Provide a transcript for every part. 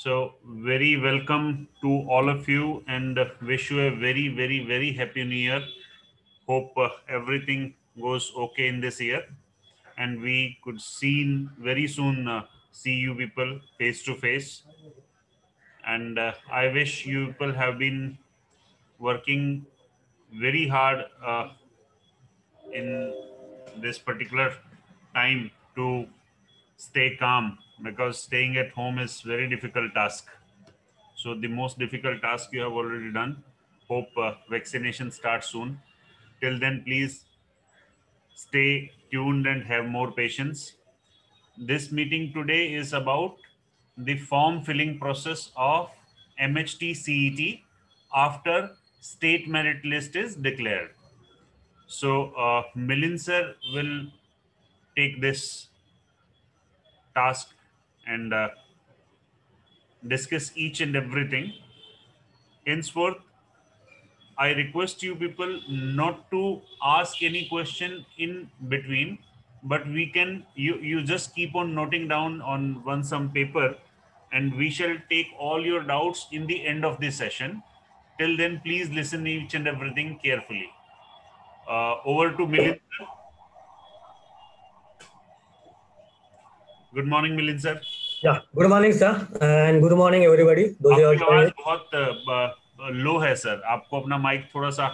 So very welcome to all of you and wish you a very, very, very happy new year. Hope everything goes okay in this year and we could very soon see you people face to face. And I wish you people have been working very hard in this particular time to stay calm because staying at home is very difficult task. So the most difficult task you have already done. Hope vaccination starts soon. Till then, please stay tuned and have more patience. This meeting today is about the form filling process of MHT CET after state merit list is declared. So Milind sir will take this task and discuss each and everything. Henceforth, I request you people not to ask any question in between, but you just keep on noting down on some paper, and we shall take all your doubts in the end of this session. Till then, please listen each and everything carefully. Over to Milind sir. Good morning, Milind sir. Yeah, good morning, sir, and good morning, everybody. Those who are आपकी आवाज joining. बहुत लो है sir. आपको अपना mic थोड़ा सा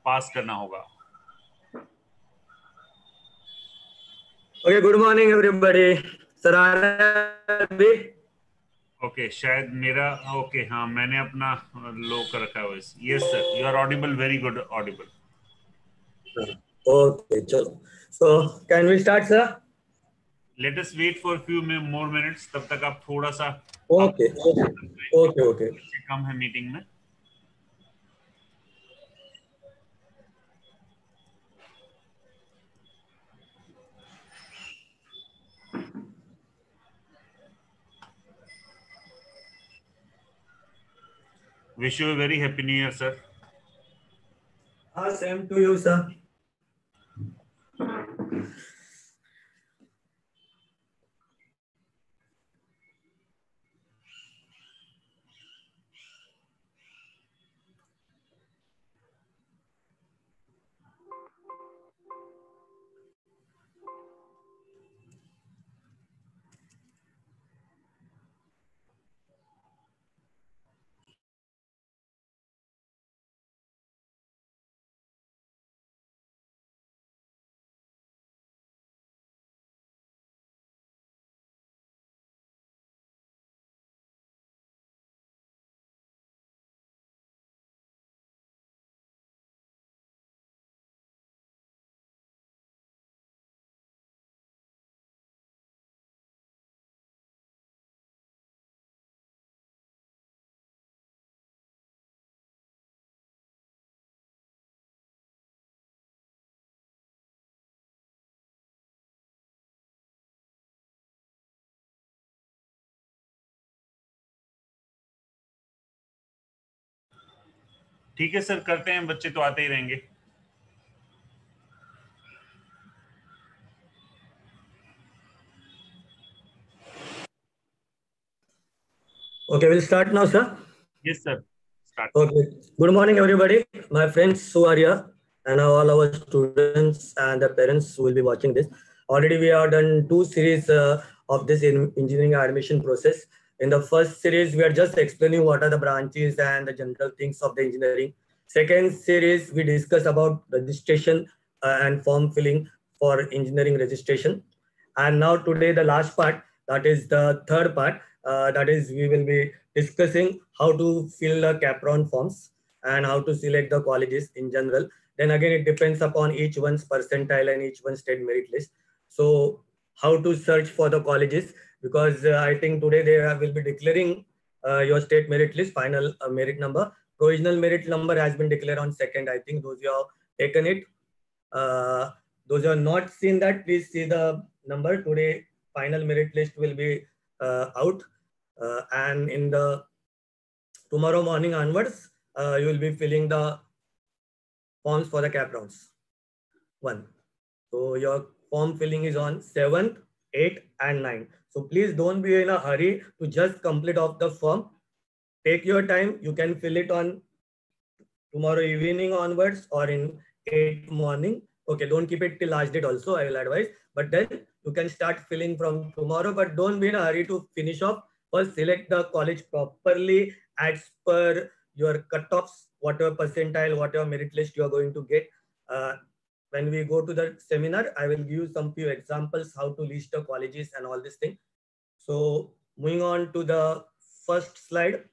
पास करना होगा. Okay, good morning, everybody. Sir, are okay शायद मेरा ओके हाँ मैंने अपना लो कर रखा है voice. Yes sir, you are audible, very good audible. okay, chalo. So, can we start, sir? Let us wait for few more minutes. तब तक आप थोड़ा सा Okay, okay. बच्चे कम है मीटिंग में. Wish you a very happy new year sir. Same to you, sir. ठीक है सर, करते हैं. बच्चे तो आते ही रहेंगे. Okay, we'll start now, sir. Yes sir, start. Okay. Good morning, everybody. My friends who are here, and all our students and the parents who will be watching this. Already, we have done two series of this engineering admission process. In the first series, we are just explaining what are the branches and the general things of the engineering. Second series, we discuss about registration and form filling for engineering registration. And now today, the last part, that is the third part, that is we will be discussing how to fill the CAPRON forms and how to select the colleges in general. Then again, it depends upon each one's percentile and each one's state merit list. So how to search for the colleges, because I think today they will be declaring your state merit list, final merit number. Provisional merit number has been declared on 2nd. I think those who have taken it, those who have not seen that, please see the number. Today, final merit list will be out. And in the tomorrow morning onwards, you will be filling the forms for the CAPRONs 1. So your form filling is on 7th 8 and 9. So please don't be in a hurry to just complete off the form. Take your time. You can fill it on tomorrow evening onwards or in 8 morning. Okay, don't keep it till last date also, I will advise. But then you can start filling from tomorrow, but don't be in a hurry to finish off. First, select the college properly as per your cutoffs, whatever percentile, whatever merit list you are going to get. When we go to the seminar, I will give you some few examples how to list the colleges and all this thing. So moving on to the first slide.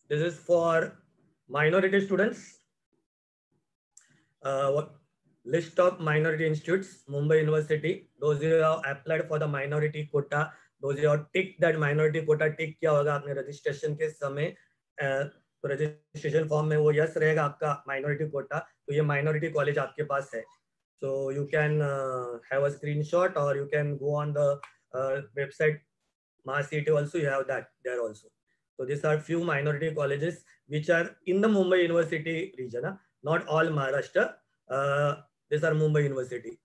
This is for minority students. What list of minority institutes, Mumbai University. Those who have applied for the minority quota, those who have ticked that minority quota, tick किया होगा आपने registration के समय. तो registration form में वो yes रहेगा आपका minority quota. तो ये minority college आपके पास है. So you can have a screenshot or you can go on the website MahaCET also. You have that there also. So these are few minority colleges which are in the Mumbai University region. Not all Maharashtra. These are Mumbai University.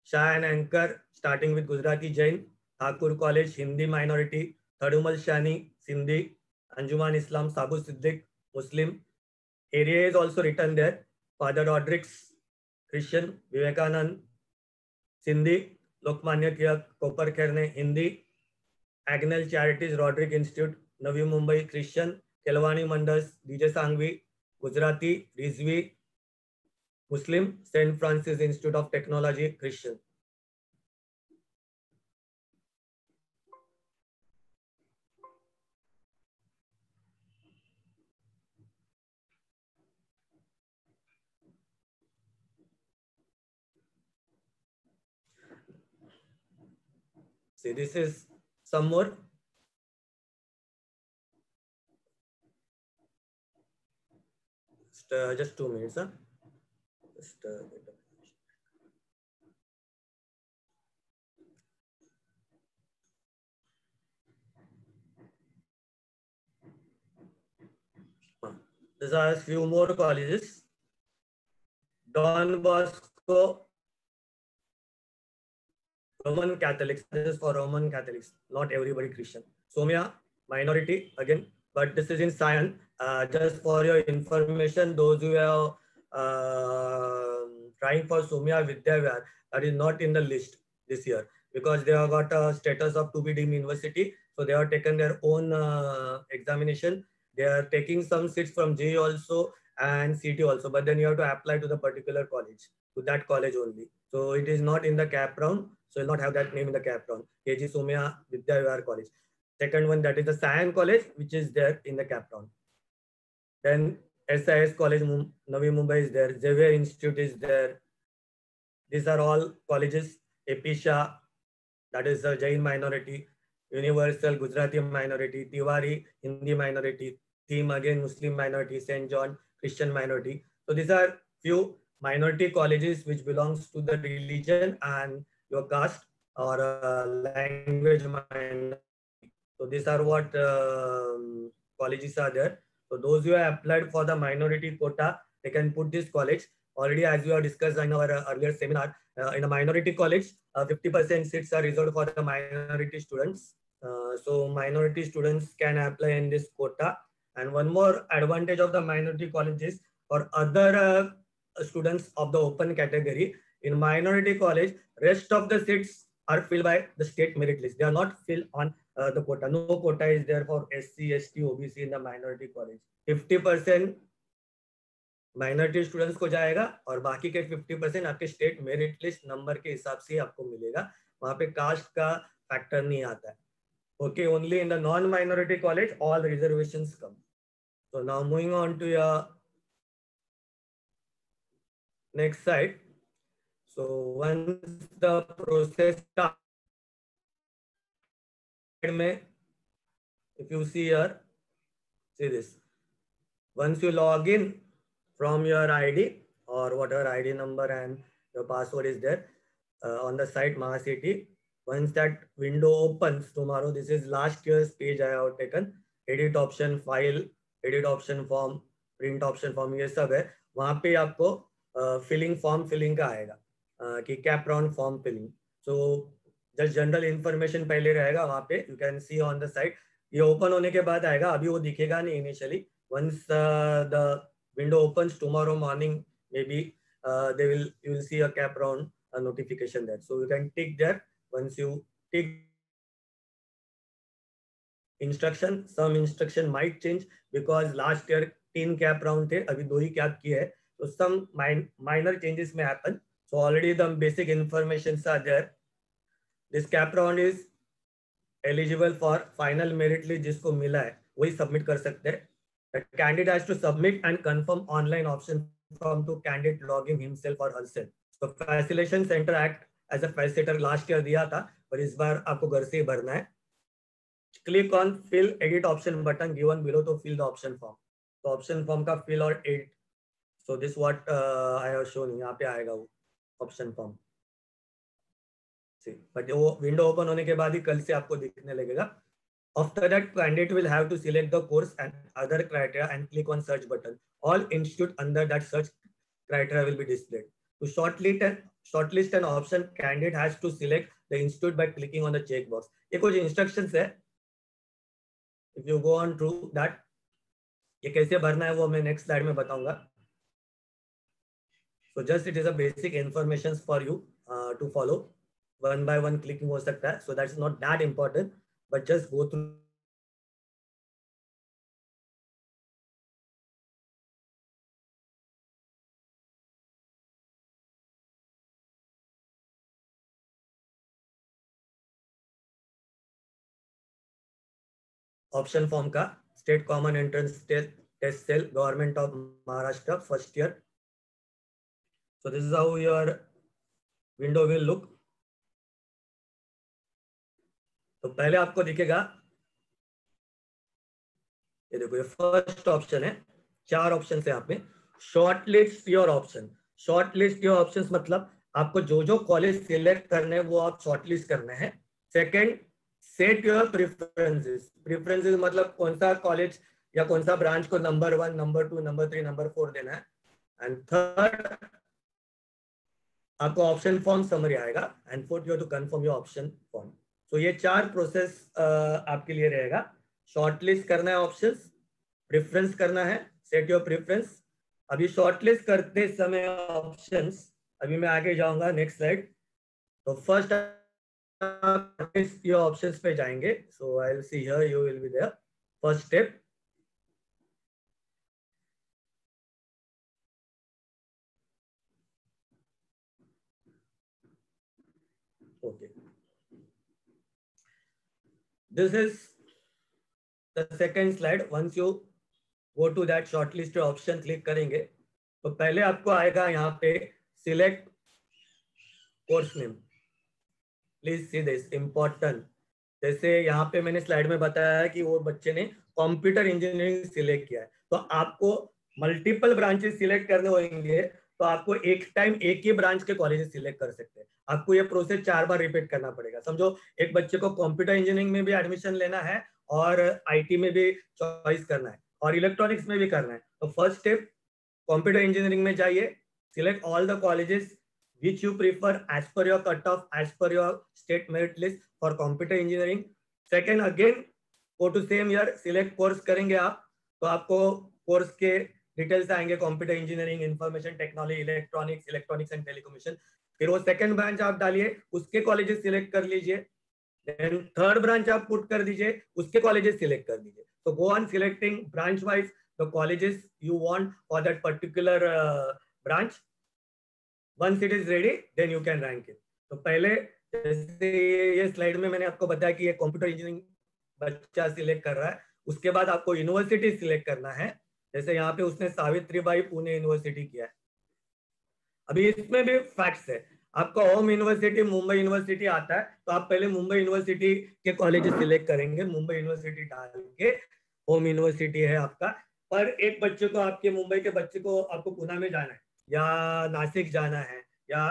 Shah and Anchor, starting with Gujarati Jain, Thakur College, Hindi minority, Thadumal Shani, Sindhi, Anjuman Islam, Sabu Siddiq, Muslim. Area is also written there. Father Rodrigues, Christian, Vivekanand, Sindhi, Lokmanya Tilak, Kopar Kerne, Hindi, Agnel Charities, Roderick Institute, Navi Mumbai, Christian, Kelwani Mandas, DJ Sangvi, Gujarati, Rizvi, Muslim, St. Francis Institute of Technology, Christian. See, this is some more. Just 2 minutes. Huh? Just, these are a few more colleges. Don Bosco, Roman Catholics. This is for Roman Catholics, not everybody Christian. Somya, minority again, but this is in Sion. Just for your information, those who are trying for Somya Vidyavihar, that is not in the list this year because they have got a status of to be deemed university. So they have taken their own examination. They are taking some seats from JEE also and CT also, but then you have to apply to the particular college, to that college only. So it is not in the cap round. So you'll not have that name in the cap round. KG Somya Vidyavihar College. Second one, that is the Sion College, which is there in the cap round. Then SIS College, Navi Mumbai is there. Xavier Institute is there. These are all colleges. Episha, that is the Jain minority. Universal Gujarati minority. Tiwari, Hindi minority. Theme again, Muslim minority. St. John, Christian minority. So these are few minority colleges which belongs to the religion and your caste or language minority. So these are what colleges are there. So those who have applied for the minority quota, they can put this college. Already, as we have discussed in our earlier seminar, in a minority college, 50% seats are reserved for the minority students. So minority students can apply in this quota. And one more advantage of the minority colleges for other students of the open category, in minority college, rest of the seats are filled by the state merit list. They are not filled on the quota. No quota is there for SC, ST, OBC in the minority college. 50% minority students को जाएगा और बाकी के 50% आपके state merit list number के हिसाब से आपको मिलेगा. वहां पे कास्ट का फैक्टर नहीं आता है. Okay, only in the non minority college all reservations come. So now moving on to your next slide. So once the process starts, if you see here, see this. Once you log in from your ID or whatever ID number and your password is there on the site MahaCET, once that window opens tomorrow, this is last year's page I have taken. Edit option, file, edit option form, print option form, ये सब है. वहाँ पे आपको filling form filling का आएगा. कि CAP round form filling. So just general information पहले रहेगा वहाँ पे, you can see on the side. ये ओपन होने के बाद आएगा, अभी वो दिखेगा नहीं initially. Once the window opens tomorrow morning, maybe you will see a cap round notification there. So you can tick there. Once you tick instruction, some instruction might change because last year 3 cap round थे, अभी 2 ही cap किए हैं, so some minor changes may happen. So already the basic informations are there. This cap round is eligible for final merit list, जिसको मिला है वही submit कर सकते हैं. The candidate has to submit and confirm online option form to candidate logging himself or herself. So Facilitation Center Act as a facilitator last year दिया था, पर इस बार आपको घर से ही भरना है. Click on fill edit option button given below to fill the option form. तो option form का fill और edit. So this what I have shown, यहाँ पे आएगा वो option form. बट वो विंडो ओपन होने के बाद ही कल से आपको दिखने लगेगा. After that, candidate will have to select the course and other criteria and click on search button. All institute under that search criteria will be displayed. To shortlist an option, candidate has to select the institute by clicking on the checkbox. ये कुछ instructions है. If you go on through that, ये कैसे भरना है वो मैं next slide में बताऊंगा. So just it is a basic information for you to follow. One by one clicking हो सकता है, so that's not that important, but just go through. Option form का state common entrance test cell, government of Maharashtra, first year. So this is how your window will look. तो पहले आपको दिखेगा, ये देखो, ये फर्स्ट ऑप्शन है. 4 option है यहाँ पे. Shortlist your option. Shortlist your options मतलब आपको जो जो कॉलेज सिलेक्ट करने हैं वो आप शॉर्टलिस्ट करने हैं. Second, set your preferences. Preferences मतलब कौन सा कॉलेज या कौन सा ब्रांच को नंबर 1, नंबर 2, नंबर 3, नंबर 4 देना है. एंड थर्ड, आपको ऑप्शन फॉर्म समरी आएगा. And fourth, you have to confirm your option form. तो ये 4 प्रोसेस आपके लिए रहेगा. शॉर्टलिस्ट करना है ऑप्शंस, प्रेफरेंस करना है, सेट योर प्रेफरेंस. अभी शॉर्टलिस्ट करते समय ऑप्शंस, अभी मैं आगे जाऊंगा नेक्स्ट स्लाइड. तो फर्स्ट योर ऑप्शंस पे जाएंगे. So I will see here, you will be there. First step, okay, this is the second slide. Once you go to that shortlist option, click करेंगे तो पहले आपको आएगा यहाँ पे select course name. Please see this, important. जैसे यहाँ पे मैंने स्लाइड में बताया है कि वो बच्चे ने कंप्यूटर इंजीनियरिंग सिलेक्ट किया है, तो आपको मल्टीपल ब्रांचेस सिलेक्ट करने होंगे. तो आपको एक टाइम एक ही ब्रांच के कॉलेजेस सिलेक्ट कर सकते हैं. आपको ये प्रोसेस 4 बार रिपीट करना पड़ेगा. समझो एक बच्चे को कंप्यूटर इंजीनियरिंग में भी एडमिशन लेना है और आईटी में भी चॉइस करना है और इलेक्ट्रॉनिक्स में भी करना है. तो फर्स्ट स्टेप, कंप्यूटर इंजीनियरिंग में जाइए, select all the colleges which you prefer as per your cutoff, as per your state merit list for computer engineering. Second, again go to same year, select course करेंगे आप, तो आपको course के details आएंगे. Computer engineering, information technology, electronics and telecommunication. फिर वो second branch आप डालिए, उसके कॉलेजेस सिलेक्ट कर लीजिए. देन थर्ड ब्रांच आप पुट कर दीजिए, उसके कॉलेजेस सिलेक्ट कर दीजिए. तो go on selecting branch wise the colleges you want for that particular branch. Once it is ready, then you can rank it. तो पहले जैसे ये स्लाइड में मैंने आपको बताया कि ये कंप्यूटर इंजीनियरिंग बच्चा सिलेक्ट कर रहा है, उसके बाद आपको यूनिवर्सिटी सिलेक्ट करना है. जैसे यहाँ पे उसने सावित्रीबाई पुणे यूनिवर्सिटी किया है. अभी इसमें भी फैक्ट्स है. आपका होम यूनिवर्सिटी मुंबई यूनिवर्सिटी आता है, तो आप पहले मुंबई यूनिवर्सिटी के कॉलेजेस सिलेक्ट करेंगे. मुंबई यूनिवर्सिटी डाल के होम यूनिवर्सिटी है आपका. पर एक बच्चे को, आपके मुंबई के बच्चे को आपको पुणे में जाना है या नासिक जाना है या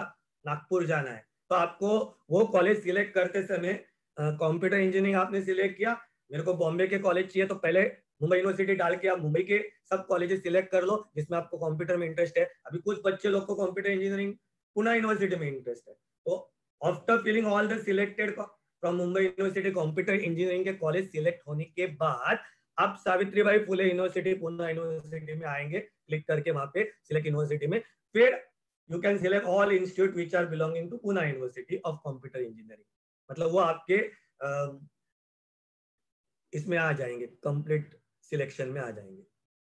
नागपुर जाना है, तो आपको वो कॉलेज सिलेक्ट करते समय कंप्यूटर इंजीनियरिंग आपने सिलेक्ट किया, मेरे को बॉम्बे के कॉलेज चाहिए, तो पहले मुंबई यूनिवर्सिटी डाल के आप मुंबई के सब कॉलेजेस सिलेक्ट कर लो जिसमें आपको कंप्यूटर में इंटरेस्ट है. अभी कुछ बच्चे लोग को कंप्यूटर इंजीनियरिंग पुणे यूनिवर्सिटी में इंटरेस्ट है। तो after filling all the selected from Mumbai university computer engineering के कॉलेज सिलेक्ट होने के बाद आप सावित्रीबाई फुले यूनिवर्सिटी पुणे यूनिवर्सिटी में आएंगे, क्लिक करके वहां पे सिलेक्ट यूनिवर्सिटी में, फिर you can select all institute which are belonging to Pune university of computer engineering. मतलब वो आपके इसमें आ जाएंगे, कंप्लीट सिलेक्शन में आ जाएंगे।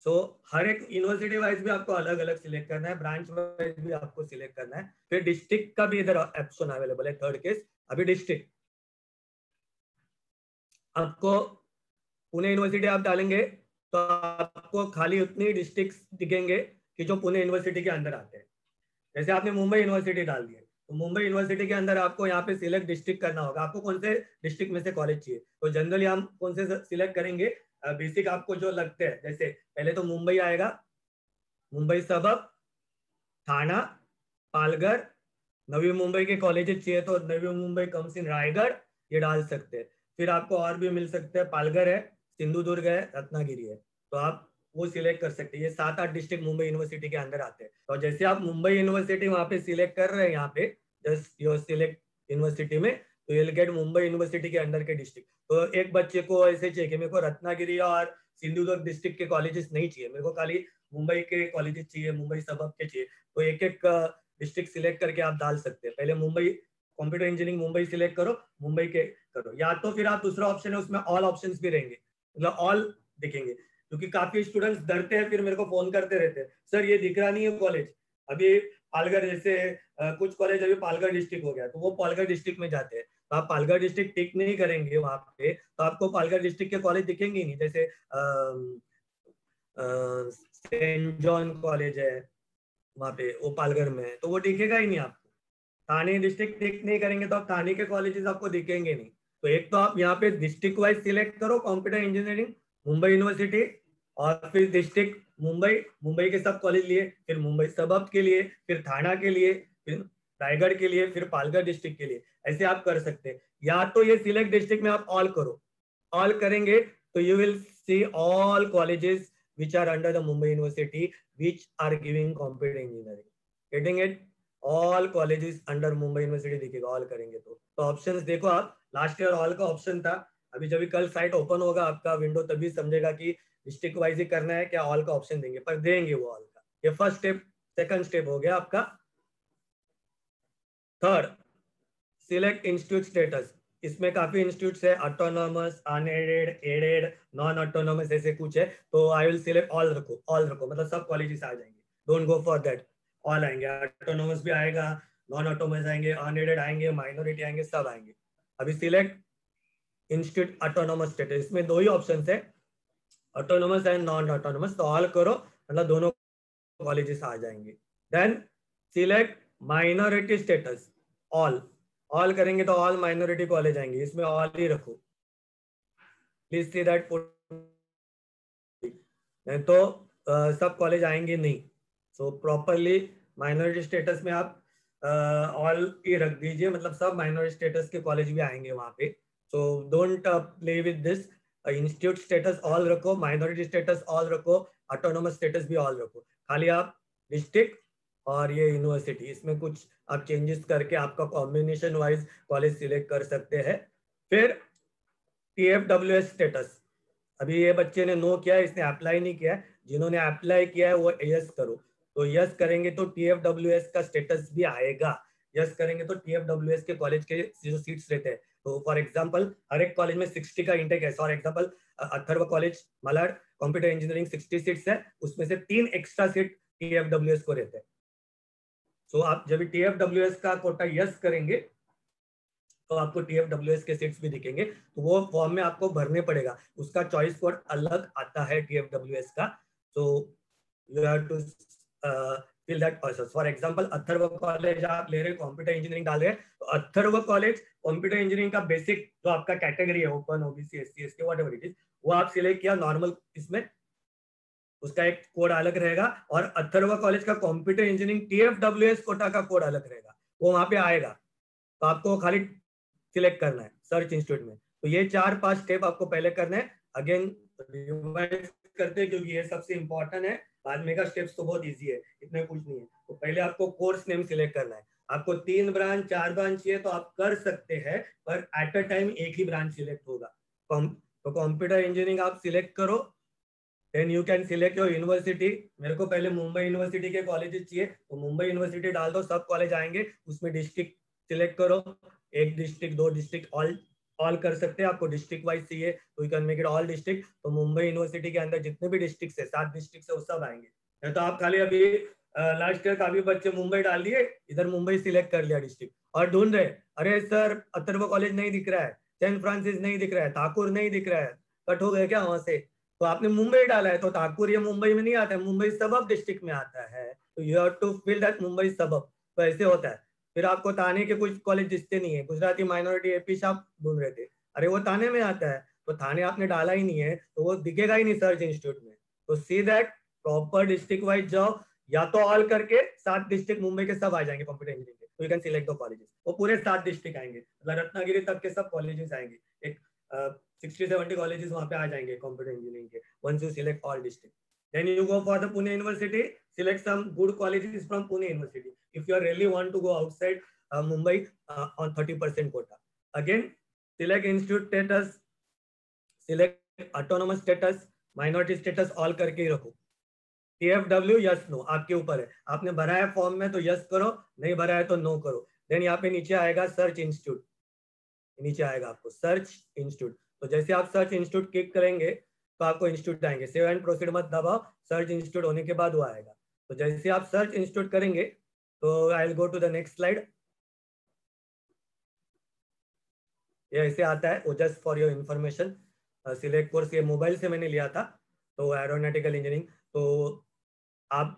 सो हर एक यूनिवर्सिटी वाइज भी आपको अलग अलग सिलेक्ट करना है, ब्रांच वाइज भी आपको सिलेक्ट करना है। फिर डिस्ट्रिक्ट का भी इधर ऑप्शन अवेलेबल है, थर्ड केस। अभी डिस्ट्रिक्ट आपको पुणे यूनिवर्सिटी आप डालेंगे तो आपको खाली उतनी डिस्ट्रिक्ट दिखेंगे कि जो पुणे यूनिवर्सिटी के अंदर आते हैं। जैसे आपने मुंबई यूनिवर्सिटी डाल दिया, तो मुंबई यूनिवर्सिटी के अंदर आपको यहाँ पे सिलेक्ट डिस्ट्रिक्ट करना होगा, आपको कौन से डिस्ट्रिक्ट में से कॉलेज चाहिए। तो जनरली हम कौन से सिलेक्ट करेंगे, बेसिक आपको जो लगते हैं, जैसे पहले तो मुंबई आएगा, मुंबई सबब, थाना, पालघर, नवी मुंबई के कॉलेजेस चाहिए तो नवी मुंबई कम्स इन रायगढ़, ये डाल सकते हैं। फिर आपको और भी मिल सकते हैं, पालघर है, सिंधुदुर्ग है, रत्नागिरी है, तो आप वो सिलेक्ट कर सकते हैं। ये 7-8 डिस्ट्रिक्ट मुंबई यूनिवर्सिटी के अंदर आते हैं। तो जैसे आप मुंबई यूनिवर्सिटी वहां पे सिलेक्ट कर रहे हैं, यहाँ पे जस्ट योर सिलेक्ट यूनिवर्सिटी में, तो you will gate Mumbai university के अंदर के डिस्ट्रिक्ट। तो एक बच्चे को ऐसे चाहिए कि मेरे को रत्नागिरी और सिंधुदुर्ग डिस्ट्रिक्ट के कॉलेजेस नहीं चाहिए, मेरे को खाली मुंबई के कॉलेजेस चाहिए, मुंबई सबब के चाहिए, तो एक एक डिस्ट्रिक्ट सिलेक्ट करके आप डाल सकते हैं। पहले Mumbai computer engineering Mumbai select करो, मुंबई के करो, या तो फिर आप दूसरा ऑप्शन है उसमें ऑल ऑप्शंस भी रहेंगे, मतलब ऑल दिखेंगे। क्योंकि काफी स्टूडेंट्स डरते हैं, फिर मेरे को फोन करते रहते हैं, सर ये दिख रहा नहीं है कॉलेज। अभी पालघर जैसे कुछ कॉलेज अभी पालघर डिस्ट्रिक्ट हो गया, तो वो पालघर डिस्ट्रिक्ट में जाते हैं, तो आप पालघर डिस्ट्रिक्ट टिक नहीं करेंगे वहां पे, तो आपको पालघर डिस्ट्रिक्ट के कॉलेज दिखेंगे ही नहीं। जैसे सेंट जॉन कॉलेज है वहां पे, वो पालघर में है, तो वो दिखेगा ही नहीं आपको। थाने डिस्ट्रिक्ट टिक नहीं करेंगे तो आप थाने के कॉलेजेस आपको दिखेंगे नहीं। तो एक तो आप यहाँ पे डिस्ट्रिक्ट वाइज सिलेक्ट करो कंप्यूटर इंजीनियरिंग मुंबई यूनिवर्सिटी, और फिर डिस्ट्रिक्ट मुंबई, मुंबई के सब कॉलेज लिए, फिर मुंबई सबब के लिए, फिर थाना के लिए, फिर रायगढ़ के लिए, फिर पालघर डिस्ट्रिक्ट के लिए, ऐसे आप कर सकते हैं। या तो ये सिलेक्ट डिस्ट्रिक्ट में आप ऑल करो, ऑल करेंगे तो you will see all colleges which are under the Mumbai University which are giving computer engineering. Getting it? All colleges under Mumbai University दिखेगा ऑल करेंगे तो ऑप्शंस देखो आप, लास्ट ईयर ऑल का ऑप्शन था, अभी जब भी कल साइट ओपन होगा आपका विंडो तभी समझेगा कि डिस्ट्रिक्ट वाइज ही करना है क्या ऑल का ऑप्शन देंगे, पर देंगे वो ऑल का। ये फर्स्ट स्टेप, सेकंड स्टेप हो गया आपका। Third, select institute status. इसमें काफी इंस्टीट्यूट्स है, autonomous, unaided, aided, non autonomous, ऐसे कुछ है। तो आई विल सिलेक्ट ऑल रखो, ऑल रखो, मतलब सब कॉलेजेस आ जाएंगे, don't go for that, all आएंगे, ऑटोनॉमस भी आएगा, नॉन ऑटोनॉमस आएंगे, अनएडेड आएंगे, माइनॉरिटी आएंगे, सब आएंगे। अभी सिलेक्ट इंस्टीट्यूट ऑटोनॉमस स्टेटस, इसमें दो ही ऑप्शन है, ऑटोनॉमस एंड नॉन ऑटोनॉमस, तो ऑल करो, मतलब दोनों कॉलेजेस आ जाएंगे। Then select minority status, all, all करेंगे तो ऑल माइनॉरिटी कॉलेज आएंगे, इसमें ऑल ही रखो, प्लीज सी दैट, नहीं तो सब कॉलेज आएंगे नहीं। सो प्रॉपरली माइनॉरिटी स्टेटस में आप ऑल ही रख दीजिए, मतलब सब माइनॉरिटी स्टेटस के कॉलेज भी आएंगे वहां पे। So don't play with this, institute status all रखो, माइनॉरिटी स्टेटस ऑल रखो, ऑटोनोमस स्टेटस भी ऑल रखो, खाली आप डिस्ट्रिक्ट और ये यूनिवर्सिटी, इसमें कुछ आप चेंजेस करके आपका कॉम्बिनेशन वाइज कॉलेज सिलेक्ट कर सकते हैं। फिर TFWS स्टेटस, अभी ये बच्चे ने नो किया है, इसने अप्लाई नहीं किया है, जिन्होंने अप्लाई किया है वो यस करो, तो यस करेंगे तो TFWS का स्टेटस भी आएगा। यस करेंगे तो TFWS के कॉलेज के जो सीट्स रहते हैं, तो फॉर एग्जांपल हर एक कॉलेज में 60 का इंटेक है। For example Atharva college Malad computer engineering 60 seats है, उसमें से 3 एक्स्ट्रा सीट TFWS को रहते हैं। सो आप जब TFWS का कोटा यस करेंगे तो आपको TFWS के सीट्स भी दिखेंगे, तो वो फॉर्म में आपको भरने पड़ेगा, उसका चॉइस कोड अलग आता है TFWS का। So you have to fill that process. For example Atharva college आप ले रहे हैं, कंप्यूटर इंजीनियरिंग डाल रहे हैं, तो अथर्व कॉलेज कंप्यूटर इंजीनियरिंग का बेसिक जो आपका कैटेगरी है, open, OBC, SC, ST, whatever it is, वो आप सिलेक्ट किया नॉर्मल, इसमें उसका एक कोड अलग रहेगा, और अथर्व कॉलेज का कंप्यूटर इंजीनियरिंग TFWS कोटा का कोड अलग रहेगा, वो वहां पे आएगा, तो आपको खाली सिलेक्ट करना है सर्च इंस्टीट्यूट में। तो ये 4-5 स्टेप आपको पहले करना है, अगेन रिवाइज करते हैं क्योंकि ये सबसे इंपॉर्टेंट है, बाद में का स्टेप्स तो बहुत इजी है, इतने कुछ नहीं है। तो पहले आपको कोर्स नेम सिलेक्ट करना है, आपको 3 ब्रांच 4 ब्रांच चाहिए तो आप कर सकते हैं, पर एट अ टाइम एक ही ब्रांच सिलेक्ट होगा। तो कंप्यूटर इंजीनियरिंग आप सिलेक्ट करो, then you can select your university. मेरे को पहले मुंबई यूनिवर्सिटी के कॉलेजेस चाहिए, तो मुंबई यूनिवर्सिटी डाल दो, सब कॉलेज आएंगे। उसमें डिस्ट्रिक्ट सिलेक्ट करो, एक डिस्ट्रिक्ट, 2 डिस्ट्रिक्ट, ऑल ऑल कर सकते हैं। आपको डिस्ट्रिक्ट वाइज चाहिए तो you can make it all district. तो मुंबई यूनिवर्सिटी के अंदर जितने भी डिस्ट्रिक्ट है, 7 डिस्ट्रिक्ट है, वो सब आएंगे। या तो आप खाली अभी लास्ट ईयर काफी बच्चे मुंबई डाल दिए, इधर मुंबई सिलेक्ट कर लिया डिस्ट्रिक्ट, और ढूंढ रहे, अरे सर अथर्व कॉलेज नहीं दिख रहा है, सेंट फ्रांसिस नहीं दिख रहा है, ठाकुर नहीं दिख रहा है, कट हो गए क्या वहां से? तो आपने मुंबई डाला है तो ठाकुर ये मुंबई में नहीं आता है, मुंबई सबब डिस्ट्रिक्ट में आता है, तो you have to fill that Mumbai सबब। तो ऐसे होता है। फिर आपको थाने के कुछ कॉलेज दिखते नहीं है, गुजराती माइनॉरिटी एपी आप ढूंढ रहे थे, अरे वो थाने में आता है, तो थाने आपने डाला ही नहीं है तो वो दिखेगा ही नहीं सर्च इंस्टीट्यूट में। तो see that proper district wise जाओ, या तो ऑल करके 7 डिस्ट्रिक्ट मुंबई के सब आ जाएंगे कंप्यूटर इंजीनियरिंग के, तो you can select the colleges, वो पूरे 7 डिस्ट्रिक्ट आएंगे, मतलब रत्नागिरी तक के सब कॉलेजेस आएंगे। एक 60-70 कॉलेजेस वहां पे आ जाएंगे कंप्यूटर इंजीनियरिंग के, once you select all district. Then you go for the Pune University, select some good colleges from Pune University. If you really want to go outside Mumbai on 30% quota. Again, select institute status, select autonomous status, minority status, all करके ही रखो। TFW yes no आपके ऊपर है, आपने भरा है form में तो यस करो, नहीं भरा है तो नो करो। देन यहाँ पे नीचे आएगा सर्च इंस्टीट्यूट, नीचे आएगा आपको सर्च इंस्टीट्यूट। तो जैसे आप सर्च इंस्टीट्यूट क्लिक करेंगे तो आपको इंस्टीट्यूट आएंगे, सेव एंड प्रोसीड मत दबाओ, सर्च इंस्टीट्यूट होने के बाद वो आएगा। तो जैसे आप सर्च इंस्टीट्यूट करेंगे तो I will go to the next slide. ये ऐसे आता है, वो just for your information. Select course ये मोबाइल से मैंने लिया था, तो एरोनॉटिकल इंजीनियरिंग। तो आप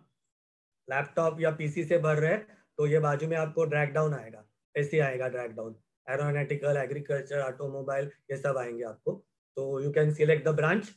लैपटॉप या पीसी से भर रहे हैं तो ये बाजू में आपको ड्रैग डाउन आएगा, ऐसे आएगा drag down, aeronautical, agriculture, automobile, ये सब आएंगे आपको। तो you can select the branch.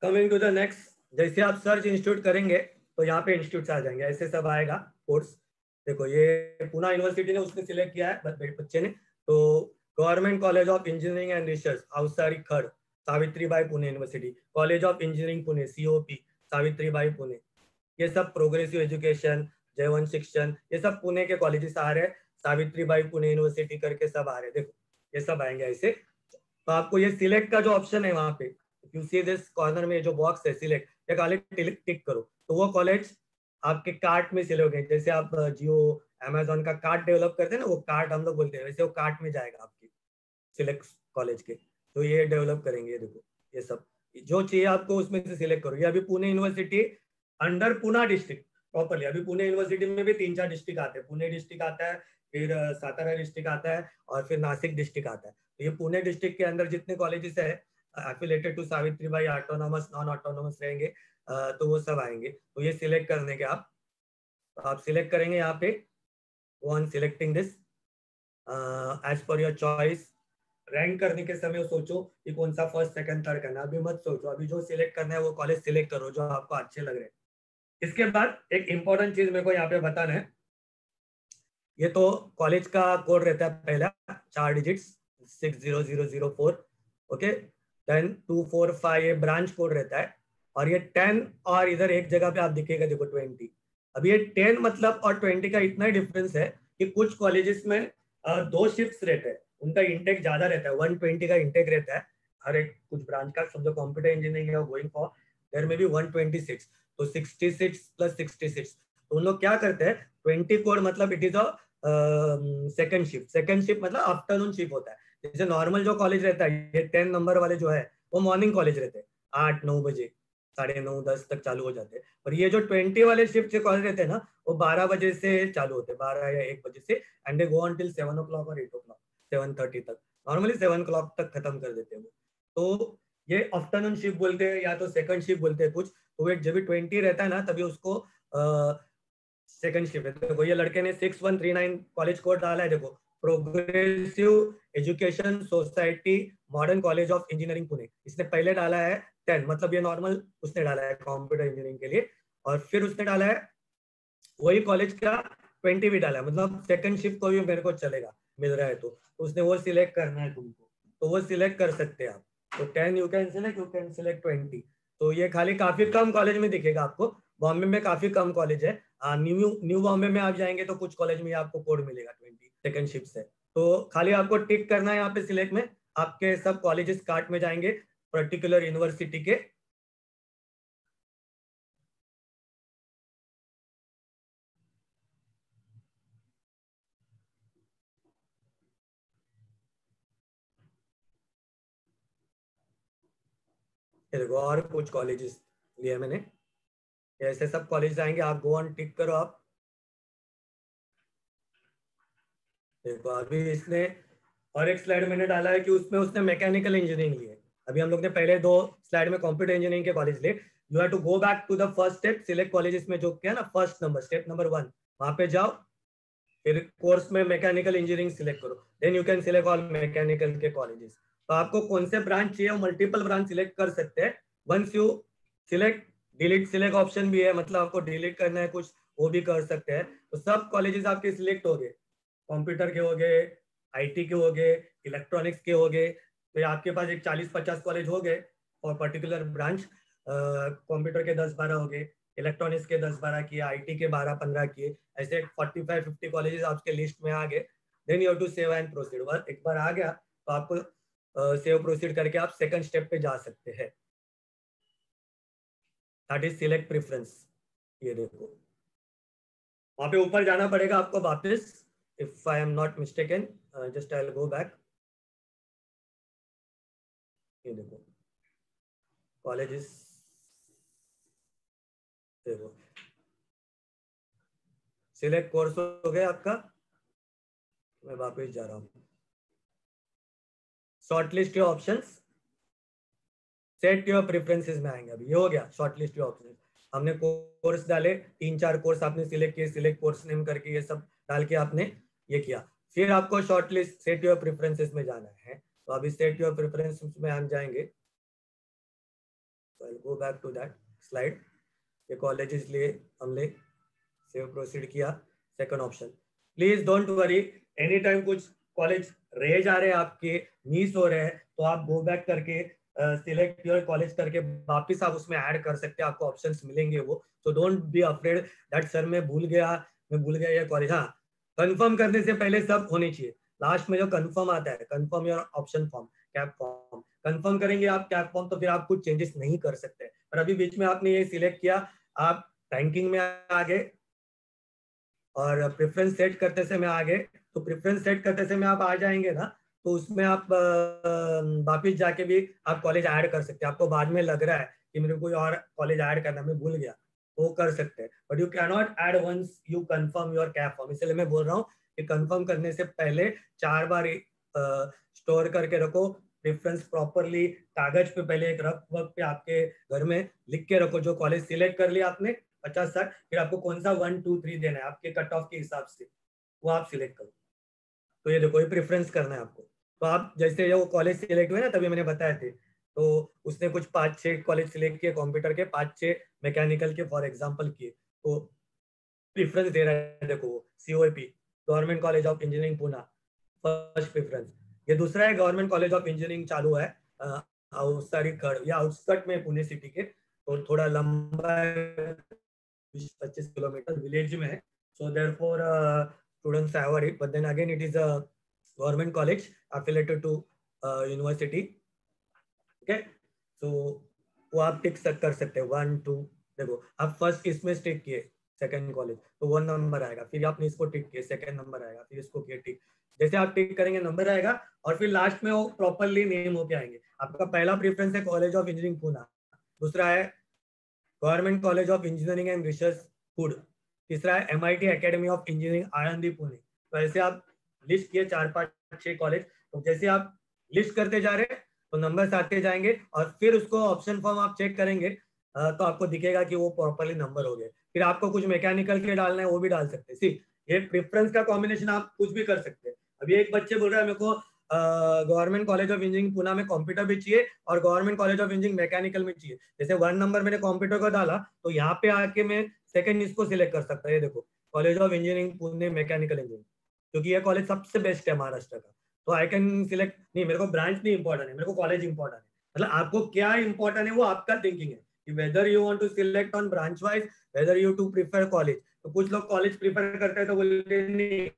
Coming to the next, जैसे आप सर्च इंस्टीट्यूट करेंगे तो यहाँ पे इंस्टीट्यूट आ जाएंगे, ऐसे सब आएगा कोर्स। देखो ये पूना यूनिवर्सिटी ने उसने सिलेक्ट किया है बच्चे ने, तो government college of engineering and research Avsari Khurd, Savitribai Pune university, college of engineering Pune COP, Savitribai Pune, ये सब प्रोग्रेसिव एजुकेशन, जयवंत शिक्षण, ये सब पुणे के कॉलेजेस आ रहे हैं, सावित्रीबाई पुणे यूनिवर्सिटी करके सब आ रहे हैं। देखो ये सब आएंगे ऐसे। तो आपको ये सिलेक्ट का जो ऑप्शन है वहां पे, यू सी दिस कॉर्नर में जो बॉक्स है सिलेक्ट, ये खाली टिक करो तो वो कॉलेज आपके कार्ट में सिलेक्ट होंगे। जैसे आप जियो अमेजोन का कार्ट डेवलप करते हैं ना, वो कार्ट हम लोग बोलते हैं, वैसे वो कार्ट में जाएगा आपके सिलेक्ट कॉलेज के, तो ये डेवलप करेंगे। देखो ये सब जो चाहिए आपको उसमें से सिलेक्ट करो। ये अभी पुणे यूनिवर्सिटी अंडर पुना डिस्ट्रिक्ट प्रॉपरली, अभी पुणे यूनिवर्सिटी में भी 3-4 डिस्ट्रिक्ट आते हैं, पुणे डिस्ट्रिक्ट आता है, फिर सातारा डिस्ट्रिक्ट आता है, और फिर नासिक डिस्ट्रिक्ट आता है। तो ये पुणे डिस्ट्रिक्ट के अंदर जितने कॉलेजेस है affiliated to Savitribai, autonomous, non autonomous रहेंगे, तो वो सब आएंगे। तो ये सिलेक्ट करने के आप, तो आप सिलेक्ट करेंगे यहाँ पे, one selecting this as per your choice. Rank करने के समय सोचो कि कौन सा फर्स्ट सेकंड थर्ड करना, अभी मत सोचो, अभी जो सिलेक्ट करना है वो कॉलेज सिलेक्ट करो जो आपको अच्छे लग रहे हैं। इसके बाद एक इंपॉर्टेंट चीज मेरे को यहाँ पे बताना है, ये तो कॉलेज का कोड रहता है पहला 4 डिजिट्स 60004, ओके। देन 245 ये ब्रांच कोड रहता है, और ये 10, और इधर एक जगह पे आप दिखेगा देखो 20। अब ये 10 मतलब और 20 का इतना ही डिफरेंस है कि कुछ कॉलेजेस में 2 शिफ्ट्स रहते हैं, उनका इंटेक ज्यादा रहता है, 120 का इंटेक रहता है हर एक कुछ ब्रांच का। समझो कंप्यूटर इंजीनियरिंग है गोइंग फॉर, देयर में भी 126, तो 66 प्लस 66। तो उन लोग क्या करते हैं, 20 कोड मतलब it is a second shift, second shift मतलब आफ्टरनून शिफ्ट होता है। जैसे नॉर्मल जो कॉलेज रहता है, ये 10 नंबर वाले जो है वो मॉर्निंग कॉलेज रहते हैं, 8-9 बजे, 9:30-10 तक चालू हो जाते हैं। और ये जो 20 वाले शिफ्ट के कॉलेज रहते हैं ना, वो 12 बजे से चालू होते हैं, 12 या 1 बजे से, and they go until 7 o'clock और 8 o'clock, 7:30 तक, नॉर्मली 7 o'clock तक खत्म कर देते हैं वो। तो ये आफ्टरनून शिफ्ट बोलते हैं या तो सेकंड शिफ्ट बोलते हैं कुछ। तो वो जब भी 20 रहता है ना तभी उसको सेकंड शिफ्ट है। देखो ये लड़के ने 6139 कॉलेज कोड डाला है, देखो progressive education society modern college of engineering Pune, इसने पहले डाला है 10, मतलब ये नॉर्मल उसने डाला है कंप्यूटर इंजीनियरिंग के लिए, और फिर उसने डाला है वही कॉलेज का 20 भी डाला है, मतलब सेकंड शिफ्ट को भी मेरे को चलेगा, मिल रहा है तो उसने वो सिलेक्ट करना है तुमको, तो वो सिलेक्ट कर सकते हैं आप। तो 10 you can select, you can select 20। तो ये खाली काफी कम कॉलेज में दिखेगा आपको, बॉम्बे में काफी कम कॉलेज है। न्यू न्यू बॉम्बे में आप जाएंगे तो कुछ कॉलेज में आपको कोड मिलेगा 20 सेकंड शिफ्ट से। तो खाली आपको टिक करना है यहाँ पे सिलेक्ट में, आपके सब कॉलेजेस कार्ट में जाएंगे पर्टिकुलर यूनिवर्सिटी के। ये देखो और कुछ कॉलेजेस लिए मैंने, ऐसे सब कॉलेज आएंगे, आप गो ऑन टिक करो आप। देखो अभी इसने और एक स्लाइड मैंने डाला है कि उसमें उसने मैकेनिकल इंजीनियरिंग ली है। अभी हम लोग ने पहले 2 स्लाइड में कंप्यूटर इंजीनियरिंग के कॉलेज लिए। You have to go back to the first step, select colleges में जो किया ना फर्स्ट नंबर, स्टेप नंबर 1, वहां पे जाओ, फिर कोर्स में मैकेनिकल इंजीनियरिंग सिलेक्ट करो, then you can select all mechanical के कॉलेजेस। तो आपको कौन से ब्रांच चाहिए, मल्टीपल ब्रांच सिलेक्ट कर सकते हैं। Once you select, delete select option भी है, मतलब आपको डिलीट करना है कुछ वो भी कर सकते हैं। तो सब कॉलेजेस आपके सिलेक्ट हो गए, कंप्यूटर के हो गए, आईटी के हो गए, इलेक्ट्रॉनिक्स के हो गए। तो आपके पास एक 40-50 कॉलेज हो गए और पर्टिकुलर ब्रांच। कंप्यूटर के 10-12 हो गए, इलेक्ट्रॉनिक्स के 10-12 किए, आईटी के 12-15 किए, ऐसे 45-50 कॉलेजेस आपके लिस्ट में आ गए। Then you to save and proceed. एक बार आ गया तो आपको सेव प्रोसीड करके आप सेकंड स्टेप पे जा सकते हैं, दैट इज सिलेक्ट प्रेफरेंस। ये देखो वहां पे ऊपर जाना पड़ेगा आपको वापस, if I am not mistaken, just I will go back. ये देखो कॉलेजेस, देखो सिलेक्ट कोर्स हो गया आपका। मैं वापस जा रहा हूँ, shortlist your options, set your preferences में आएंगे। अभी ये हो गया शॉर्टलिस्ट योर ऑप्शंस। हमने कोर्स डाले, 3-4 कोर्स आपने सिलेक्ट किए, सिलेक्ट कोर्स नेम करके ये सब डाल के आपने ये किया। फिर आपको शॉर्टलिस्ट सेट योर प्रेफरेंसेस में जाना है। तो अभी सेट योर प्रेफरेंसेस में हम जाएंगे, go back to that slide. ये कॉलेजेस लिए हमने सेव प्रोसीड किया, second option. Please don't worry, any time कुछ कॉलेज रह जा रहे हैं आपके, मिस हो रहे हैं, तो आप गो बैक करके सिलेक्ट योर कॉलेज करके वापिस आप उसमें ऐड कर सकते हैं, आपको ऑप्शंस मिलेंगे वो। तो don't be afraid that sir मैं भूल गया ये कॉलेज। हाँ, कंफर्म करने से पहले सब होने चाहिए। लास्ट में जो कंफर्म आता है, confirm your option form, cap form, confirm करेंगे आप कैप फॉर्म, तो फिर आप कुछ चेंजेस नहीं कर सकते। पर अभी बीच में आपने ये सिलेक्ट किया, आप रैंकिंग में आ गए और प्रेफरेंस सेट करते समय आ गए। तो प्रेफरेंस सेट करते समय आप आ जाएंगे ना, तो उसमें आप वापिस जाके भी आप कॉलेज ऐड कर सकते हैं। आपको बाद में लग रहा है कि मेरे को कोई और कॉलेज ऐड करना, मैं भूल गया, वो कर सकते हैं, but you can not add once you confirm your CAP form. इसलिए मैं बोल रहा हूँ कि कंफर्म करने से पहले 4 बार स्टोर करके रखो प्रेफरेंस प्रॉपरली, कागज पे पहले एक रफ वर्क पे आपके घर में लिख के रखो। जो कॉलेज सिलेक्ट कर लिया आपने 50-60, फिर आपको कौन सा 1, 2, 3 देना है आपके कट ऑफ के हिसाब से, वो आप सिलेक्ट करो। तो ये देखो ये प्रेफरेंस करना है आपको। तो आप जैसे वो कॉलेज सिलेक्ट हुए ना, तभी मैंने बताया थे, तो उसने कुछ 5-6 कॉलेज सिलेक्ट किए कंप्यूटर के, 5-6 मैकेनिकल के फॉर एग्जाम्पल किए, तो प्रेफरेंस दे रहा है। देखो COAP, government college of engineering Poona, first preference. ये दूसरा है गवर्नमेंट कॉलेज ऑफ इंजीनियरिंग चालू है आउटस्कर्ट या आउटस्कर्ट में पुणे सिटी के, तो थोड़ा लंबा 25 किलोमीटर विलेज में है। So therefore students have it, but then again it is a government college affiliated to university. Okay, so वो आप टिक कर सकते हैं 1, 2। देखो आप फर्स्ट इसमें टिक किए सेकंड कॉलेज, तो 1 नंबर आएगा, फिर आपने इसको टिक किए सेकंड नंबर आएगा, फिर इसको किए टिक। जैसे आप टिक करेंगे नंबर आएगा, और फिर लास्ट में वो प्रॉपरली नेम होके आएंगे। आपका पहला प्रेफरेंस है कॉलेज ऑफ इंजीनियरिंग पूना, दूसरा है government college of engineering and research food, तीसरा है MIT academy of engineering Anandi Pune. तो ऐसे आप लिस्ट किए 4-5-6 कॉलेज। तो जैसे आप लिस्ट करते जा रहे हैं तो नंबर्स आते जाएंगे, और फिर उसको ऑप्शन फॉर्म आप चेक करेंगे तो आपको दिखेगा कि वो प्रॉपरली नंबर हो गए। फिर आपको कुछ मैकेनिकल के डालना है वो भी डाल सकते हैं। सी, ये प्रेफरेंस का कॉम्बिनेशन आप कुछ भी कर सकते हैं। अभी एक बच्चे बोल रहा है मेरे को government college of engineering Pune में कंप्यूटर भी चाहिए और government college of engineering mechanical में चाहिए। जैसे 1 नंबर मैंने कंप्यूटर को डाला तो यहाँ पे आके मैं सेकंड इसको सिलेक्ट कर सकता है। ये देखो college of engineering Pune mechanical engineering, क्योंकि ये कॉलेज सबसे बेस्ट है महाराष्ट्र का। तो आई कैन सिलेक्ट, नहीं मेरे को ब्रांच नहीं इंपॉर्टेंट है, मेरे को कॉलेज इंपॉर्टेंट है। मतलब आपको क्या इंपॉर्टेंट है वो आपका थिंकिंग है कि whether you want to select on branch wise, whether you to prefer college. तो कुछ लोग कॉलेज प्रीफर करते हैं तो बोलते नहीं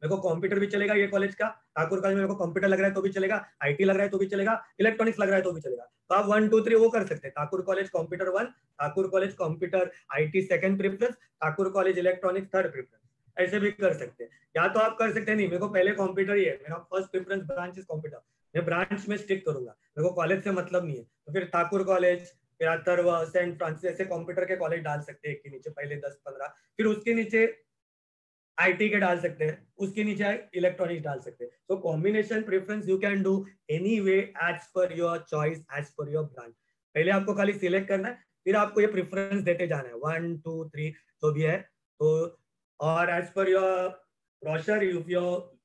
मेरे को कंप्यूटर भी चलेगा ये कॉलेज का, ठाकुर कॉलेज में मेरे को कंप्यूटर लग रहा है तो भी चलेगा, आईटी लग रहा है तो भी चलेगा, इलेक्ट्रॉनिक्स लग रहा है तो भी चलेगा। तो आप 1 2 3 वो कर सकते हैं। Thakur college computer 1, Thakur college computer IT second preference, Thakur college electronics third preference, ऐसे भी कर सकते हैं। या तो आप कर सकते हैं नहीं मेरे को पहले कंप्यूटर ही है, मेरा first preference branch is computer, मैं ब्रांच में स्टिक करूंगा, मेरे को कॉलेज से मतलब नहीं है। तो फिर ठाकुर कॉलेज, फिर अथर्व, सेंट फ्रांसिस, ऐसे कंप्यूटर के कॉलेज डाल सकते हैं एक के नीचे पहले 10-15, फिर उसके नीचे आईटी के डाल सकते हैं, उसके नीचे इलेक्ट्रॉनिक्स डाल सकते हैं। So combination preference you can do any way as per your choice, as per your branch. पहले आपको खाली सिलेक्ट करना है, फिर आपको ये प्रेफरेंस देते जाना है 1 2 3 जो भी है। तो और as per your brochure if your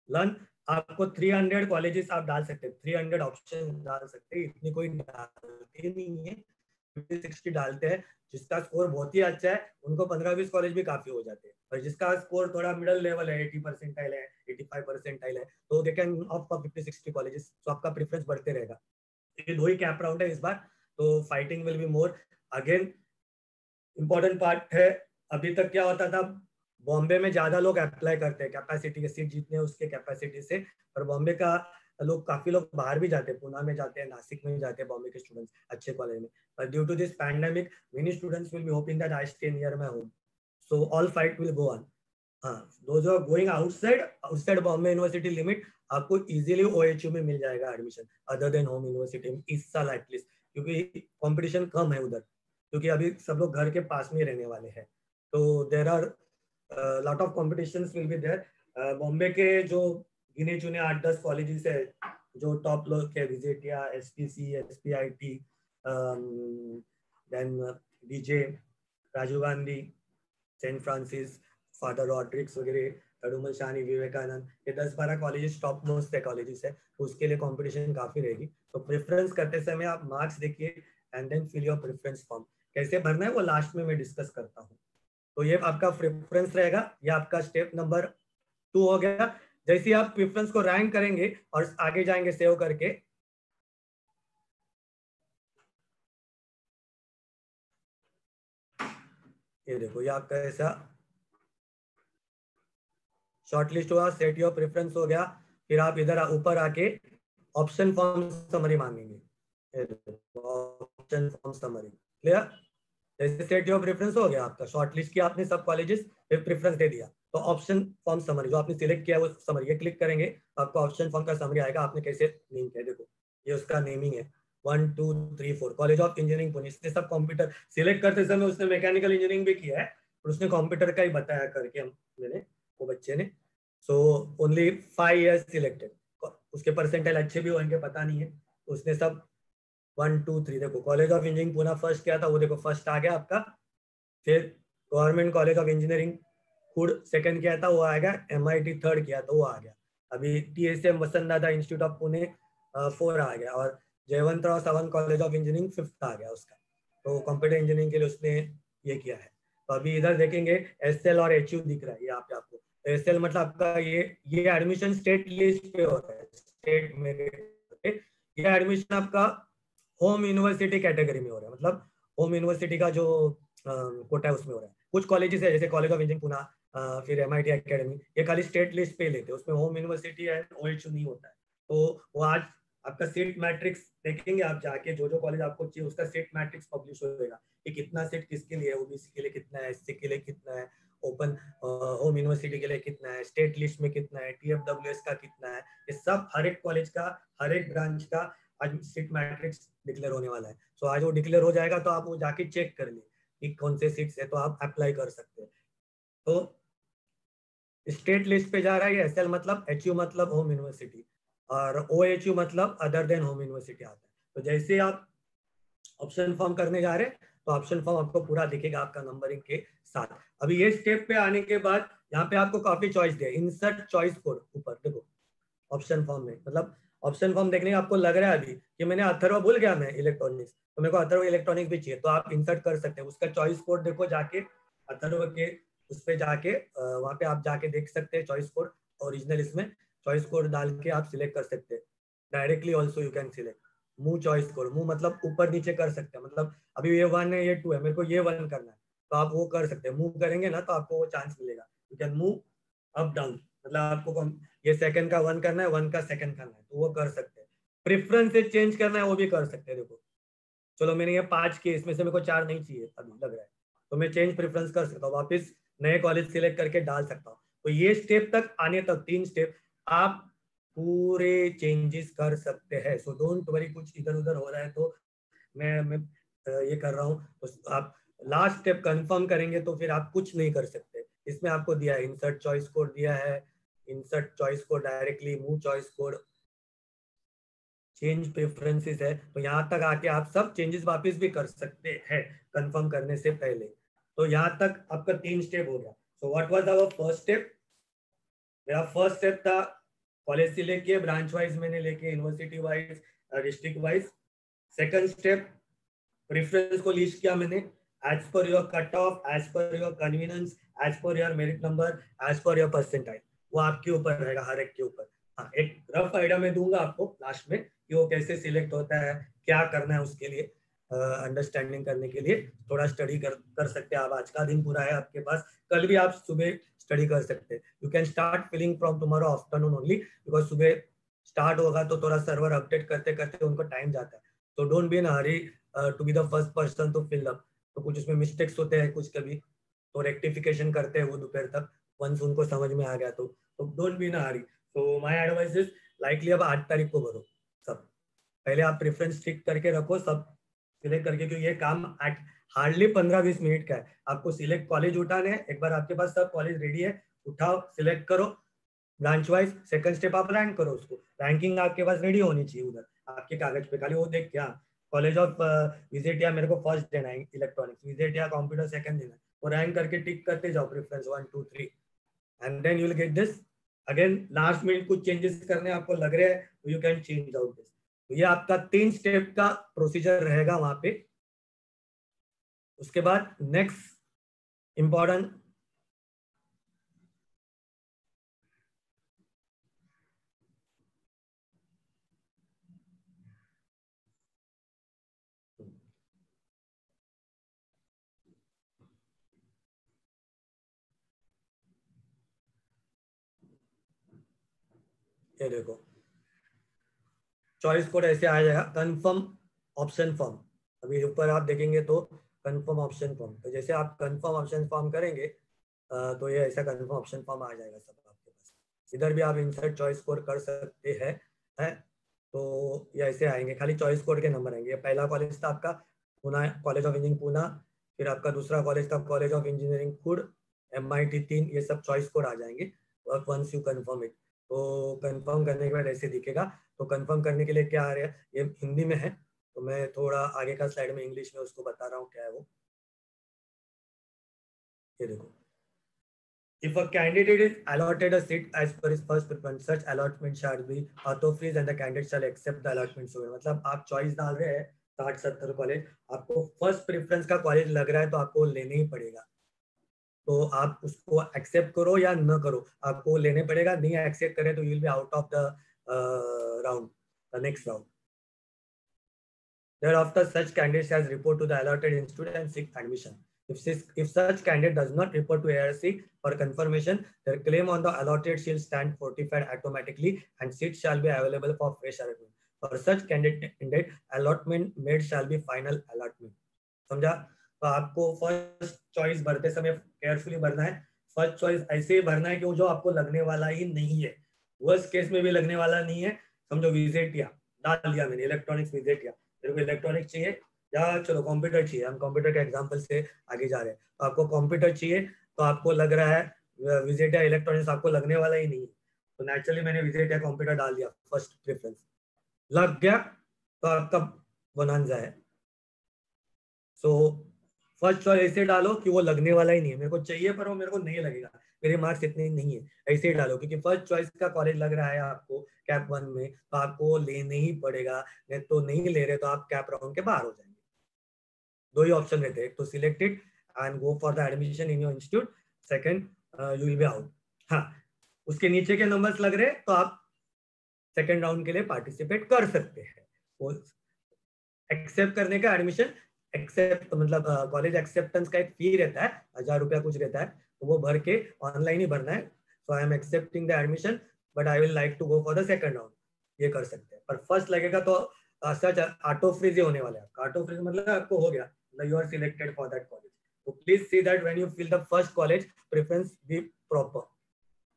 learn, आपको 300 कॉलेजेस आप डाल सकते हैं, 300 ऑप्शन डाल सकते हैं, इतनी कोई डालते नहीं है, 50-60 डालते हैं। जिसका स्कोर बहुत ही अच्छा है उनको 15-20 कॉलेज भी काफी हो जाते हैं, और जिसका स्कोर थोड़ा मिडल लेवल है, 80 परसेंटाइल है, 85 परसेंटाइल है, तो they can opt for 50-60 colleges. तो आपका प्रेफरेंस बढ़ते रहेगा। ये 2 ही कैप राउंड है इस बार, तो fighting will be more. Again important part है, अभी तक क्या होता था बॉम्बे में ज्यादा लोग अप्लाई करते हैं कैपेसिटी के सीट जीतने उसके कैपेसिटी से, और बॉम्बे का लोग काफी लोग बाहर भी जाते हैं, पुणे में जाते हैं, नासिक में जाते हैं बॉम्बे के स्टूडेंट्स अच्छे कॉलेज में। But due to this pandemic many students will be hoping that I stay near my home, so all fight will go on. हाँ, those are going outside Bombay university limit, आपको इजीली ओएचयू में मिल जाएगा admission other than home university में इस साल at least, क्योंकि competition कम है उधर, क्योंकि अभी सब लोग घर के पास में रहने वाले हैं। तो there are lot of competitions will be there. Bombay के जो गिने चुने 8-10 कॉलेजेस है जो टॉप लोग के, VJTI, SPC, SPIT, then DJ, Rajiv Gandhi, saint Francis, father Rodrigues वगैरह, तड़ुमल शानी, विवेकानंद, ये 10-12 कॉलेजेस टॉप मोस्ट है कॉलेजेस है, तो उसके लिए कंपटीशन काफी रहेगी। तो प्रेफरेंस करते समय आप मार्क्स देखिए and then fill your preference form. कैसे भरना है वो लास्ट में मैं डिस्कस करता हूँ। तो ये आपका प्रेफरेंस रहेगा, ये आपका स्टेप नंबर 2 हो गया। जैसे ही आप प्रेफरेंस को रैंक करेंगे और आगे जाएंगे सेव करके, ये देखो ये आपका ऐसा शॉर्टलिस्ट हुआ, सेट योर प्रेफरेंस हो गया। फिर आप इधर ऊपर आके ऑप्शन फॉर्म समरी मांगेंगे, ऑप्शन फॉर्म समरी क्लियर। जैसे सेट योर प्रेफरेंस हो गया आपका, शॉर्टलिस्ट किया आपने सब कॉलेजेस, फिर प्रेफरेंस दे दिया, तो ऑप्शन फॉर्म समरी जो आपने सिलेक्ट किया है वो समरी, ये क्लिक करेंगे तो आपको ऑप्शन फॉर्म का समरी आएगा। आपने कैसे नेम किया, देखो ये उसका नेमिंग है 1 2 3 4 कॉलेज ऑफ इंजीनियरिंग पुणे। इसने सब कंप्यूटर सिलेक्ट करते समय उसने मैकेनिकल इंजीनियरिंग भी किया है, और उसने कंप्यूटर का ही बताया करके हम मैंने वो बच्चे ने। सो ओनली 5 years सिलेक्टेड, उसके परसेंटाइल अच्छे भी होंगे पता नहीं है, तो उसने सब 1 2 3 देखो college of engineering Pune first किया था, वो देखो फर्स्ट आ गया आपका। फिर गवर्नमेंट कॉलेज ऑफ इंजीनियरिंग खुद सेकंड किया था, वो आएगा। एमआईटी थर्ड किया तो वो आ गया। अभी TSM Vasantdada institute of Pune 4 आ गया, और Jaywantrao Sawant college of engineering 5th आ गया उसका। तो कंप्यूटर इंजीनियरिंग के लिए उसने ये किया है। तो अभी इधर देखेंगे एसएल और एचयू दिख रहा है यहाँ पे आपको। एसएल मतलब आपका ये एडमिशन स्टेट लिस्ट पे हो रहा है, स्टेट मेरिट। ये एडमिशन आपका होम यूनिवर्सिटी कैटेगरी में हो रहा है, मतलब होम यूनिवर्सिटी का जो कोटा है उसमें हो रहा है। कुछ कॉलेजेस है जैसे कॉलेज ऑफ इंजीनियरिंग पुणे, फिर एमआईटी एकेडमी, ये खाली स्टेट लिस्ट पे लेते हैं, उसमें होम यूनिवर्सिटी है ओएचयू नहीं होता है। तो वो आज आपका सीट मैट्रिक्स देखेंगे आप जाके, जो जो कॉलेज आपको चाहिए उसका सीट मैट्रिक्स पब्लिश होगा कि कितना सीट किसके लिए है, ओबीसी के लिए कितना है, एससी के लिए कितना है, ओपन होम यूनिवर्सिटी के लिए कितना है, स्टेट लिस्ट में कितना है, टीएफडब्ल्यूएस का कितना है, ये सब हर एक कॉलेज का, हर एक ब्रांच का आज सीट मैट्रिक्स डिक्लेयर होने वाला है। सो आज वो डिक्लेयर हो जाएगा तो आप वो जाके चेक कर लिए कि कौन से सीट्स है, तो आप अप्लाई कर सकते हैं। तो स्टेट लिस्ट पे जा रहा है, एसएल मतलब, एचयू मतलब होम यूनिवर्सिटी, और ओएचयू मतलब अदर देन होम यूनिवर्सिटी आता है। तो जैसे आप ऑप्शन फॉर्म करने जा रहे हैं तो ऑप्शन फॉर्म आपको पूरा दिखेगा आपका नंबरिंग के साथ। अभी ये स्टेप पे आने के बाद यहाँ पे आपको काफी चॉइस दे, इंसर्ट चॉइस कोड ऊपर देखो, ऑप्शन फॉर्म में, मतलब ऑप्शन फॉर्म देखने का आपको लग रहा है अभी कि मैंने अथर्व भूल गया मैं इलेक्ट्रॉनिक्स, तो मेरे को अथर्व इलेक्ट्रॉनिक्स भी चाहिए, तो आप इंसर्ट कर सकते हैं उसका चॉइस कोड देखो जाके, अथर्व के उस पे जाके वहाँ पे आप जाके देख सकते हैं चॉइस कोड ओरिजिनल, इसमें चॉइस कोड डाल के आप सिलेक्ट कर सकते हैं directly, also you can select move choice code, move मतलब ऊपर नीचे कर सकते हैं, मतलब अभी ये 1 है ये 2 है, मेरे को ये 1 करना है तो आप वो कर सकते हैं, मूव करेंगे ना तो आपको वो चांस मिलेगा, you can move up down, मतलब आपको ये सेकंड का 1 करना है, 1 का सेकंड करना है तो वो कर सकते हैं, प्रेफरेंस से चेंज करना है वो भी कर सकते हैं। देखो चलो मैंने ये 5 किए, इसमें से मेरे को 4 नहीं चाहिए अभी लग रहा है, तो मैं चेंज प्रेफरेंस कर सकता हूँ, वापस नए कॉलेज सिलेक्ट करके डाल सकता हूँ। तो ये स्टेप तक आने तक 3 स्टेप आप पूरे चेंजेस कर सकते हैं, सो डोंट वरी कुछ इधर उधर हो रहा है तो मैं ये कर रहा हूँ, तो आप लास्ट स्टेप कंफर्म करेंगे तो फिर आप कुछ नहीं कर सकते। इसमें आपको दिया है इंसर्ट चॉइस कोड दिया है, insert choice code directly, move choice code, change preferences है, तो यहाँ तक आके आप सब चेंजेस वापस भी कर सकते हैं कंफर्म करने से पहले। तो यहाँ तक आपका 3 स्टेप हो गया। So what was our first step? मेरा फर्स्ट स्टेप था कॉलेज सिलेक्ट किए, ब्रांच वाइज मैंने लेके, university wise, district wise. Second step preference को लिस्ट किया मैंने, as per your cut off, as per your convenience, as per your merit number, as per your percentile, वो आपके ऊपर रहेगा, हर एक के ऊपर। हाँ, एक रफ आइडिया मैं दूंगा आपको लास्ट में कि वो कैसे सिलेक्ट होता है, क्या करना है उसके लिए, अंडरस्टैंडिंग करने के लिए थोड़ा स्टडी कर सकते हैं आप, आज का दिन पूरा है आपके पास, कल भी आप सुबह स्टडी कर सकते हैं। You can start filling from tomorrow afternoon only, because सुबह स्टार्ट होगा तो थोड़ा सर्वर अपडेट करते करते उनको टाइम जाता है, तो don't be in hurry to be the first person to fill up, तो कुछ उसमें मिस्टेक्स होते हैं कुछ कभी, तो रेक्टिफिकेशन करते हैं वो दोपहर तक, वंस उनको समझ में आ गया तो डोंट बी इन हरी। तो माय एडवाइस इज लाइकली अब 8 तारीख को भरो सब, पहले आप प्रेफरेंस टिक करके रखो सब सिलेक्ट करके, क्योंकि ये काम हार्डली 15-20 मिनट का है। आपको सिलेक्ट कॉलेज उठाने हैं, एक बार आपके पास सब कॉलेज रेडी है, उठाओ सिलेक्ट करो ब्रांच वाइज, सेकंड स्टेप आप रैंक करो उसको, रैंकिंग आपके पास रेडी होनी चाहिए उधर आपके कागज पे, खाली वो देख क्या कॉलेज ऑफ विजेटिया मेरे को फर्स्ट देना है, इलेक्ट्रॉनिक्स विजेटिया कंप्यूटर सेकंड देना है, वो रैंक करके टिक करते जाओ preference 1 2 3 and then you will get this. Again last minute कुछ चेंजेस करने आपको लग रहे हैं तो you can change out this. तो ये आपका 3 स्टेप का प्रोसीजर रहेगा वहां पे। उसके बाद नेक्स्ट इंपॉर्टेंट ये देखो चॉइस कोड ऐसे आ जाएगा, कंफर्म ऑप्शन फॉर्म, अभी ऊपर आप देखेंगे तो कंफर्म ऑप्शन फॉर्म, तो जैसे आप कंफर्म ऑप्शन फॉर्म करेंगे तो ये ऐसा कंफर्म ऑप्शन फॉर्म आ जाएगा सब आपके पास। इधर भी आप इंसर्ट चॉइस कोड कर सकते हैं तो ये ऐसे आएंगे, खाली चॉइस कोड के नंबर आएंगे। ये पहला कॉलेज था आपका Poona, college of engineering Poona, फिर आपका दूसरा कॉलेज था college of engineering Khud, MIT 3, ये सब चॉइस कोड आ जाएंगे वंस यू कंफर्म इट। तो कंफर्म करने के बाद ऐसे दिखेगा। तो कंफर्म करने के लिए क्या आ रहा है, ये हिंदी में है तो मैं थोड़ा आगे का स्लाइड में इंग्लिश में उसको बता रहा हूँ क्या है वो। ये देखो, if a candidate is allotted a seat as per his first preference, such allotment shall be auto freeze and the candidate shall accept the allotment soon। मतलब आप चॉइस डाल रहे हैं 60-70 कॉलेज, आपको फर्स्ट प्रेफरेंस का कॉलेज लग रहा है तो आपको लेने ही पड़ेगा, तो आप उसको एक्सेप्ट करो या न करो आपको लेने पड़ेगा, नहीं एक्सेप्ट करें तो you will be out of the round, the next round. Thereafter, such candidate has report to the allotted institute and seek admission. If such candidate does not report to ARC for confirmation, their claim on the allotted shall stand fortified automatically and seats shall be available for fresh allotment. For such candidate, allotment made shall be final allotment. समझा? तो आपको first choice भरते समय carefully भरना है। First choice ऐसे ही भरना है कि वो जो आपको लगने वाला ही नहीं है, वर्स्ट केस में भी लगने वाला नहीं है। समझो विजेटिया डाल दिया मैंने, इलेक्ट्रॉनिक्स विजेटिया, मेरे को इलेक्ट्रॉनिक्स चाहिए या चलो कंप्यूटर चाहिए, हम कंप्यूटर के एग्जांपल से आगे जा रहे हैं, तो आपको कंप्यूटर चाहिए तो आपको लग रहा है विजेटिया इलेक्ट्रॉनिक्स आपको लगने वाला ही नहीं है, तो नेचुरली मैंने विजेटिया कंप्यूटर डाल दिया फर्स्ट प्रेफरेंस, लग गया तो आपका बोनांजा है। सो फर्स्ट चॉइस ऐसे डालो कि वो लगने वाला ही नहीं है, मेरे को चाहिए पर वो मेरे को नहीं लगेगा, मेरे मार्क्स इतने नहीं है, ऐसे ही डालो, क्योंकि फर्स्ट चॉइस का कॉलेज लग रहा है आपको कैप 1 में, तो आपको लेने ही पड़ेगा, नहीं तो नहीं ले रहे तो आप कैप राउंड के बाहर हो जाएंगे। दो ही ऑप्शन रहते हैं, एक तो select it and go for the admission in your institute, second you will be out. हाँ, उसके नीचे के नंबर्स लग रहे तो आप सेकंड राउंड के लिए पार्टिसिपेट कर सकते हैं। वो एक्सेप्ट करने का एडमिशन एक्सेप्ट मतलब कॉलेज एक्सेप्टेंस का एक फी रहता है, 1000 रुपया कुछ रहता है, तो वो भर के ऑनलाइन ही भरना है। So I am accepting the admission but I will like to go for the second round, ये कर सकते हैं। पर फर्स्ट लगेगा तो सच ऑटो फ्रीज ही होने वाला है आपका। ऑटो फ्रीज मतलब आपको हो गया, you are selected for that college. तो please see that when you fill the first college preference be proper.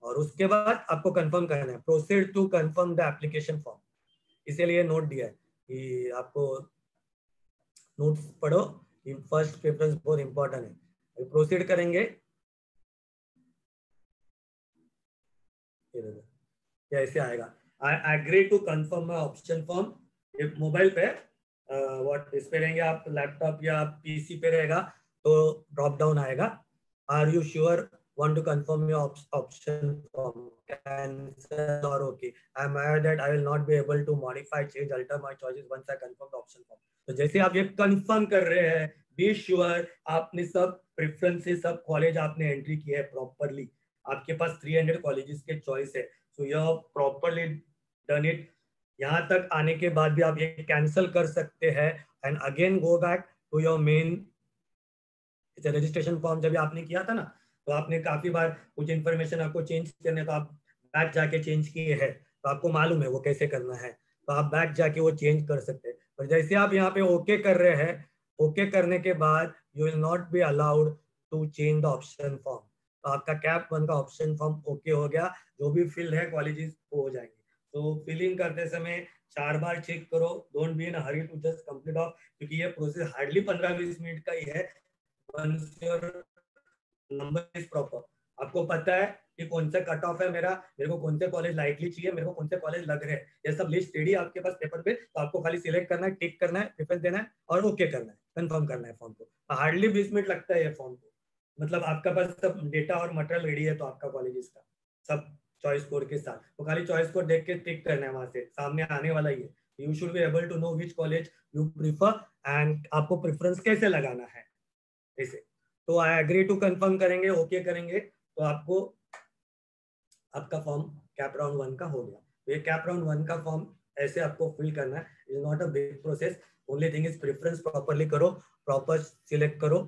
और उसके बाद आपको कंफर्म करना है, proceed to confirm the application form, इसीलिए नोट दिया है कि आपको नोट्स पढ़ो, फर्स्ट प्रेफरेंस बहुत इंपॉर्टेंट है। प्रोसीड करेंगे, ये ऐसे आएगा, I agree to confirm my option form. ये मोबाइल पे व्हाट इस पे रहेंगे आप, लैपटॉप या पीसी पे रहेगा तो ड्रॉप डाउन आएगा, are you sure want to confirm your option form, cancel or okay. I am aware that I will not be able to modify, change, alter my choices once I confirm the option form. तो जैसे आप ये confirm कर रहे हैं, be sure आपने सब preferences, सब कॉलेज आपने एंट्री किया है प्रॉपरली, आपके पास 300 कॉलेजेस के चॉइस है, सो you have properly done it. यहाँ तक आने के बाद भी आप ये कैंसिल कर सकते हैं and again go back to your main registration form. जब आपने किया था ना, तो आपने काफी बार कुछ इन्फॉर्मेशन आपको चेंज करने, तो आप बैक जाके चेंज किए हैं, तो आपको मालूम है वो कैसे करना है, तो आप बैक जाके वो चेंज कर सकते हैं। पर जैसे आप यहाँ पे ओके कर रहे हैं, ओके करने के बाद you will not be allowed to change the option form. तो आपका कैप 1 का ऑप्शन फॉर्म ओके हो गया, जो भी फिल है कॉलेजेस हो जाएंगे। तो फिलिंग करते समय 4 बार चेक करो, don't be in hurry to just complete off, क्योंकि ये प्रोसेस हार्डली 15-20 मिनट का ही है। once your number is proper, आपको पता है कि कौन सा कट ऑफ है मेरा, मेरे को कौन से कॉलेज लाइकली चाहिए, मेरे को कौन से कॉलेज लग रहे हैं, ये सब लिस्ट रेडी आपके पास पेपर पे। तो आपको खाली सिलेक्ट करना है, टिक करना है, प्रेफरेंस देना है और ओके करना है, कंफर्म करना है फॉर्म को। हार्डली 20 मिनट लगता है ये फॉर्म को, मतलब आपका पास सब डेटा और मटेरियल रेडी है, तो आपका कॉलेज इसका सब चॉइस कोड के साथ, तो खाली चॉइस कोड देख के टिक करना है, वहां से सामने आने वाला ही है। You should be able to know which college you prefer and आपको प्रेफरेंस कैसे लगाना है ऐसे। तो आई एग्री टू कंफर्म करेंगे, ओके करेंगे, तो आपको आपका फॉर्म कैप राउंड 1 का हो गया। तो ये कैप राउंड 1 का फॉर्म ऐसे आपको फिल करना है, is not a big process, only thing is preference properly करो, प्रॉपर सिलेक्ट करो,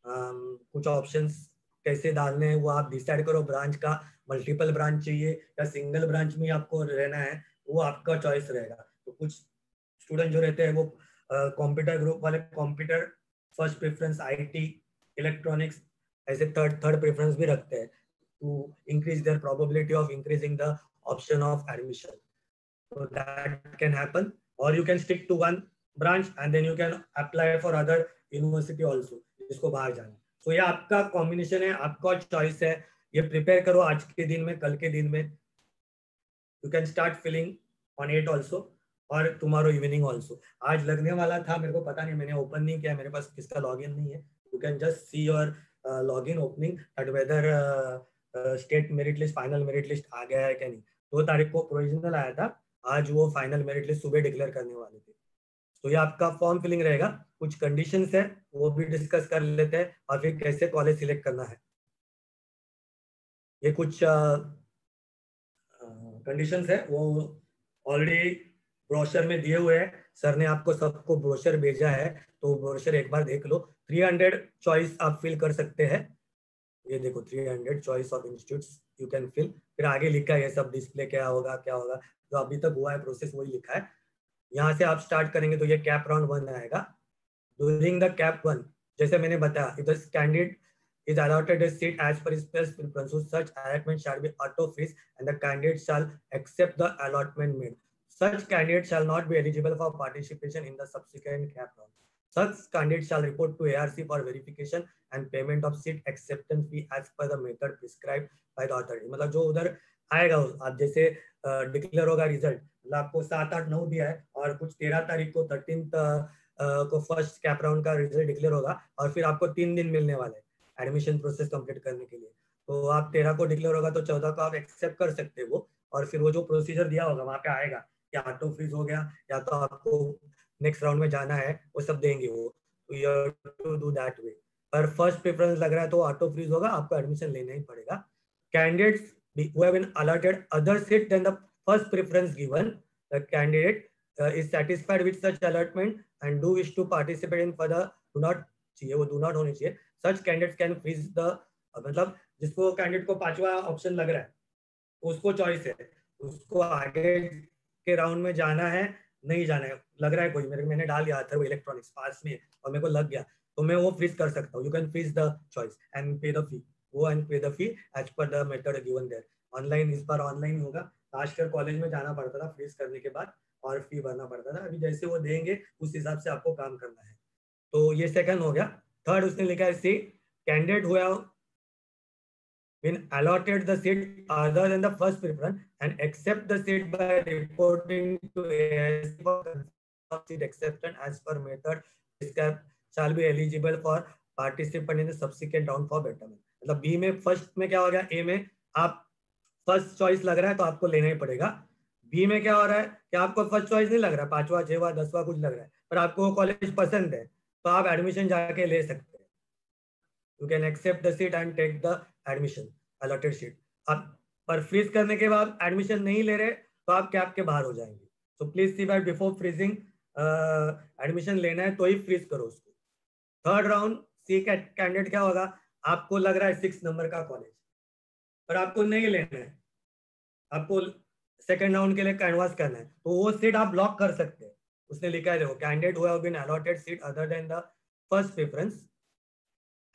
कुछ ऑप्शंस कैसे डालने हैं वो आप डिसाइड करो, ब्रांच का मल्टीपल ब्रांच चाहिए या सिंगल ब्रांच में आपको रहना है, वो आपका चॉइस रहेगा। तो कुछ स्टूडेंट जो रहते हैं वो कंप्यूटर ग्रुप वाले computer first preference, IT, electronics ऐसे थर्ड प्रेफरेंस भी रखते हैं to increase their probability of increasing the option of admission. So that can happen, or you can stick to one branch and then you can apply for other university also जिसको बाहर जाना। तो ये आपका combination है, आपका choice है, ये प्रिपेयर करो आज के दिन में, कल के दिन में। You can start filling on 8 also और टुमारो इवनिंग ऑल्सो। आज लगने वाला था, मेरे को पता नहीं, मैंने ओपन नहीं किया, मेरे पास किसका लॉगिन नहीं है। You can just see your login opening at whether state merit list, final merit list आ गया है क्या नहीं। 2 तारीख को प्रोविजनल आया था, आज वो फाइनल मेरिट लिस्ट सुबह डिक्लेयर करने वाले थे। तो ये आपका फॉर्म फिलिंग रहेगा, कुछ कंडीशंस है वो भी डिस्कस कर लेते हैं, और फिर कैसे कॉलेज सिलेक्ट करना है। ये कुछ कंडीशंस है, वो ऑलरेडी ब्रोशर में दिए हुए हैं, सर ने आपको सबको ब्रोशर भेजा है, तो ब्रोशर एक बार देख लो। 300 चॉइस आप फिल कर सकते हैं, ये देखो 300 choice of institutes you can fill. फिर आगे लिखा है ये सब, डिस्प्ले क्या होगा क्या होगा, जो अभी तक हुआ है प्रोसेस वही लिखा है। यहाँ से आप स्टार्ट करेंगे तो ये कैप राउंड 1 आएगा। ड्यूरिंग द कैप 1, जैसे मैंने बताया, if the candidate is allotted a seat as per his preference, so such allotment shall be auto freeze and the candidate shall accept the allotment made. Such candidate shall not be eligible for participation in the subsequent cap round. Such candidate shall report to ARC for verification and payment of seat acceptance fee as per the method prescribed by the authority. मतलब जो उधर आएगा, आप जैसे declare होगा result, मतलब आपको 7, 8, 9 दिया है और कुछ 13 तारीख को 13th को फर्स्ट कैप राउंड का रिजल्ट डिक्लेयर होगा और फिर आपको 3 दिन मिलने वाले हैं एडमिशन प्रोसेस कंप्लीट करने के लिए। तो आप 13 को डिक्लेयर होगा तो 14 को आप एक्सेप्ट कर सकते हो वो, और फिर वो जो प्रोसीजर दिया होगा वहाँ पे आएगा कि ऑटो फ्रीज हो गया या तो आपको नेक्स्ट राउंड में जाना है, वो सब देंगे वो, तो you have to do that way. पर फर्स्ट प्रेफरेंस लग रहा है तो ऑटो फ्रीज होगा, आपको एडमिशन लेना ही पड़ेगा। Candidates who have been allotted other seat than the first preference given, the candidate is satisfied with such allotment and do wish to participate in further, do not चाहिए, वो do not होनी चाहिए। such candidates can freeze the मतलब जिसको candidate को 5वां option लग रहा है उसको चॉइस है, उसको आगे के राउंड में जाना है नहीं जाना है, लग रहा है कोई मैंने डाल दिया था वो इलेक्ट्रॉनिक्स पास में और मेरे को लग गया तो मैं वो फ्रीज कर सकता हूँ। You can freeze the choice and pay the fee, go and pay the fee as per the method given there। Online इस बार ऑनलाइन होगा, लास्ट ईयर कॉलेज में जाना पड़ता था फ्रीज करने के बाद और फी भरना पड़ता था, अभी जैसे वो देंगे उस हिसाब से आपको काम करना है। तो ये सेकंड हो गया। थर्ड उसने लिखा है C candidate who have been allotted the seat other than the first preference and accept the seat by reporting to AIC for seat acceptance as per method shall be eligible for participant in the subsequent round for betterment। मतलब B में first में क्या हो गया, ए में आप first choice लग रहा है तो आपको लेना ही पड़ेगा। बी में क्या हो रहा है कि आपको फर्स्ट चॉइस नहीं लग रहा, 5वां 6वां 10वां कुछ लग रहा है पर आपको वो कॉलेज पसंद है तो आप एडमिशन जाके ले सकते हैं। You can accept the seat and take the admission allotted seat। आप पर फ्रीज करने के बाद एडमिशन नहीं ले रहे तो आप कैप के बाहर हो जाएंगे। So please see that before freezing admission लेना है तो ही फ्रीज करो उसको। थर्ड राउंड सी कैंडिडेट क्या होगा, आपको लग रहा है 6 नंबर का कॉलेज पर आपको नहीं लेना है, आपको सेकेंड राउंड के लिए कैनवास करना है तो वो सीट आप ब्लॉक कर सकते हैं। उसने लिखा है देखो candidate who have been allotted seat other than the first preference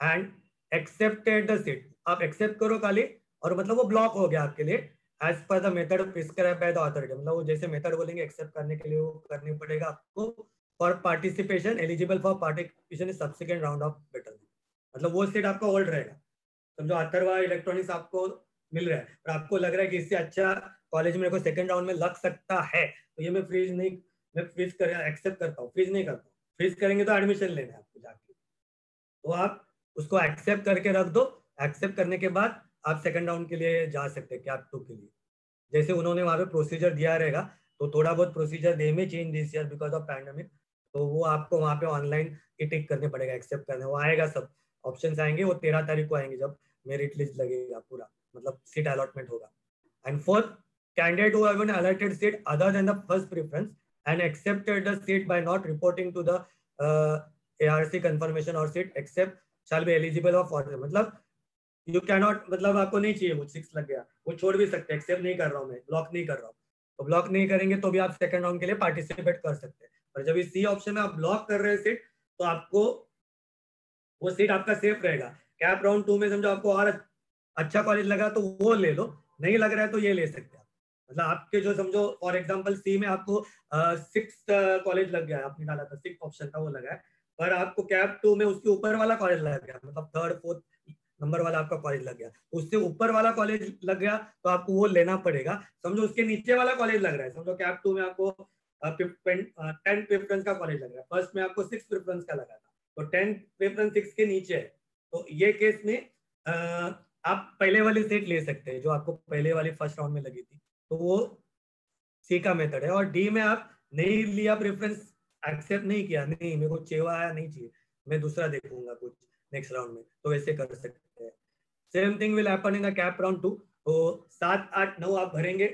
and accepted the seat, आप एक्सेप्ट करो खाली और मतलब वो ब्लॉक हो गया आपके लिए as per the method prescribed by the authority. मतलब वो जैसे मेथड बोलेंगे एक्सेप्ट करने के लिए वो करनी पड़ेगा आपको for participation eligible for participation in subsequent round of betterment. मतलब वो सीट आपका होल्ड रहेगा। समझो अथर्वा इलेक्ट्रॉनिक्स आपको मिल रहा है पर आपको लग रहा है कि इससे अच्छा कॉलेज मेरे को सेकंड राउंड में लग सकता है तो ये मैं फ्रीज कर एक्सेप्ट करता हूँ, फ्रीज नहीं करता हूँ। फ्रीज करेंगे तो एडमिशन लेना है आपको जाके, तो आप उसको एक्सेप्ट करके रख दो। एक्सेप्ट करने के बाद आप सेकंड राउंड के लिए जा सकते हैं कैप 2 के लिए। जैसे उन्होंने वहां पे प्रोसीजर दिया रहेगा तो थोड़ा बहुत प्रोसीजर दे में change this year because of pandemic, तो वो आपको वहां पे ऑनलाइन टिक करने पड़ेगा, एक्सेप्ट करने वो आएगा, सब ऑप्शंस आएंगे, वो 13 तारीख को आएंगे जब मेरिट लिस्ट लगेगा पूरा, मतलब सीट अलॉटमेंट होगा। And fourth candidate who have been allotted seat other than the first preference and accepted the seat by not reporting to the ARC confirmation or seat accept shall be eligible for, मतलब you cannot, मतलब आपको नहीं चाहिए वो 6 लग गया वो छोड़ भी सकते हैं, एक्सेप्ट नहीं कर रहा हूँ मैं, ब्लॉक नहीं कर रहा हूँ, तो ब्लॉक नहीं करेंगे तो भी आप सेकंड राउंड के लिए पार्टिसिपेट कर सकते हैं। पर जब इस सी ऑप्शन में आप ब्लॉक कर रहे हैं सीट तो आपको वो सीट आपका सेफ रहेगा। कैप राउंड 2 में समझो आपको और अच्छा कॉलेज लगा तो वो ले लो, नहीं लग रहा है तो ये ले सकते हैं। मतलब आपके जो समझो फॉर एग्जांपल सी में आपको 6 कॉलेज लग गया, आपने डाला था 6 ऑप्शन था वो लगा है, पर आपको कैप 2 में उसके ऊपर वाला कॉलेज लग गया, मतलब 3rd 4th नंबर वाला आपका कॉलेज लग गया, उससे ऊपर वाला कॉलेज लग गया तो आपको वो लेना पड़ेगा। समझो उसके नीचे वाला कॉलेज लग रहा है, समझो कैप 2 में आपको 10 प्रेफरेंस का कॉलेज लग रहा है, फर्स्ट में आपको 6 प्रेफरेंस का लगा था तो 10 प्रेफरेंस 6 के नीचे है, तो ये केस में आप पहले वाली सीट ले सकते हैं जो आपको पहले वाली फर्स्ट राउंड में लगी थी, तो वो सी का मेथड है। और डी में आप नहीं लिया प्रेफरेंस, एक्सेप्ट नहीं किया, नहीं मेरे को चेवा आया नहीं चाहिए, मैं दूसरा देखूंगा कुछ नेक्स्ट राउंड में, तो वैसे कर सकते हैं। Same thing will happen in the cap round 2। तो 7 8 9 आप भरेंगे,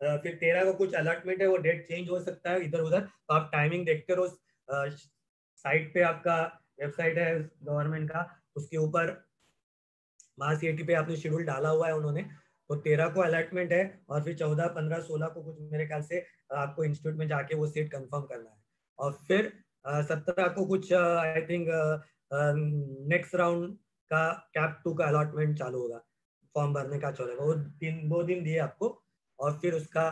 फिर 13 को कुछ अलॉटमेंट है, वो डेट चेंज हो सकता है इधर उधर, तो आप टाइमिंग देखते रहो। साइट पे आपका वेबसाइट है गवर्नमेंट का, उसके ऊपर महासीएटी पे आपने शेड्यूल डाला हुआ है उन्होंने, तो 13 को अलॉटमेंट है और फिर 14 15 16 को कुछ मेरे ख्याल से आपको इंस्टीट्यूट में जाके वो सीट कंफर्म करना है, और फिर 17 को कुछ आई थिंक नेक्स्ट राउंड का कैप 2 का अलॉटमेंट चालू होगा, फॉर्म भरने का चलेगा, वो 2 दिन दिए आपको, और फिर उसका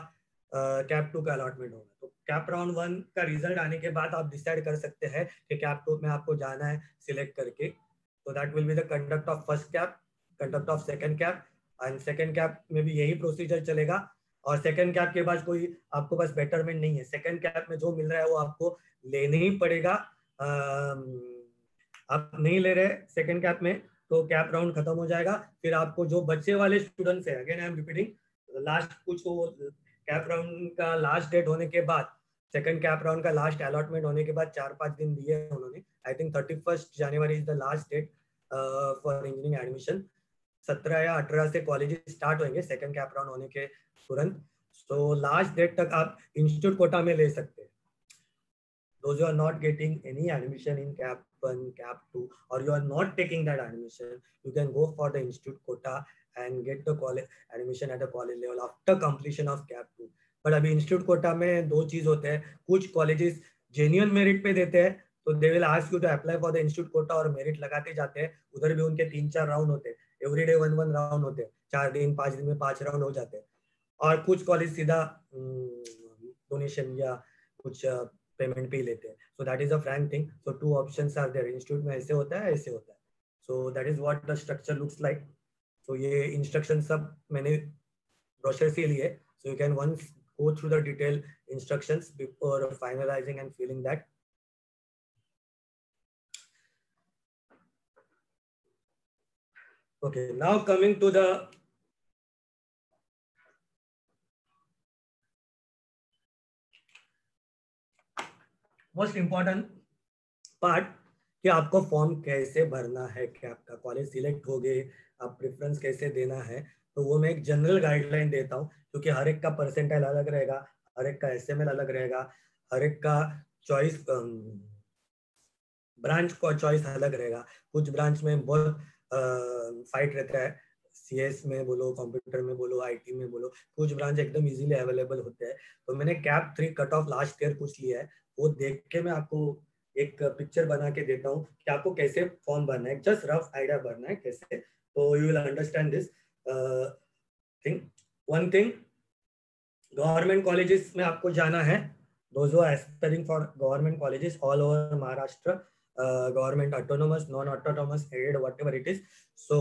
कैप 2 का अलॉटमेंट होगा। तो कैप राउंड 1 का रिजल्ट आने के बाद आप डिसाइड कर सकते हैं कि कैप 2 में आपको जाना है सिलेक्ट करके, तो that will be the conduct of first cap, conduct of second cap, and second cap में भी यही प्रोसीजर चलेगा। और सेकंड कैप के बाद कोई आपको पास बेटरमेंट नहीं है, सेकंड कैप में जो मिल रहा है वो आपको लेने ही पड़ेगा, आप नहीं ले रहे सेकंड कैप में तो कैप राउंड खत्म हो जाएगा। फिर आपको जो बच्चे वाले स्टूडेंट्स है, again I am repeating, last कुछ कैप राउंड का लास्ट डेट होने के बाद, सेकंड कैप राउंड का लास्ट अलॉटमेंट होने के बाद 4-5 दिन दिए हैं उन्होंने। I think 31 January is the last date for engineering admission. 17 या 18 से कॉलेज स्टार्ट होंगे सेकंड कैप राउंड होने के तुरंत। सो लास्ट डेट तक आप इंस्टीट्यूट कोटा में ले सकते हैं। Those who are not getting any admission in cap 1, cap 2, or you are not taking that admission, you can go for the institute quota and get the college admission at the college level after completion of cap 2. but अभी institute quota में दो चीज होते हैं, कुछ colleges genuine merit पे देते हैं तो they will ask you to apply for the institute quota और merit लगाते जाते हैं। उधर भी उनके 3-4 राउंड होते हैं, एवरी डे 1 राउंड होते हैं, 4 दिन 5 दिन में 5 राउंड हो जाते हैं। और कुछ कॉलेज सीधा डोनेशन या कुछ पेमेंट पे ही लेते हैं। So that is a frank thing. So 2 options are there, institute में ऐसे होता है, ऐसे होता है। So that is what the structure looks like. So ये इंस्ट्रक्शन सब मैंने ब्रोशर से लिए, so you can once go through the detail instructions before finalizing and filling that. Okay, now coming to the most important part कि आपको form कैसे भरना है। कि आपका कॉलेज सिलेक्ट हो गए, आप प्रेफरेंस कैसे देना है, तो वो मैं एक जनरल गाइडलाइन देता हूँ, क्योंकि हर एक का परसेंटाइल अलग रहेगा, हर एक का एसएमएल अलग रहेगा, हर एक का चॉइस ब्रांच का चॉइस अलग रहेगा। कुछ ब्रांच में बहुत फाइट रहता है, सीएस में बोलो, कंप्यूटर में बोलो, आईटी में बोलो, कुछ ब्रांच एकदम इजीली अवेलेबल होते हैं। तो मैंने cap 3 cut off last year कुछ लिया है, वो देख के मैं आपको एक पिक्चर बना के देता हूँ कि आपको कैसे फॉर्म भरना है, जस्ट रफ आइडिया भरना है कैसे, तो you will understand this thing. One thing, government colleges में आपको जाना है, those who are aspiring for government colleges all over Maharashtra, government autonomous, non autonomous, aided, whatever it is. So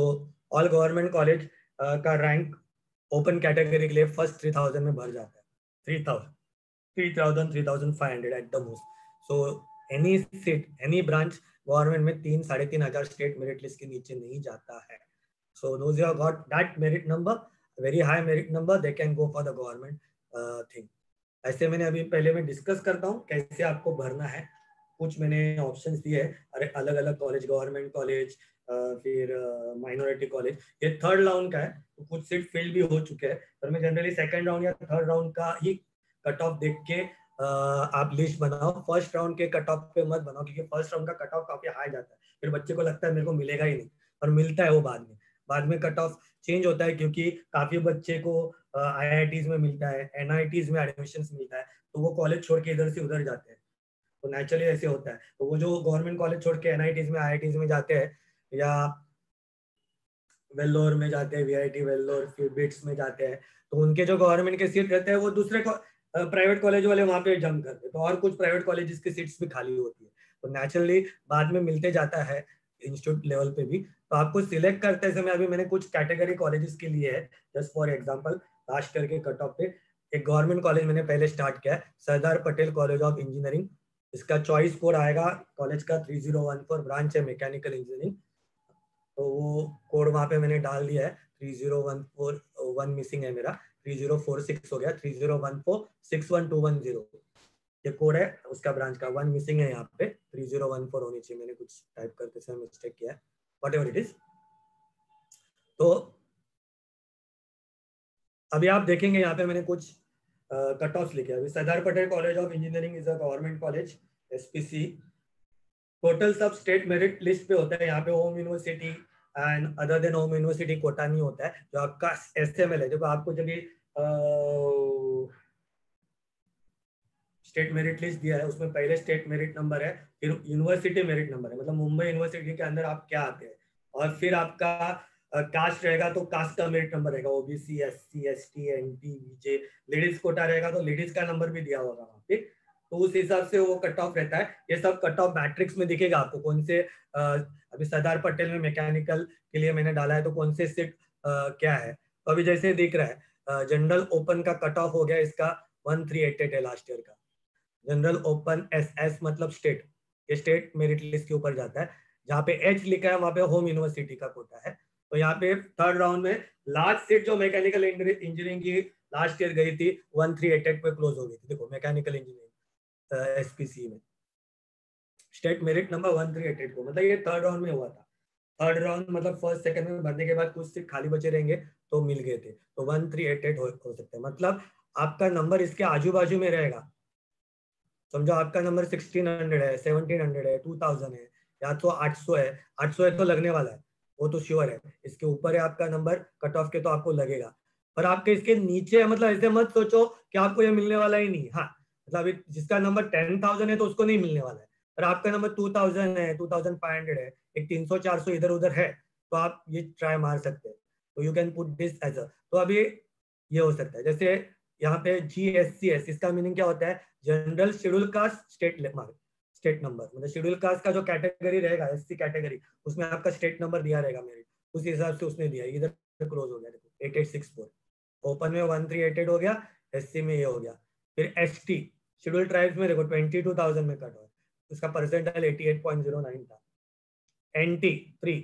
all government college का rank open category के लिए first 3000 में भर जाता है, 3,500 at the most. So any seat, any branch government में 3-3,500 state merit list के नीचे नहीं जाता है। So those who have got that merit number, very high merit number, they can go for the government thing. ऐसे मैंने अभी पहले मैं डिस्कस करता हूँ कैसे आपको भरना है। कुछ मैंने ऑप्शंस दिए हैं, अरे अलग अलग कॉलेज, गवर्नमेंट कॉलेज, फिर माइनॉरिटी कॉलेज, ये थर्ड राउंड का है, तो कुछ सीट फिल भी हो चुके हैं, पर मैं जनरली सेकंड राउंड या थर्ड राउंड का ही कट ऑफ देख के आप लिस्ट बनाओ। फर्स्ट राउंड के कट ऑफ पे मत बनाओ, क्योंकि फर्स्ट राउंड का कट ऑफ काफी हाई जाता है, फिर बच्चे को लगता है मेरे को मिलेगा ही नहीं, और मिलता है वो बाद में कट ऑफ चेंज होता है, क्योंकि काफी बच्चे को आईआईटीज में मिलता है, एनआईटीज में एडमिशन मिलता है, तो वो कॉलेज छोड़ के इधर से उधर जाते हैं, तो नेचुरली ऐसे होता है। तो वो जो गवर्नमेंट कॉलेज छोड़ के एनआईटीज में, आईआईटीज में जाते हैं, या वेल्लोर में जाते हैं, वीआईटी वेल्लोर, फिर बिट्स में जाते हैं, तो उनके जो गवर्नमेंट के सीट रहते हैं वो दूसरे प्राइवेट कॉलेज वाले वहां पे जंप करते हैं, तो और कुछ प्राइवेट कॉलेजेस की सीट्स भी खाली होती है, तो नेचुरली बाद में मिलते जाता है इंस्टीट्यूट लेवल पे भी। तो आपको सिलेक्ट करते समय अभी मैंने कुछ कैटेगरी कॉलेजेस के लिए है, just for example last year के कट ऑफ पे एक गवर्नमेंट कॉलेज मैंने पहले स्टार्ट किया है, सरदार पटेल कॉलेज ऑफ इंजीनियरिंग। इसका चॉइस कोड आएगा कॉलेज का 3014, ब्रांच है मैकेनिकल इंजीनियरिंग, तो वो कोड वहां पे मैंने डाल दिया है। 3014, 1 मिसिंग है मेरा, 3046 हो गया, 3014612110 ये कोड है उसका, ब्रांच का 1 मिसिंग है यहाँ पे, 3014 होनी चाहिए, मैंने कुछ टाइप करते समय मिस्टेक किया है, व्हाटएवर इट इज। तो अभी आप देखेंगे यहाँ पे मैंने कुछ कट ऑफ लिखे। अभी Sardar Patel college of engineering is a government college, SPC. Total सब स्टेट मेरिट लिस्ट पे होता है, यहाँ पे home university and other than home university quota नहीं होता है। जो आपका एसएमएल है, देखो आपको जब स्टेट मेरिट लिस्ट दिया है उसमें पहले स्टेट मेरिट नंबर है, फिर यूनिवर्सिटी मेरिट नंबर है, मतलब मुंबई यूनिवर्सिटी के अंदर आप क्या आते हैं, और फिर आपका कास्ट रहेगा तो कास्ट का मेरिट नंबर रहेगा, ओबीसी, एससी, एसटी, एनटी, बीजे। लेडीज कोटा रहेगा तो लेडीज का नंबर भी दिया होगा वहाँ पे, तो उस हिसाब से वो कट ऑफ रहता है। ये सब कट ऑफ मैट्रिक्स में दिखेगा आपको, कौन से अभी सरदार पटेल में मैकेनिकल के लिए मैंने डाला है, तो कौन से सीट क्या है, तो अभी जैसे दिख रहा है जनरल ओपन का कट ऑफ हो गया इसका 1388 है लास्ट ईयर का। जनरल ओपन एस मतलब स्टेट, ये स्टेट मेरिट लिस्ट के ऊपर जाता है। जहाँ पे एच लिखा है वहाँ पे होम यूनिवर्सिटी का कोटा है। तो यहाँ पे थर्ड राउंड में लास्ट सीट जो मैकेनिकल इंजीनियरिंग की लास्ट ईयर गई थी 1388 पे क्लोज हो गई थी। देखो मैकेनिकल इंजीनियरिंग एसपीसी में स्टेट मेरिट नंबर 1388 को, मतलब ये थर्ड राउंड में हुआ था। थर्ड राउंड मतलब फर्स्ट सेकंड में भरने के बाद कुछ सीट खाली बचे रहेंगे तो मिल गए थे, तो 1388 हो सकते हैं। मतलब आपका नंबर इसके आजू बाजू में रहेगा। समझो आपका नंबर 1600 है, 1700 है, 2000 है, या तो 800 है। 800 है तो लगने वाला है, वो तो श्योर है। इसके ऊपर है आपका नंबर कट ऑफ के तो आपको लगेगा, पर आपके इसके नीचे है, मतलब ऐसे मत सोचो कि आपको ये मिलने वाला ही नहीं। हाँ मतलब अभी जिसका नंबर 10,000 है तो उसको नहीं मिलने वाला है, पर आपका नंबर 2000 है, 2500 है, एक 300-400 इधर उधर है, तो आप ये ट्राई मार सकते हैं। तो you can put this as a, तो अभी ये हो सकता है। जैसे यहाँ पे GSCS, इसका मीनिंग क्या होता है? General schedule caste state number, मतलब शेड्यूल कास्ट का जो कैटेगरी रहेगा SC कैटेगरी, उसमें आपका स्टेट नंबर दिया रहेगा मेरिट, उस हिसाब से उसने दिया। इधर क्लोज हो गया, देखो 8864, ओपन में 1388 हो गया, SC में ये हो गया। फिर ST शेड्यूल ट्राइब्स में देखो 22,000 में कट हुआ, उसका परसेंटाइल 88.09 था। NT 3,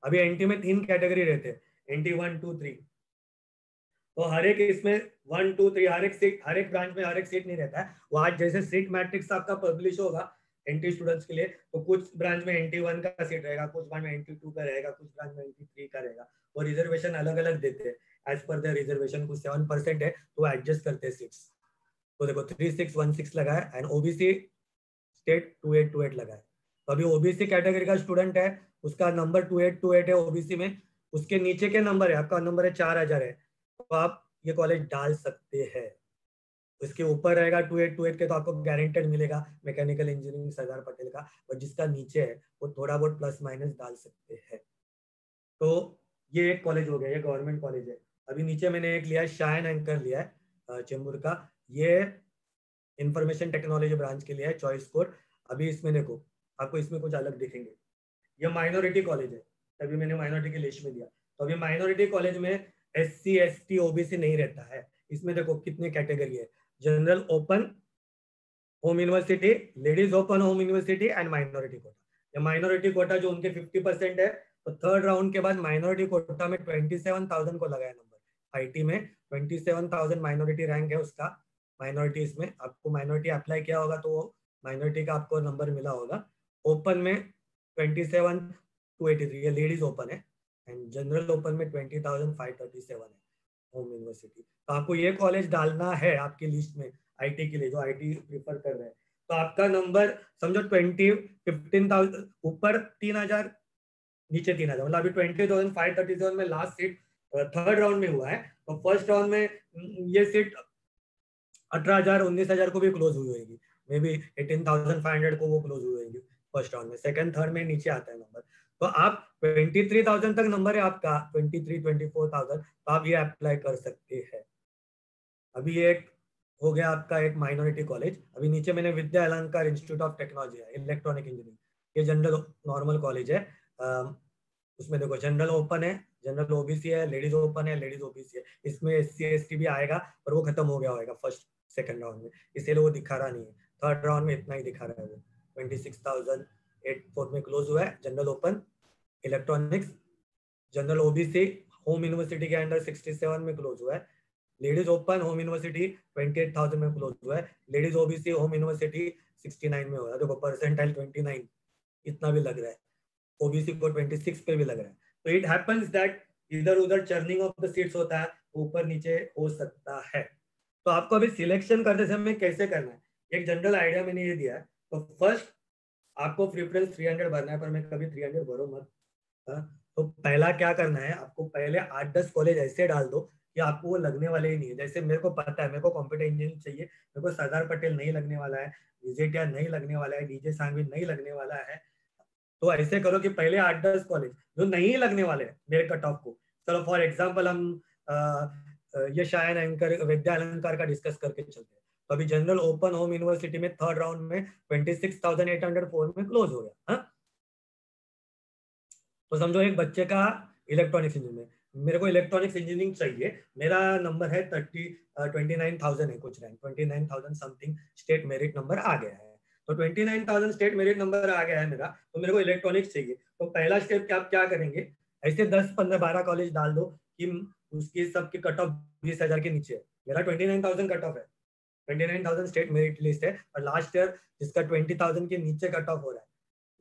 अभी NT में 3 कैटेगरी रहते हैं, NT 1 2 3, तो हर एक इसमें 1 2 3 हर एक सीट, हर एक ब्रांच में हर एक सीट नहीं रहता है। वो आज जैसे सीट मैट्रिक्स आपका पब्लिश होगा NT स्टूडेंट्स के लिए, तो कुछ ब्रांच में NT 1 का सीट रहेगा, कुछ ब्रांच में NT 2 का रहेगा, कुछ ब्रांच में NT 3 का रहेगा। वो रिजर्वेशन अलग अलग देते हैं एज पर द रिजर्वेशन। कुछ 7% है तो एडजस्ट करते हैं सीट्स। तो देखो 3616 लगा है, एंड OBC स्टेट 2828 लगा है। तो अभी OBC कैटेगरी का स्टूडेंट है, उसका नंबर 2828 है OBC में, उसके नीचे के नंबर है, आपका नंबर है 4000 है, तो आप ये कॉलेज डाल सकते हैं। उसके ऊपर रहेगा 2828 के तो आपको गारंटेड मिलेगा मैकेनिकल इंजीनियरिंग सरदार पटेल का, और जिसका नीचे है वो थोड़ा बहुत प्लस माइनस डाल सकते हैं। तो ये एक कॉलेज हो गया, ये गवर्नमेंट कॉलेज है। अभी नीचे मैंने एक लिया है, शाइन एंकर लिया है चेंबूर का, ये इंफॉर्मेशन टेक्नोलॉजी ब्रांच के लिए है, चॉइस कोड। अभी इसमें देखो आपको इसमें कुछ अलग दिखेंगे, ये माइनॉरिटी कॉलेज है, तभी मैंने माइनॉरिटी की लिस्ट में दिया। तो अभी माइनॉरिटी कॉलेज में SC ST OBC नहीं रहता है। इसमें देखो कितने कैटेगरी है, general open home university, ladies open home university and minority quota. ये माइनॉरिटी कोटा जो उनके 50% है, तो थर्ड राउंड के बाद माइनॉरिटी कोटा में 27,000 को लगाया नंबर। IT में 27,000 माइनॉरिटी रैंक है उसका। माइनॉरिटी इसमें आपको माइनॉरिटी अप्लाई किया होगा तो माइनॉरिटी का आपको नंबर मिला होगा। ओपन में 27,283 ये लेडीज ओपन है, एंड जनरल ओपन में 20,537 है होम यूनिवर्सिटी। तो आपको ये कॉलेज डालना है आपकी लिस्ट में IT के लिए, जो IT प्रीफर कर रहे हैं। तो आपका नंबर समझो 15,000 ऊपर 3,000, नीचे 3,000, मतलब अभी 20,537 में लास्ट सीट थर्ड राउंड में हुआ है। तो फर्स्ट राउंड में ये सीट 18,000 19,000 को भी क्लोज हुई होगी, मे बी 18,500 को वो क्लोज हुई होगी फर्स्ट राउंड में। सेकंड थर्ड में नीचे आता है नंबर, तो आप 23,000 तक नंबर है आपका, 23-24,000, तो आप ये अप्लाई कर सकते हैं। अभी ये एक हो गया आपका एक माइनॉरिटी कॉलेज। अभी नीचे मैंने विद्या अलंकार इंस्टीट्यूट ऑफ टेक्नोलॉजी है, इलेक्ट्रॉनिक इंजीनियरिंग, ये जनरल नॉर्मल कॉलेज है। उसमें देखो जनरल ओपन है, जनरल OBC है, लेडीज ओपन है, लेडीज OBC है। इसमें SC ST भी आएगा, पर वो खत्म हो गया होगा फर्स्ट सेकंड राउंड में, इसलिए वो दिखा रहा नहीं है। थर्ड राउंड में इतना ही दिखा रहा है, वो 26,084 में क्लोज हुआ है general open electronics. General OBC home university के अंडर 67 में क्लोज हुआ है। लेडीज ओपन होम यूनिवर्सिटी 28,000 में क्लोज हुआ है। लेडीज OBC होम यूनिवर्सिटी 69 में हुआ है। देखो परसेंटाइल 29 इतना भी लग रहा है, OBC को 26 पे भी लग रहा है। तो इट हैपेंस दैट इधर उधर चर्निंग ऑफ द सीट्स होता है, ऊपर नीचे हो सकता है। तो आपको अभी सिलेक्शन करते समय कैसे करना है, एक जनरल आइडिया मैंने ये दिया है। तो फर्स्ट आपको प्रेफरेंस 300 भरना है, पर मैं कभी 300 भरो मत। हाँ? तो पहला क्या करना है, आपको पहले 8-10 कॉलेज ऐसे डाल दो कि आपको वो लगने वाले ही नहीं है। जैसे मेरे को पता है, मेरे को कंप्यूटर इंजीनियरिंग चाहिए, मेरे को सरदार पटेल नहीं लगने वाला है, विजेटिया नहीं लगने वाला है, DJ सांघवी नहीं लगने वाला है। तो ऐसे करो कि पहले 8-10 कॉलेज जो नहीं लगने वाले हैं मेरे कट ऑफ को, चलो फॉर एग्जाम्पल हम ये शायन एंकर विद्या अलंकार का डिस्कस करके चलते हैं। तो अभी जनरल ओपन होम यूनिवर्सिटी में थर्ड राउंड में 26,804 में क्लोज हो गया। हाँ? तो समझो एक बच्चे का इलेक्ट्रॉनिक्स इंजीनियरिंग, मेरे को इलेक्ट्रॉनिक्स इंजीनियरिंग चाहिए, मेरा नंबर है 29,000 है कुछ rank, 29,000 something state merit number आ गया है। तो 29,000 स्टेट मेरिट नंबर आ गया है मेरा, तो मेरे को इलेक्ट्रॉनिक्स चाहिए। तो पहला स्टेप क्या आप क्या करेंगे, ऐसे 10 15 12 कॉलेज डाल दो कि उसकी सबकी कट ऑफ 20,000 के नीचे है। मेरा 29,000 कट ऑफ है, 29,000 स्टेट मेरिट लिस्ट है, और लास्ट ईयर जिसका 20,000 के नीचे कट ऑफ हो रहा है,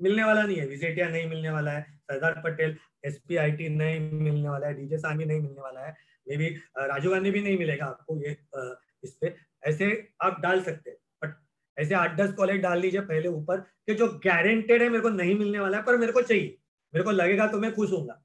मिलने वाला नहीं है। विजेटिया नहीं मिलने वाला है, सरदार पटेल SPIT नहीं मिलने वाला है, डीजे सामी नहीं मिलने वाला है, मे बी राजीव गांधी भी नहीं मिलेगा आपको ये इस पे। ऐसे आप डाल सकते हैं, बट ऐसे 8-10 कॉलेज डाल लीजिए पहले ऊपर, कि जो गारंटेड है मेरे को नहीं मिलने वाला है, पर मेरे को चाहिए, मेरे को लगेगा तो मैं खुश होऊंगा।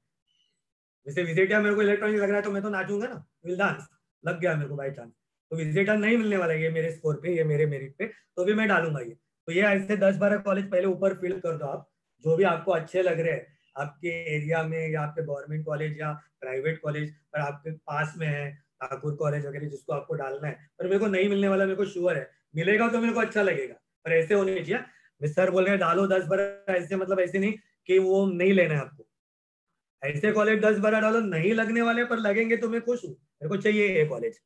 जैसे विजेटिया मेरे को इलेक्ट्रॉनिक लग रहा है तो मैं तो नाचूंगा ना, विल डांस, लग गया मेरे को बाई चांस। तो विजेटिया नहीं मिलने वाला है ये मेरे स्कोर पे, ये मेरे मेरिट पे, तो भी मैं डालूंगा ये। तो ये ऐसे 10-12 कॉलेज पहले ऊपर फिल कर दो आप, जो भी आपको अच्छे लग रहे हैं आपके एरिया में, या आपके गवर्नमेंट कॉलेज या प्राइवेट कॉलेज, पर आपके पास में है ठाकुर कॉलेज वगैरह जिसको आपको डालना है। पर मेरे को नहीं मिलने वाला, मेरे को श्योर है मिलेगा तो मेरे को अच्छा लगेगा, पर ऐसे होने चाहिए। सर बोल रहे डालो 10-12, ऐसे मतलब ऐसे नहीं कि वो नहीं लेना है आपको। ऐसे कॉलेज 10-12 डालो, नहीं लगने वाले पर लगेंगे तो मैं खुश हूँ, मेरे को चाहिए ये कॉलेज।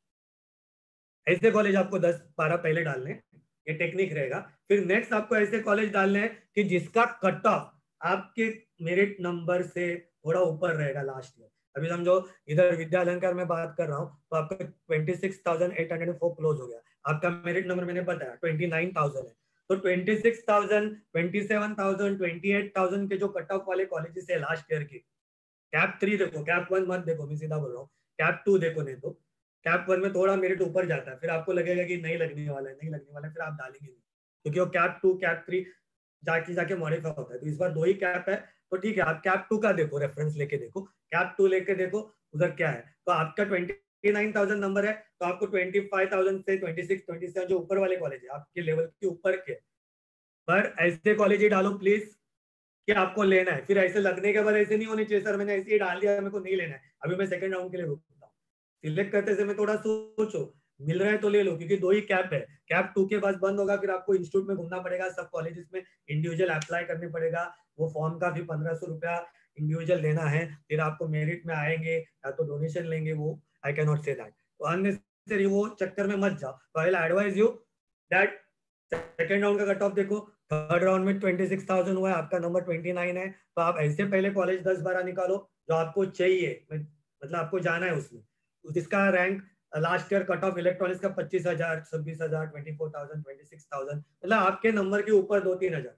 ऐसे कॉलेज आपको 10-12 पहले डालने हैं, ये टेक्निक रहेगा। फिर नेक्स्ट आपको ऐसे कॉलेज डालने हैं कि जिसका कट ऑफ आपके मेरिट नंबर से थोड़ा ऊपर रहेगा लास्ट ईयर। अभी समझो इधर विद्या अलंकार में बात कर रहा हूँ, तो आपका 26,804 क्लोज हो गया, आपका मेरिट नंबर मैंने बताया 29,000 है। तो 26,000, 27,000, 28,000 के जो कट ऑफ वाले कॉलेजेस है लास्ट ईयर के, कैप 3 देखो, कैप 1 मत देखो, मैं सीधा बोल रहा हूँ, कैप 2 देखो। नहीं तो कैप 1 में थोड़ा मेरिट ऊपर जाता है, फिर आपको लगेगा कि नहीं लगने वाला है, नहीं लगने वाला है, फिर आप डालेंगे नहीं, क्योंकि वो कैप 2 कैप 3 जाके जाके मॉडिफाई होता है। तो इस बार 2 ही कैप है, तो ठीक है, आप कैप 2 का देखो, रेफरेंस लेके देखो, कैप 2 लेके देखो उधर क्या है। तो आपका 29,000 नंबर है, तो आपको 25,000 से 26 27 जो ऊपर वाले कॉलेज है आपके लेवल के ऊपर के, पर ऐसे कॉलेज ही डालो प्लीज कि आपको लेना है। फिर ऐसे लगने के बाद ऐसे नहीं होने चाहिए सर मैंने ऐसे ही डाल दिया, मेरे को नहीं लेना है, अभी मैं सेकंड राउंड के लिए रुकता हूँ। सिलेक्ट करते समय थोड़ा सोचो, मिल रहा है तो ले लो, क्योंकि 2 ही कैप है। कैप 2 के बाद बंद होगा, फिर आपको इंस्टीट्यूट में घूमना पड़ेगा, सब कॉलेजेस में इंडिविजुअल अप्लाई करने पड़ेगा, वो फॉर्म का भी 1,500 रुपया इंडिविजुअल देना है, फिर आपको मेरिट में आएंगे या तो डोनेशन लेंगे, वो I can not say that. तो अननेसेसरी वो चक्कर में मत जाओ। तो I will advise you that second round का कट ऑफ देखो, थर्ड राउंड में 26,000 हुआ है, आपका नंबर 29 है, तो आप ऐसे पहले कॉलेज 10-12 निकालो जो आपको चाहिए, मतलब आपको जाना है उसमें, जिसका rank last year cut off electronics का 25,000, 26,000, 24,000, 26,000, मतलब आपके नंबर के ऊपर 2-3 हजार,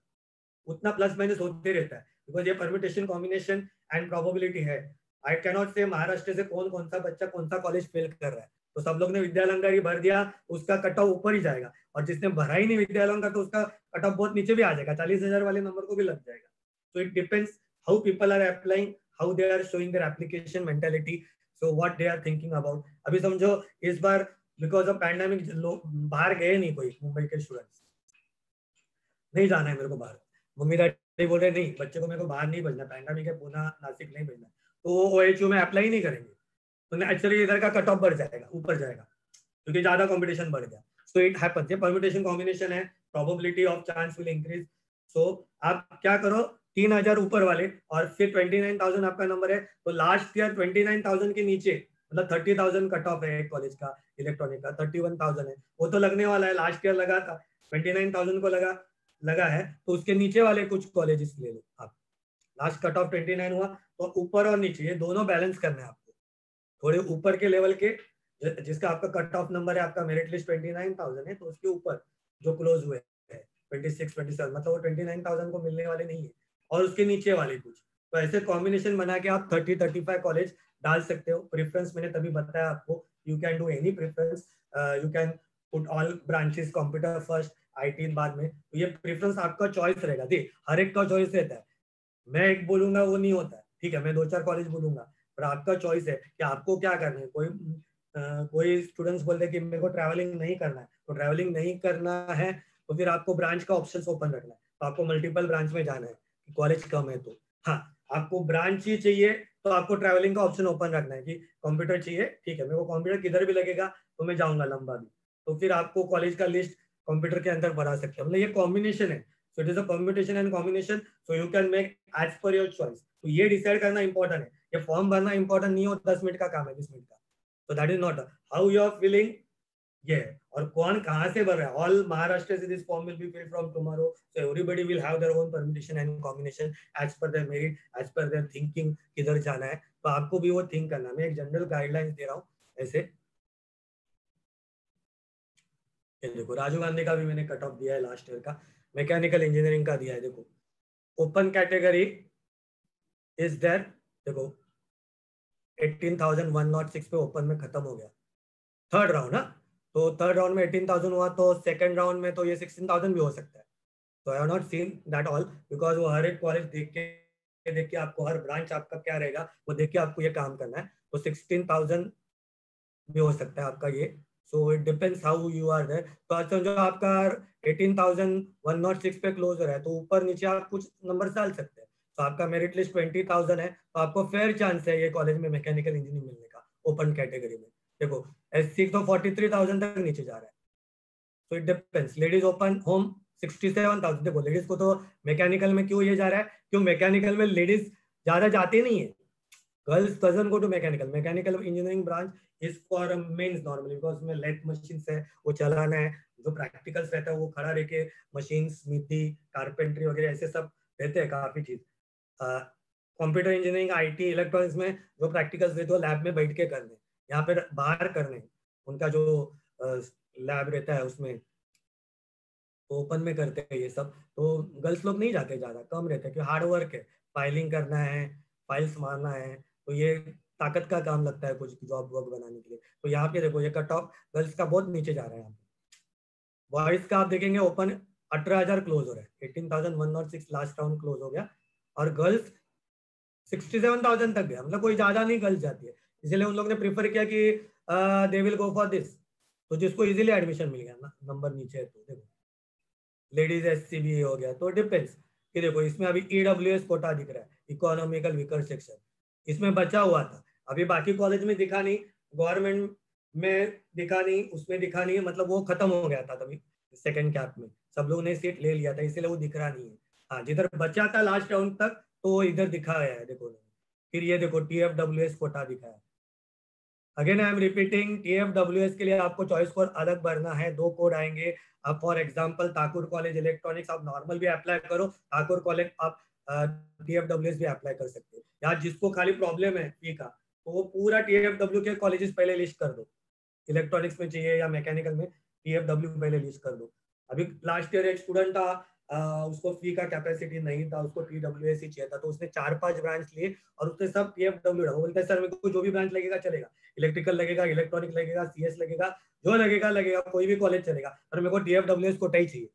उतना प्लस माइनस होते रहता है, बिकॉज ये परम्यूटेशन कॉम्बिनेशन एंड प्रोबेबिलिटी है। आई कैनॉट से महाराष्ट्र से कौन कौन सा बच्चा कौन सा कॉलेज फेल कर रहा है, तो सब लोग ने विद्यालंकार ही भर दिया, उसका कट ऑफ ऊपर ही जाएगा, और जिसने भरा ही नहीं विद्यालंकार तो उसका कट ऑफ बहुत नीचे भी आ जाएगा, 40,000 वाले नंबर को भी लग जाएगा। So it depends how people are applying, how they are showing their application mentality, so what they are thinking about. अभी समझो इस बार बिकॉज ऑफ पैंडेमिक बाहर गए नहीं कोई, मुंबई के स्टूडेंट्स, नहीं जाना है मेरे को बाहर, मम्मी डैडी बोल रहे नहीं बच्चे को मेरे को बाहर नहीं भेजना, पैंडेमिक है, पुणे नासिक नहीं भेजना, तो वो OHU में अप्लाई नहीं करेंगे, तो नेचुरली इधर का कट ऑफ बढ़ जाएगा, ऊपर जाएगा, क्योंकि ज्यादा कंपटीशन बढ़ गया। सो इट हैपेंस, ये परम्यूटेशन कॉम्बिनेशन है, probability of chance will increase. So आप क्या करो, 3,000 ऊपर वाले, और फिर 29,000 आपका नंबर है, तो लास्ट ईयर 29,000 के नीचे, मतलब 30,000 कट ऑफ है एक कॉलेज का इलेक्ट्रॉनिक का, 31,000 है, वो तो लगने वाला है, लास्ट ईयर लगा था 29,000 को लगा है, तो उसके नीचे वाले कुछ कॉलेजेस ले लो आप। लास्ट कट ऑफ 29 हुआ, तो ऊपर और नीचे ये दोनों बैलेंस करना है आपको, थोड़े ऊपर के लेवल के, जिसका आपका कट ऑफ नंबर है, आपका मेरिट लिस्ट 29,000 है, तो उसके ऊपर जो क्लोज हुए हैं 26 27, मतलब वो 29,000 को मिलने वाले नहीं है, और उसके नीचे वाले कुछ, तो ऐसे कॉम्बिनेशन बना के आप 30-35 कॉलेज डाल सकते हो। प्रेफरेंस मैंने तभी बताया आपको, you can do any preference, you can put all branches, computer first, IT बाद में, तो ये प्रेफरेंस आपका चॉइस रहेगा। देख हर एक का चॉइस रहता है, मैं एक बोलूंगा वो नहीं होता है, ठीक है, मैं 2-4 कॉलेज बोलूंगा, पर आपका चॉइस है कि आपको क्या करना है। कोई स्टूडेंट्स बोलते हैं कि मेरे को ट्रैवलिंग नहीं करना है, तो ट्रैवलिंग नहीं करना है तो फिर आपको ब्रांच का ऑप्शन ओपन रखना है, तो आपको मल्टीपल ब्रांच में जाना है, कॉलेज कम है तो। हाँ, आपको ब्रांच ही चाहिए तो आपको ट्रैवलिंग का ऑप्शन ओपन रखना है कि कंप्यूटर चाहिए, ठीक है, मेरे को कंप्यूटर किधर भी लगेगा तो मैं जाऊंगा लंबा भी, तो फिर आपको कॉलेज का लिस्ट कंप्यूटर के अंदर भरा सकते हैं, मतलब ये कॉम्बिनेशन है। So it is a combination and combination, so you can make as per your choice. तो ये डिसाइड करना इंपॉर्टेंट है, ये फॉर्म भरना इंपॉर्टेंट नहीं हो 10 मिनट का काम है, 20 मिनट का। So that is not how you are feeling. ये है। और कौन कहाँ से भर रहा है, ऑल महाराष्ट्र से this form will be filled from tomorrow, so everybody will have their own permutation and combination as per their merit, as per their thinking, किधर जाना है, तो आपको भी वो थिंक करना। मैं एक जनरल गाइडलाइंस दे रहा हूँ ऐसे। ये देखो राजीव गांधी का भी मैंने कट ऑफ दिया है लास्ट ईयर का, मैकेनिकल इंजीनियरिंग का दिया है। देखो ओपन कैटेगरी इज देयर, देखो 18,106 पे ओपन में खत्म हो गया थर्ड राउंड ना। तो थर्ड राउंड में 18,000 हुआ, तो सेकंड राउंड में तो ये 16,000 भी हो सकता है। तो I have not seen that all, because वो हर एक कॉलेज देख के आपको, हर ब्रांच आपका क्या रहेगा वो देख के आपको ये काम करना है। तो 16,000 भी हो सकता है आपका ये। So it depends how you are there. तो आज जो आपका 18,106 पे क्लोज हो रहा है, तो ऊपर नीचे आप कुछ नंबर डाल सकते हैं। तो आपका मेरिट लिस्ट 20,000 है, तो आपको फेयर चांस है ये कॉलेज में मैकेनिकल इंजीनियरिंग मिलने का ओपन कैटेगरी में। देखो SC तो 43,000 तक नीचे जा रहा है। तो it depends. Ladies open home 67,000। देखो लेडीज को तो मैकेनिकल में क्यों ये जा रहा है, क्यों मैकेनिकल में लेडीज ज्यादा जाती नहीं है। Girls doesn't go to mechanical, mechanical engineering branch is for mens normally, because उसमें लेथ मशीन है वो चलाना है, जो प्रैक्टिकल्स रहता है वो खड़ा रह के मशीन स्मिथी कारपेंट्री वगैरह ऐसे सब रहते हैं काफी चीज। कंप्यूटर इंजीनियरिंग आईटी इलेक्ट्रॉनिक्स में जो प्रैक्टिकल्स रहते हैं लैब में बैठ के करने, यहाँ पे बाहर करने, उनका जो लैब रहता है उसमें ओपन में करते हैं ये सब। तो गर्ल्स लोग नहीं जाते, ज्यादा कम रहते हैं, क्योंकि हार्ड वर्क है, फाइलिंग करना है, फाइल्स मारना है, तो ये ताकत का काम लगता है कुछ जॉब वर्क बनाने के लिए। तो यहाँ पे देखो ये कट ऑफ गर्ल्स का बहुत नीचे जा रहा है। यहाँ पे बॉयज का आप देखेंगे ओपन 18,000 क्लोज हो रहा है, 18,106 लास्ट राउंड क्लोज हो गया, और गर्ल्स 67,000 तक गया, मतलब कोई ज्यादा नहीं गर्ल्स जाती है। इसलिए उन लोगों ने प्रीफर किया कि they will go for this, तो जिसको इजीली एडमिशन मिल गया ना, नंबर नीचे है। तो देखो लेडीज SC भी हो गया, तो डिपेंड्स कि देखो इसमें अभी EWS कोटा दिख रहा है, इकोनॉमिकल वीकर सेक्शन, इसमें बचा हुआ था, अभी बाकी कॉलेज में दिखा नहीं, गवर्नमेंट में दिखा नहीं, उसमें दिखा नहीं है, मतलब वो खत्म हो गया था तभी सेकंड कैप में, सब लोगों ने सीट ले लिया था, इसलिए वो दिख रहा नहीं है। हाँ जिधर बचा था लास्ट राउंड तक तो वो इधर दिखा गया है, देखो। फिर ये देखो TFWS कोटा दिखा है। Again I am repeating, TFWS के लिए आपको चॉइस कोड अलग भरना है, 2 कोड आएंगे। अब for example Thakur college electronics आप नॉर्मल भी अप्लाई करो, ठाकुर कॉलेज आप TFWS भी अप्लाई कर सकते हो। या जिसको खाली प्रॉब्लम है फी का, तो वो पूरा TFW के कॉलेजेस पहले लिस्ट कर दो, इलेक्ट्रॉनिक्स में चाहिए या मैकेनिकल में, TFW पहले लिस्ट कर दो। अभी लास्ट ईयर एक स्टूडेंट था, उसको फी का कैपेसिटी नहीं था, उसको TWS ही चाहिए था, तो उसने 4-5 ब्रांच लिए और उसने सब TFW रखा। बोलते हैं सर मेरे को जो भी ब्रांच लगेगा चलेगा, इलेक्ट्रिकल लगेगा, इलेक्ट्रॉनिक लगेगा, CS लगेगा, जो लगेगा लगेगा, कोई भी कॉलेज चलेगा, पर मेरे को TFWS कोटा ही चाहिए।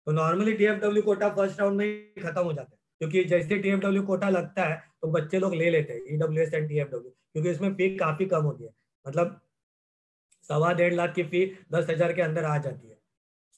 तो normally TFW quota first round में ही खत्म हो जाता है, क्योंकि जैसे TFW कोटा लगता है तो बच्चे लोग ले लेते हैं EWS एंड TFW, क्योंकि इसमें फी काफी कम होती है, मतलब 1.25 लाख की फी 10,000 के अंदर आ जाती है।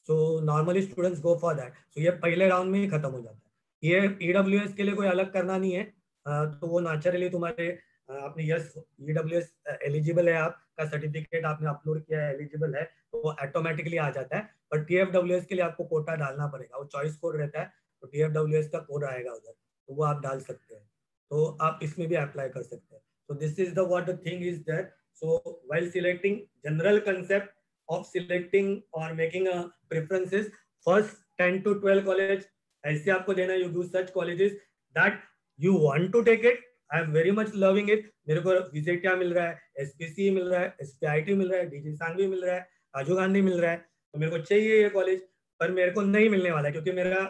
So normally students go for that. So ये पहले राउंड में ही खत्म हो जाता है। ये EWS के लिए कोई अलग करना नहीं है, तो वो नेचुरली तुम्हारे आपने यस EWS एलिजिबल है, आपका सर्टिफिकेट आपने अपलोड किया है, एलिजिबल है, तो वो ऑटोमेटिकली आ जाता है। पर TFWS के लिए आपको कोटा डालना पड़ेगा, वो चॉइस कोड रहता है, तो TFWS का कोड आएगा उधर, तो वो आप डाल सकते हैं, तो आप इसमें भी अप्लाई कर सकते हैं। तो this is the what the thing is that. So while selecting general concept of selecting or making a preferences, first 10 to 12 college ऐसे आपको देना, you do such colleges that you want to take it. I am very much loving it. मेरे को विजेटिया मिल रहा है, SPC मिल रहा है, SPIT मिल रहा है, DG सांघवी मिल रहा है, राजीव गांधी मिल रहा है, तो मेरे को चाहिए ये कॉलेज, पर मेरे को नहीं मिलने वाला है क्योंकि मेरा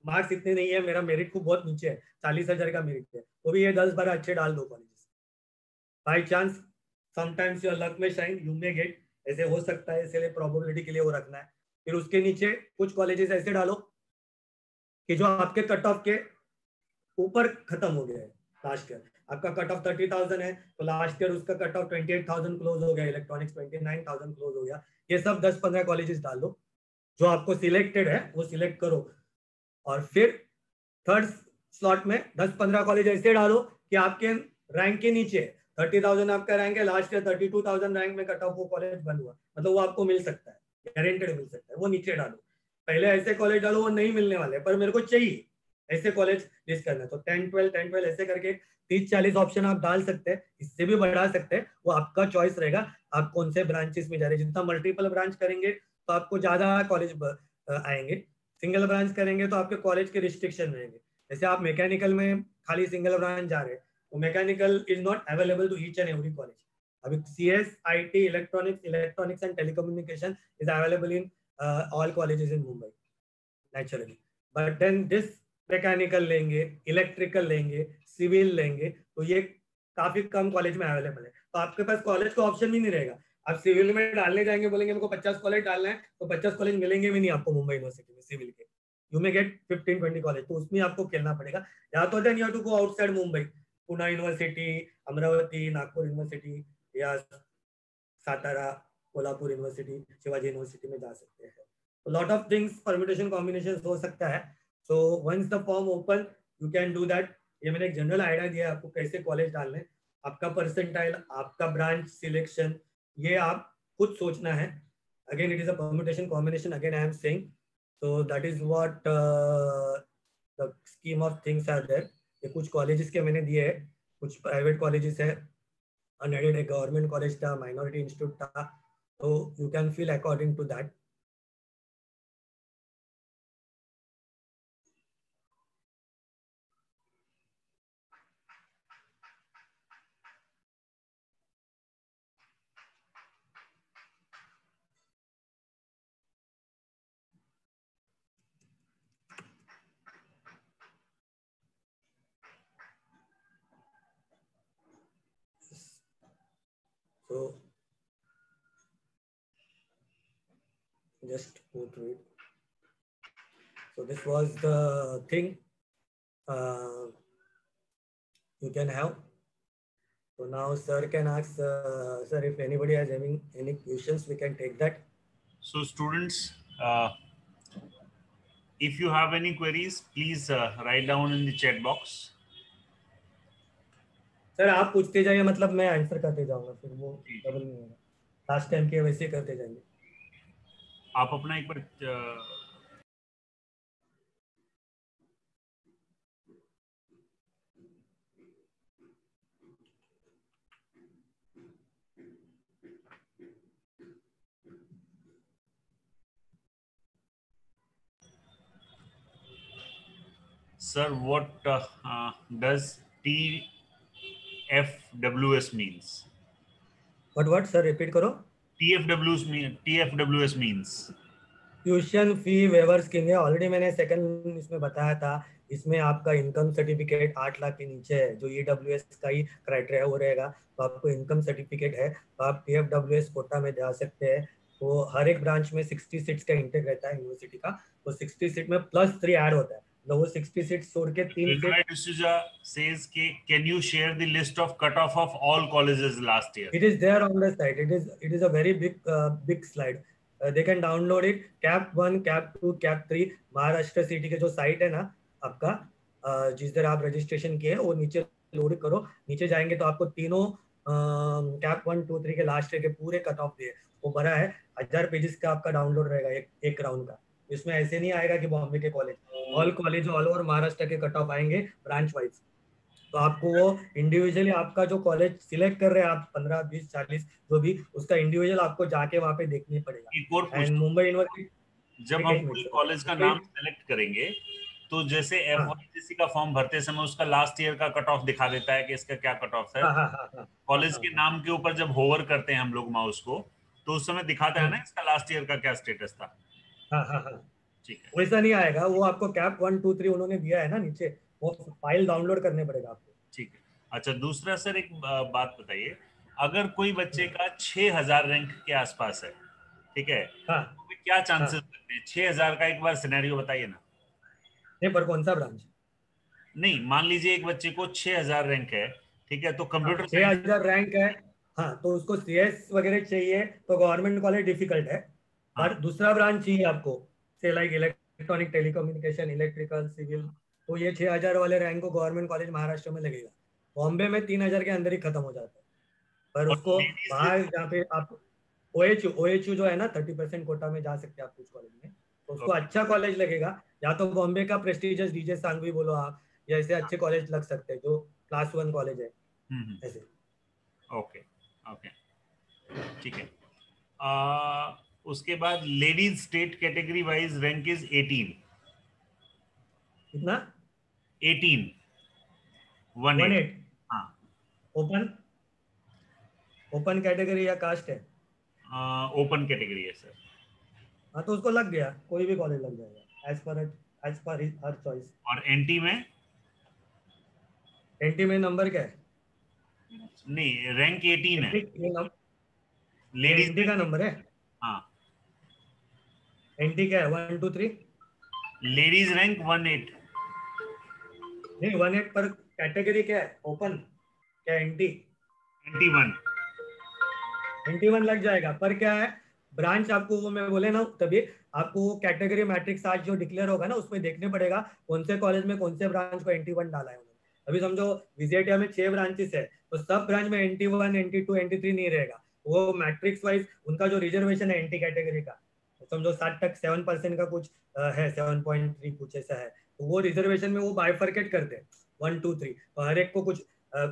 मार्क्स इतने नहीं है, मेरा मेरिट खूब बहुत नीचे है, 40,000 का मेरिट है। वो भी ये 10-12 अच्छे डाल दो college, by chance sometimes your luck में शाइन यू मे गेट, ऐसे हो सकता है, इसलिए प्रोबेबिलिटी के लिए वो रखना है। फिर उसके नीचे कुछ कॉलेजेस ऐसे डालो कि जो आपके कट ऑफ के ऊपर खत्म हो गया है। लास्ट ईयर आपका कट ऑफ 30,000 है, तो लास्ट ईयर उसका कट ऑफ 28,000 क्लोज हो गया, इलेक्ट्रॉनिक्स 29,000 क्लोज हो गया। ये सब 10-15 कॉलेजेस डाल दो, जो आपको सिलेक्टेड है वो सिलेक्ट करो, और फिर थर्ड स्लॉट में 10-15 कॉलेज ऐसे डालो कि आपके रैंक के नीचे 30,000 आपका रैंक है, लास्ट ईयर 32,000 रैंक में कट ऑफ वो कॉलेज बंद हुआ, मतलब वो आपको मिल सकता है, गारंटेड मिल सकता है, वो नीचे डालो। पहले ऐसे कॉलेज डालो वो नहीं मिलने वाले, पर मेरे को चाहिए, ऐसे कॉलेज लिस्ट करना है। तो 10 12 ऐसे करके 30 40 ऑप्शन आप डाल सकते हैं, इससे भी बढ़ा सकते हैं, वो आपका चॉइस रहेगा आप कौन से ब्रांचेस में जा रहे हैं। जितना मल्टीपल ब्रांच करेंगे तो आपको ज्यादा कॉलेज आएंगे, सिंगल ब्रांच करेंगे तो आपके कॉलेज के रिस्ट्रिक्शन रहेंगे। जैसे आप मैकेनिकल में खाली सिंगल ब्रांच जा रहे हैं, तो mechanical is not available to each and every college. अभी CS IT electronics and telecommunication is available in all colleges in Mumbai naturally. But then this mechanical लेंगे, इलेक्ट्रिकल लेंगे, सिविल लेंगे, तो ये काफी कम कॉलेज में अवेलेबल है। तो आपके पास कॉलेज का ऑप्शन भी नहीं रहेगा। आप सिविल में डालने जाएंगे, बोलेंगे मेरे को 50 कॉलेज डालना है, तो 50 कॉलेज मिलेंगे भी नहीं आपको मुंबई यूनिवर्सिटी में सिविल के। यू मे गेट 15 20 कॉलेज, तो उसमें आपको खेलना पड़ेगा। या तो then you have to go outside Mumbai, Pune university, Amravati, Nagpur university, या सातारा, कोल्हापुर यूनिवर्सिटी, शिवाजी यूनिवर्सिटी में जा सकते हैं। तो lot of things permutation combination हो सकता है। So once the form open you can do that. ये मैंने एक जनरल आइडिया दिया आपको कैसे कॉलेज डालने। आपका परसेंटाइल, आपका ब्रांच सिलेक्शन, ये आप खुद सोचना है। Again it is a permutation combination, again I am saying. So that is what the scheme of things are there. ये कुछ कॉलेजेस के मैंने दिए हैं, कुछ प्राइवेट कॉलेजेस है, अनएडेड एक गवर्नमेंट कॉलेज था, माइनॉरिटी इंस्टीट्यूट था, तो you can feel according to that. So just go through it. So this was the thing you can have. So now sir can ask, sir, if anybody has having any questions, we can take that. So students, if you have any queries, please write down in the chat box. Sir आप पूछते जाइए, मतलब मैं answer करते जाऊंगा, फिर वो double नहीं होगा। लास्ट टाइम के वैसे करते जाएंगे। आप अपना एक बार sir, what does TFWS means? What sir, repeat करो। TFWS means tuition fee waiver scheme है, ऑलरेडी मैंने सेकंड इसमें बताया था। इसमें आपका इनकम सर्टिफिकेट 8 लाख के नीचे है, जो EWS का ही क्राइटेरिया वो रहेगा, तो आपको इनकम सर्टिफिकेट है तो आप TFWS कोटा में जा सकते हैं। तो हर एक ब्रांच में 60 सीट्स का इंटेक रहता है यूनिवर्सिटी का, तो 60 सीट में +3 ऐड होता है, तो वो 60 सीट छोड़ के 3 seat. D'Souza says, can you share the list of cutoff of all colleges last year? It is there on the site. It is a very big slide. They can download it. CAP 1, CAP 2, CAP 3 Maharashtra city के जो site है ना आपका, जिस तरह आप registration किए वो नीचे लोड करो। नीचे जाएंगे तो आपको तीनों CAP 1 2 3 के लास्ट ईयर के पूरे कट ऑफ दिए, वो भरा है। 1000 पेजेस का आपका डाउनलोड रहेगा एक राउंड का। इसमें ऐसे नहीं आएगा कि बॉम्बे के college, all college all over Maharashtra के कट ऑफ आएंगे ब्रांच वाइज। तो आपको वो इंडिविजुअली आपका जो कॉलेज सिलेक्ट कर रहे हैं आप 15 20 40 जो भी, उसका इंडिविजुअल आपको जाके वहां पे देखनी एक और पड़ेगा। एंड मुंबई यूनिवर्सिटी, जब हम कोई कॉलेज का नाम सेलेक्ट करेंगे तो जैसे FYCC का फॉर्म भरते समय उसका लास्ट ईयर का कट ऑफ दिखा देता है कि इसका क्या कट ऑफ है। कॉलेज के नाम के ऊपर जब होवर करते हैं हम लोग माउस को, तो उस समय दिखाता है ना इसका लास्ट ईयर का क्या स्टेटस था। ठीक है, वैसा नहीं आएगा, वो आपको CAP 1 2 3 उन्होंने दिया है ना नीचे, वो फाइल डाउनलोड करने पड़ेगा आपको। ठीक है। अच्छा, दूसरा सर एक बात बताइए, अगर कोई बच्चे का 6000 रैंक के आसपास है, ठीक है, तो क्या चांसेस लगते हैं? 6000 का एक बार सिनेरियो बताइए ना। नहीं, पर कौन सा ब्रांच? नहीं, मान लीजिए एक बच्चे को 6000 रैंक है, ठीक है, तो कंप्यूटर 6000 रैंक है, हाँ, तो उसको CS वगैरह चाहिए तो गवर्नमेंट कॉलेज डिफिकल्ट है। पर दूसरा ब्रांच चाहिए आपको, say like electronic telecommunication, electrical, civil, तो ये 6000 वाले रैंक को गवर्नमेंट कॉलेज महाराष्ट्र में लगेगा। बॉम्बे में 3000 के अंदर ही खत्म हो जाता है। पर उसको बाहर जहाँ पे आप OHU जो है ना 30% कोटा में जा सकते हैं आप कुछ कॉलेज में, उसको अच्छा कॉलेज लगेगा, या तो बॉम्बे का प्रेस्टिजियस डीजे सांघवी बोलो आप, या ऐसे अच्छे कॉलेज लग सकते हैं जो क्लास 1 कॉलेज है ऐसे। ओके ओके, ठीक है। उसके बाद ladies state category wise rank is 18। कितना? 18, 18। 18? हाँ, ओपन? ओपन कैटेगरी या कास्ट है? ओपन कैटेगरी है सर। हाँ तो उसको लग गया, कोई भी कॉलेज लग जाएगा एज पर हर चॉइस। और एनटी में? एनटी में नंबर क्या है? नहीं, रैंक 18 है। एनटी ये ये लेडीज एनटी का रैंक। नंबर है? हाँ, एनटी क्या है, 1 2 3? Ladies rank 18। नहीं, 18 पर कैटेगरी क्या है, ओपन क्या एनटी? एनटी 1। NT1 लग जाएगा, पर क्या है, ब्रांच आपको वो मैं बोले ना तभी, आपको वो कैटेगरी मैट्रिक्स आज जो डिक्लेयर होगा ना उसमें देखने पड़ेगा कौन से कॉलेज में कौन से ब्रांच को NT1 डाला है उन्होंने। अभी समझो विजेटिया में 6 ब्रांचेस है, तो सब ब्रांच में NT1 NT2 NT3 नहीं रहेगा, वो मैट्रिक्स वाइज उनका जो रिजर्वेशन है NT कैटेगरी का, समझो 60 तक 7% का कुछ है, 7.3 कुछ ऐसा है, तो वो रिजर्वेशन में वो बाइफरकेट करते हैं 1 2 3, तो हर एक को कुछ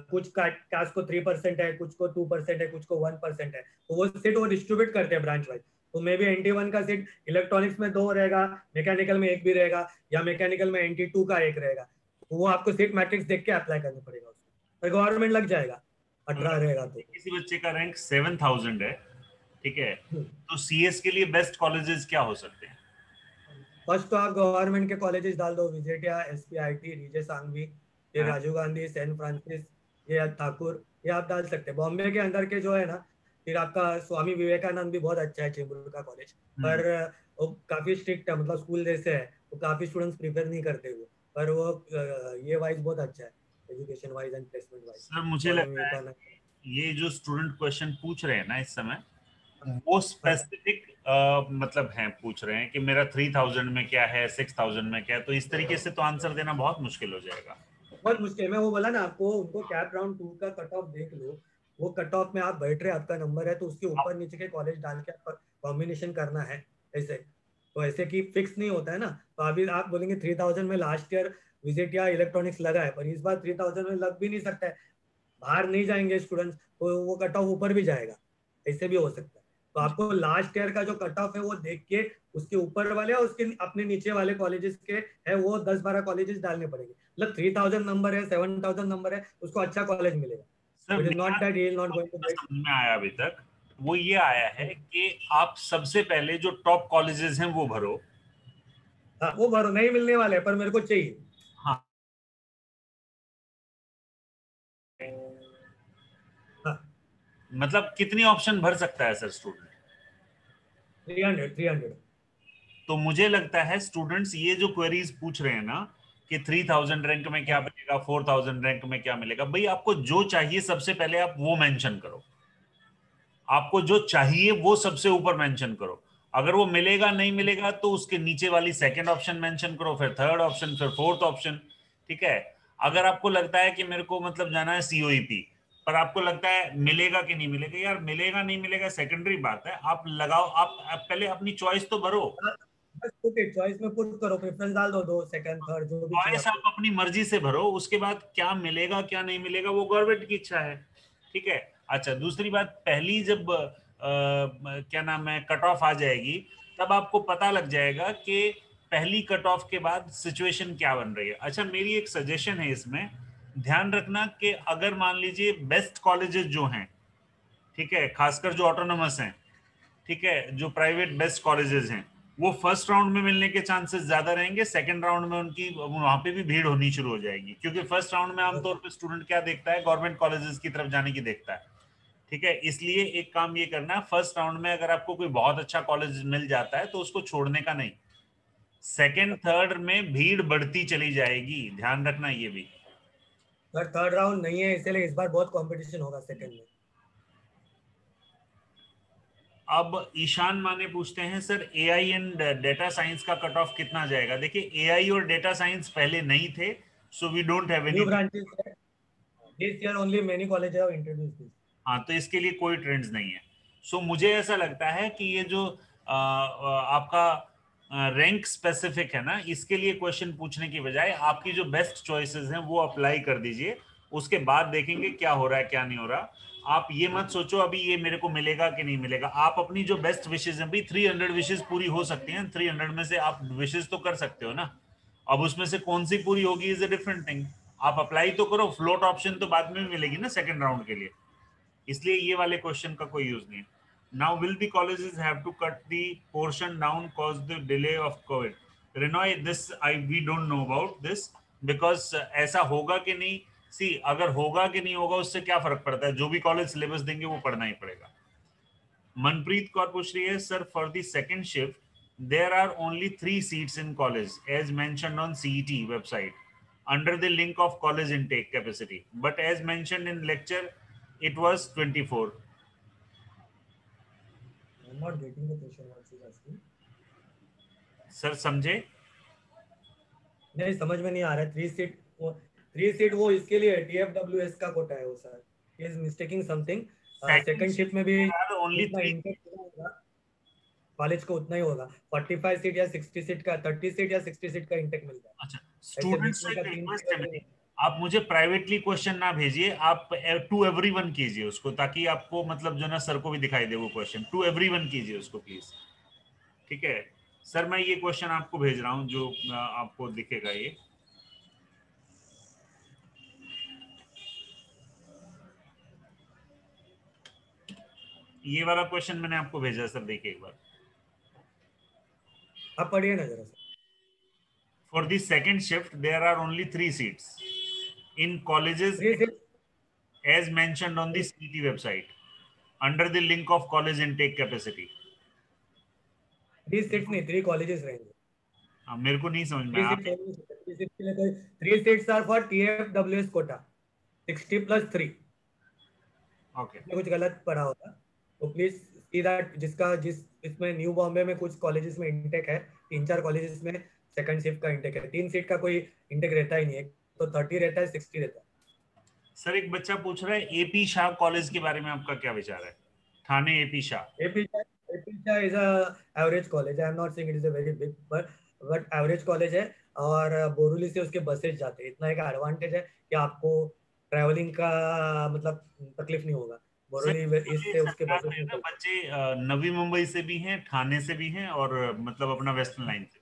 कुछ कास्ट को 3% है, कुछ को 2% है, कुछ को 1% है, तो वो सीट वो डिस्ट्रीब्यूट करते हैं ब्रांच वाइज। तो मे बी NT1 का सीट इलेक्ट्रॉनिक्स में 2 रहेगा, मैकेनिकल में 1 भी रहेगा, या मैकेनिकल में NT2 का 1 रहेगा, तो वो आपको सीट मैट्रिक्स देख के अप्लाई करना पड़ेगा उसको, पर गवर्नमेंट लग जाएगा 18 रहेगा तो। किसी बच्चे का रैंक 7000 है, ठीक है, तो सीएस के लिए बेस्ट कॉलेजेस क्या हो सकते हैं? फर्स्ट तो आप गवर्नमेंट के कॉलेजेस डाल दो, विजेटिया, SPIT, डीजे सांघवी, फिर हाँ, राजीव गांधी, सेंट फ्रांसिस, ये ठाकुर, ये आप डाल सकते हैं। बॉम्बे के अंदर के जो है ना, फिर आपका स्वामी विवेकानंद भी बहुत अच्छा है, चेंबूर का कॉलेज, पर वो काफी स्ट्रिक्ट है, मतलब स्कूल जैसे है, तो काफी स्टूडेंट्स प्रिपेयर नहीं करते वो, पर वो ये वाइज बहुत अच्छा है, education wise and placement wise, sir मुझे स्वामी लगता है विवेकानंद। ये जो स्टूडेंट क्वेश्चन पूछ रहे हैं ना इस समय, वो हाँ, स्पेसिफिक मतलब हैं, पूछ रहे हैं कि मेरा 3000 में क्या है, 6000 में क्या है, तो इस तरीके से तो आंसर देना बहुत मुश्किल हो जाएगा। बहुत मुश्किल है। मैं वो बोला ना आपको, उनको कैप राउंड 2 का कट ऑफ देख लो, वो कट ऑफ में आप बैठ रहे हैं, आपका नंबर है, तो उसके ऊपर नीचे के कॉलेज डाल के आपका कॉम्बिनेशन करना है ऐसे, तो ऐसे कि फिक्स नहीं होता है ना। तो अभी आप बोलेंगे 3000 में लास्ट ईयर विजिट या इलेक्ट्रॉनिक्स लगा है, पर इस बार 3000 में लग भी नहीं सकता है, बाहर नहीं जाएंगे स्टूडेंट्स, तो वो कट ऑफ ऊपर भी जाएगा, ऐसे भी हो सकता है। तो आपको लास्ट ईयर का जो कट ऑफ है वो देख के उसके ऊपर वाले और उसके अपने नीचे वाले कॉलेजेस के है वो 10 12 कॉलेजेस डालने पड़ेंगे, मतलब 3000 नंबर है, 7000 नंबर है, उसको अच्छा कॉलेज मिलेगा। सर इट इज मेरा not that he is not going to जो गेट। समझ में आया अभी तक वो ये आया है कि आप सबसे पहले जो टॉप कॉलेजेस हैं वो भरो। हाँ, वो भरो, नहीं मिलने वाले हैं, पर मेरे को चाहिए। हाँ, हाँ, मतलब कितनी ऑप्शन भर सकता है सर स्टूडेंट? 300 300। तो मुझे लगता है स्टूडेंट्स ये जो क्वेरीज पूछ रहे हैं ना कि 3000 रैंक में क्या हाँ, मिलेगा, 4000 रैंक में क्या मिलेगा, भाई आपको जो चाहिए सबसे पहले आप वो मेंशन करो। आपको जो चाहिए वो सबसे ऊपर मेंशन करो। अगर वो मिलेगा नहीं मिलेगा तो उसके नीचे वाली सेकंड ऑप्शन मेंशन करो, फिर थर्ड ऑप्शन, फिर फोर्थ ऑप्शन। ठीक है। अगर आपको लगता है कि मेरे को मतलब जाना है सीओईपी, पर आपको लगता है मिलेगा कि नहीं मिलेगा, यार मिलेगा नहीं मिलेगा सेकेंडरी बात है, आप लगाओ, आप पहले अपनी चॉइस तो भरो। हाँ, बस पुट इट, चॉइस में पुट करो, प्रेफरेंस डाल दो, दो सेकंड थर्ड जो भी चाहिए चॉइस आप आपको। अपनी मर्जी से भरो, उसके बाद क्या मिलेगा क्या नहीं मिलेगा वो गवर्नमेंट की इच्छा है। ठीक है। अच्छा, दूसरी बात, पहली जब क्या नाम है कट ऑफ आ जाएगी, तब आपको पता लग जाएगा कि पहली कट ऑफ के बाद सिचुएशन क्या बन रही है। अच्छा, मेरी एक सजेशन है इसमें, ध्यान रखना कि अगर मान लीजिए बेस्ट कॉलेजेस जो हैं, ठीक है, खासकर जो ऑटोनमस हैं, ठीक है, जो प्राइवेट बेस्ट कॉलेजेस हैं, वो फर्स्ट राउंड में मिलने के चांसेस ज्यादा रहेंगे। सेकंड राउंड में उनकी वहां पे भी भीड़ होनी शुरू हो जाएगी, क्योंकि फर्स्ट राउंड में आमतौर पे स्टूडेंट क्या देखता है, गवर्नमेंट कॉलेजेस की तरफ जाने की देखता है। ठीक है, इसलिए एक काम ये करना है, फर्स्ट राउंड में अगर आपको कोई बहुत अच्छा कॉलेज मिल जाता है तो उसको छोड़ने का नहीं। सेकंड थर्ड में भीड़ बढ़ती चली जाएगी, ध्यान रखना ये भी। पर थर्ड राउंड नहीं है, इसलिए इस बार बहुत कंपटीशन होगा सेकंड में। अब ईशान माने पूछते हैं sir, AI and data science का कट ऑफ कितना जाएगा? देखिए, एआई और डेटा साइंस पहले नहीं थे, so we don't have new any. Branches है, this year only many college have introduced this. हाँ, तो इसके लिए कोई ट्रेंड्स नहीं है। सो मुझे ऐसा लगता है कि ये जो आपका रैंक स्पेसिफिक है ना, इसके लिए क्वेश्चन पूछने की बजाय आपकी जो बेस्ट चॉइसेस हैं वो अप्लाई कर दीजिए, उसके बाद देखेंगे क्या हो रहा है क्या नहीं हो रहा। आप ये मत सोचो अभी ये मेरे को मिलेगा कि नहीं मिलेगा, आप अपनी जो बेस्ट विशेज हैं, भाई 300 विशेज पूरी हो सकती हैं, 300 में से आप विशेज तो कर सकते हो ना, अब उसमें से कौन सी पूरी होगी इज अ डिफरेंट थिंग। आप अप्लाई तो करो, फ्लोट ऑप्शन तो बाद में भी मिलेगी ना सेकंड राउंड के लिए, इसलिए ये वाले क्वेश्चन का कोई यूज नहीं है। Now will be colleges have to cut the portion down cause the delay of covid, रिनॉय this I we don't know about this, because ऐसा होगा कि नहीं, सी अगर होगा कि नहीं होगा उससे क्या फर्क पड़ता है, जो भी कॉलेज सिलेबस देंगे वो पढ़ना ही पड़ेगा। मनप्रीत कौर पूछ रही है sir for the second shift there are only 3 seats in college as mentioned on CET website under the link of college intake capacity, but as mentioned in lecture it was 24. I'm not getting the question what she's asking. Sir समझे? नहीं समझ में नहीं आ रहा है। 3 seat वो इसके लिए TFWS का कोटा है वो sir, he is mistaking something। Second shift में भी only जितना 3 इंटेक होगा कॉलेज को उतना ही होगा, 45 सीट या 60 सीट का, 30 सीट या 60 सीट का इंटेक मिलता है। अच्छा, ऐसे स्टूडेंट्स बीच से में का एक 3 रिक्वेस्ट है सीट मेरी, आप मुझे प्राइवेटली क्वेश्चन ना भेजिए, आप टू एवरीवन कीजिए उसको, ताकि आपको मतलब जो ना सर को भी दिखाई दे वो क्वेश्चन, टू एवरीवन कीजिए उसको प्लीज, ठीक है सर। मैं ये क्वेश्चन आपको भेज रहा हूँ जो आपको दिखेगा, ये वाला क्वेश्चन मैंने आपको भेजा सर, देखिए एक बार, आप पढ़िए ना जरा सा। For the second shift, there are only 3 seats in colleges 3 seat as mentioned on the CET website under the link of college intake capacity. 3 seats नहीं, 3 कॉलेजेस रहेंगे। मेरे को नहीं समझ में 3 आप, सीट्स 3 सीट्स के लिए कोई 3 seats are for TFWS quota 60+3। Okay कुछ गलत पढ़ा होगा तो प्लीज सी दैट, जिस इसमें न्यू बॉम्बे में कुछ कॉलेजेस में इंटेक है, 3-4 कॉलेजेस में सेकंड शिफ्ट का इंटेक है, 3 सीट का कोई इंटेक रहता ही नहीं है, तो 30 रहता है, 60 रहता है। सर एक बच्चा पूछ रहा है एपी शाह कॉलेज के बारे में आपका क्या विचार है, Thane AP Shah. AP is a average college, I am not saying it is a very big, but average college है, और बोरुली से उसके बसेस जाते हैं, इतना एक एडवांटेज है कि आपको ट्रैवलिंग का मतलब तकलीफ नहीं होगा, सर बोरुली मुझे इससे उसके सरकार बसेस में ना निकलते हैं। बच्चे नवी मुंबई से भी हैं, थाने से भी हैं, और मतलब अपना वेस्टर्न लाइन से भी।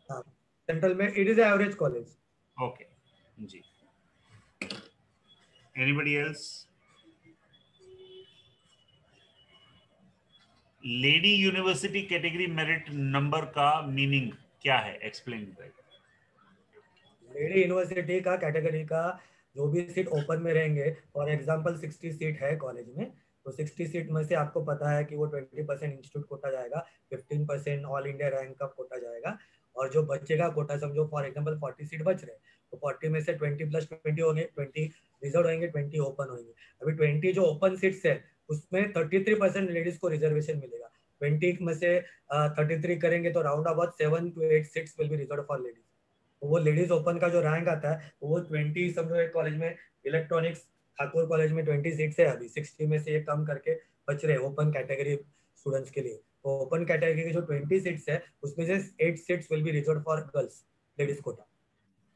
हाँ, सेंट्रल में it is average college. Okay जी, anybody else? Lady university category merit number का मीनिंग क्या है, एक्सप्लेन करें। लेडी यूनिवर्सिटी का कैटेगरी का जो भी सीट ओपन में रहेंगे, फॉर एग्जांपल 60 सीट है कॉलेज में, तो 60 सीट में से आपको पता है कि वो 20% इंस्टीट्यूट कोटा जाएगा, 15% ऑल इंडिया रैंक का कोटा जाएगा, और जो बचेगा कोटा, समझो फॉर एग्जांपल 40 सीट बच रहे, तो 40 में से 20+20 होंगे, 20 रिजर्व होंगे, 20 ओपन होंगे। अभी 20 जो ओपन सीट्स है उसमें 33% लेडीज को रिजर्वेशन मिलेगा, 20 में से 33 करेंगे तो round about 7 to 8 seats will be reserve for ladies. तो वो लेडीज ओपन का जो रैंक आता है वो 20, समझो एक कॉलेज में इलेक्ट्रॉनिक्स ठाकुर कॉलेज में 20 सीट्स है, अभी 60 में से ये कम करके बच रहे ओपन कैटेगरी स्टूडेंट्स के लिए, तो ओपन कैटेगरी की जो 20 सीट्स है उसमें से 8 seats will be reserve for girls ladies quota.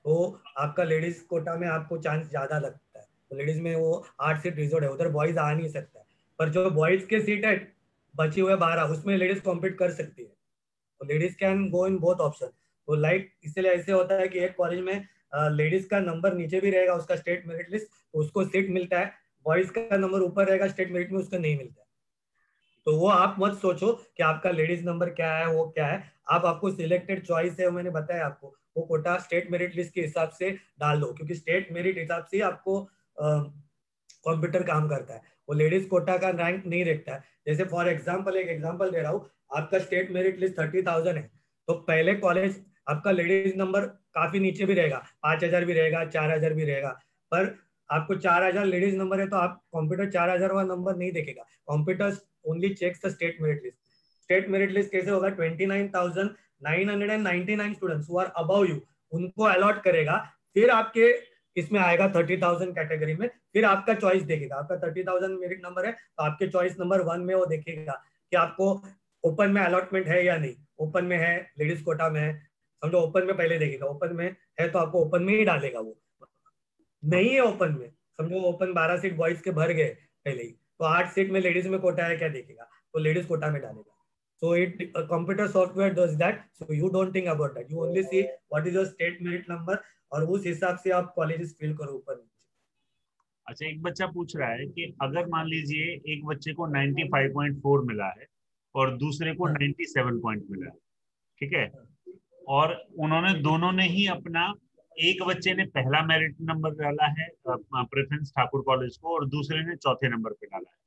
तो आपका लेडीज कोटा में आपको चांस ज्यादा लगता है, तो लेडीज में वो 8 सीट रिजर्व है, उधर बॉयज आ नहीं सकता है, पर जो बॉयज के सीट है बची हुए 12 उसमें लेडीज कॉम्पीट कर सकती है, तो ladies can go in both option. तो लाइक इसलिए ऐसे होता है कि एक कॉलेज में लेडीज का नंबर नीचे भी रहेगा उसका स्टेट मेरिट लिस्ट, तो उसको सीट मिलता है, बॉयज का नंबर ऊपर रहेगा स्टेट मेरिट में, उसका नहीं मिलता है। तो वो आप मत सोचो कि आपका लेडीज नंबर क्या है वो क्या है, आप आपको सिलेक्टेड चॉइस है वो मैंने बताया आपको, वो कोटा स्टेट मेरिट लिस्ट के हिसाब से डाल दो, क्योंकि स्टेट मेरिट हिसाब से आपको कंप्यूटर काम करता है, वो लेडीज कोटा का रैंक नहीं रखता है। जैसे फॉर एग्जाम्पल एक एग्जाम्पल दे रहा हूँ, आपका स्टेट मेरिट लिस्ट 30,000 है, तो पहले कॉलेज आपका लेडीज नंबर काफी नीचे भी रहेगा, 5,000 भी रहेगा, 4,000 भी रहेगा, पर आपको 4,000 लेडीज नंबर है तो आप कंप्यूटर 4,000 वाला नंबर नहीं देखेगा, computer only checks the state merit list. State merit list कैसे होगा, 29,999 students who are above you उनको अलॉट करेगा, फिर आपके इसमें आएगा 30,000 कैटेगरी में, फिर आपका चॉइस देखेगा, आपका 30,000 मेरिट नंबर है तो आपके चॉइस नंबर 1 में वो देखेगा कि आपको ओपन में अलॉटमेंट है या नहीं, ओपन में है, लेडीज कोटा में है, समझो ओपन में पहले देखेगा, ओपन में है तो आपको ओपन में ही डालेगा वो। नहीं है ओपन में, समझो ओपन 12 सीट बॉयज के भर गए पहले ही, तो 8 सीट में लेडीज में कोटा है, क्या देखेगा, तो लेडीज कोटा में डालेगा। So it computer software does that, so you don't think about that, you only see what is your state merit number, और उस हिसाब से आप कॉलेजेस फिल करो ऊपर नीचे। अच्छा, एक बच्चा पूछ रहा है कि अगर मान लीजिए एक बच्चे को 95.4 मिला है और दूसरे को हाँ 97 पॉइंट मिला है, ठीक है, और उन्होंने दोनों ने ही अपना, एक बच्चे ने पहला मेरिट नंबर डाला है प्रेफरेंस ठाकुर कॉलेज को, और दूसरे ने चौथे नंबर पे डाला है।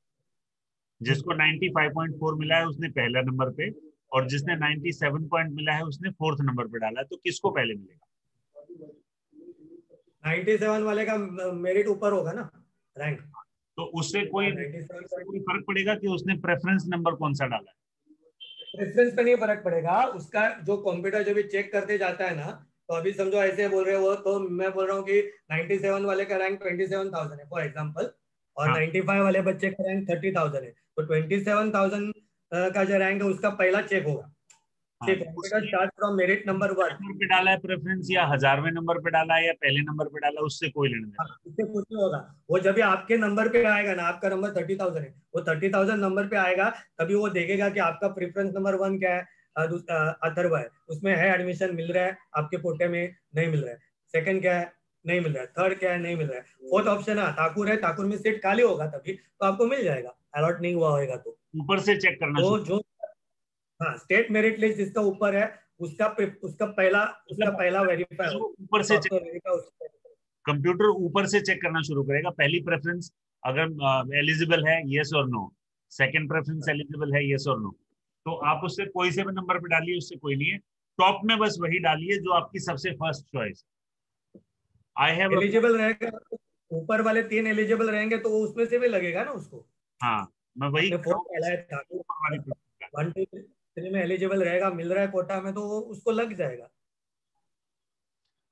जिसको 95.4 मिला है उसने पहला नंबर पे, और जिसने 97 पॉइंट मिला है उसने फोर्थ नंबर पे डाला है, तो किसको पहले मिलेगा? 97 वाले का मेरिट ऊपर होगा ना, रैंक। तो उससे कोई, 97 कोई फर्क पड़ेगा कि उसने प्रेफरेंस नंबर कौन सा डाला है? प्रेफरेंस पे नहीं फर्क पड़ेगा, उसका जो कंप्यूटर जो भी चेक करते जाता है ना, तो अभी समझो ऐसे बोल रहे हो, तो मैं बोल रहा हूँ कि 97 वाले का रैंक 27,000 है फॉर एग्जांपल, और हाँ 95 वाले बच्चे का रैंक 30,000 है, तो 27,000 का जो रैंक है उसका पहला चेक होगा। हाँ, चेक तो कंप्यूटर उसने start from merit number 1। Number पे डाला है प्रेफरेंस, या 1000वें नंबर पे डाला है, या पहले नंबर पे डाला है, उससे कोई लेने देना। इससे कुछ नहीं होगा, वो जब भी आपके नंबर पे आएगा ना, आपका नंबर 30,000 है, वो 30,000 नंबर पे आएगा, तभी वो देखेगा कि आपका प्रेफरेंस नंबर 1 क्या है, अथर्व है, उसमें है एडमिशन मिल रहा है आपके कोटे में, नहीं मिल रहा है। सेकंड क्या है, नहीं मिल रहा है। थर्ड क्या है, नहीं मिल रहा है। फोर्थ ऑप्शन है ठाकुर में सीट खाली होगा तभी तो आपको मिल जाएगा, अलॉट नहीं हुआ होगा तो। ऊपर से चेक करना तो शुरू, जो, हाँ स्टेट मेरिट लिस्ट जिसका ऊपर है, उसका उसका पहला, उसका मतलब पहला वेरीफाई जो होगा, ऊपर से चेक, सॉफ्टवेयर वेरीफाई उसका। कंप्यूटर ऊपर से चेक करना शुरू करेगा। पहली प्रेफरेंस अगर एलिजिबल है, यस और नो, सेकंड प्रेफरेंस एलिजिबल है, यस और नो, तो आप उससे कोई से भी नंबर पे डालिए, उससे कोई नहीं है। टॉप में बस वही डालिए जो आपकी सबसे first choice. I have, eligible रहेगा, ऊपर वाले 3 एलिजिबल रहेंगे तो वो उसमें से भी लगेगा ना उसको। हाँ मैं वही आपने कह रहा फोर्थ हूँ, डाला है ठाकुर, ऊपर वाली preference का। 1 2 3 में एलिजिबल रहेगा, मिल रहा है कोटा में, तो वो उसको लग जाएगा।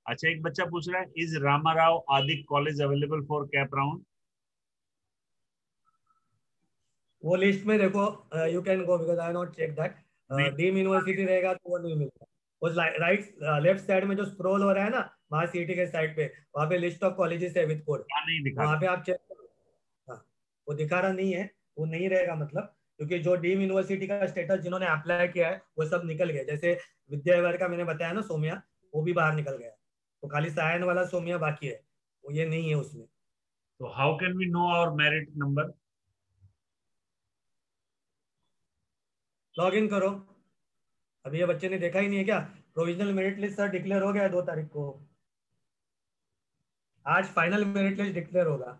अच्छा, एक बच्चा पूछ रहा है, is Ramarao Adik college available for CAP round? वो लिस्ट में देखो, you can go because I not check that. नहीं, डीम यूनिवर्सिटी रहेगा तो वो नहीं मिलता। वो राइट लेफ्ट साइड में जो स्क्रॉल हो रहा है ना, वहाँ सीईटी के साइड पे, वहाँ पे लिस्ट ऑफ कॉलेजेस है विद कोड, क्या नहीं दिखा वहाँ रहा? पे आप चेक करो। हाँ, वो दिखा रहा नहीं है, वो नहीं रहेगा मतलब, क्योंकि जो डीम यूनिवर्सिटी का स्टेटस जिन्होंने अप्लाई किया है वो सब निकल गया, जैसे विद्या विहार का मैंने बताया ना सोमिया, वो भी बाहर निकल गया, तो खाली सायन वाला सोमिया बाकी है, वो ये नहीं है उसमें। तो how can we know our merit number? Log in करो, अभी ये बच्चे ने देखा ही नहीं है क्या? Provisional merit list sir declare हो गया है 2 तारीख को, आज फाइनल मेरिट लिस्ट डिक्लेयर होगा,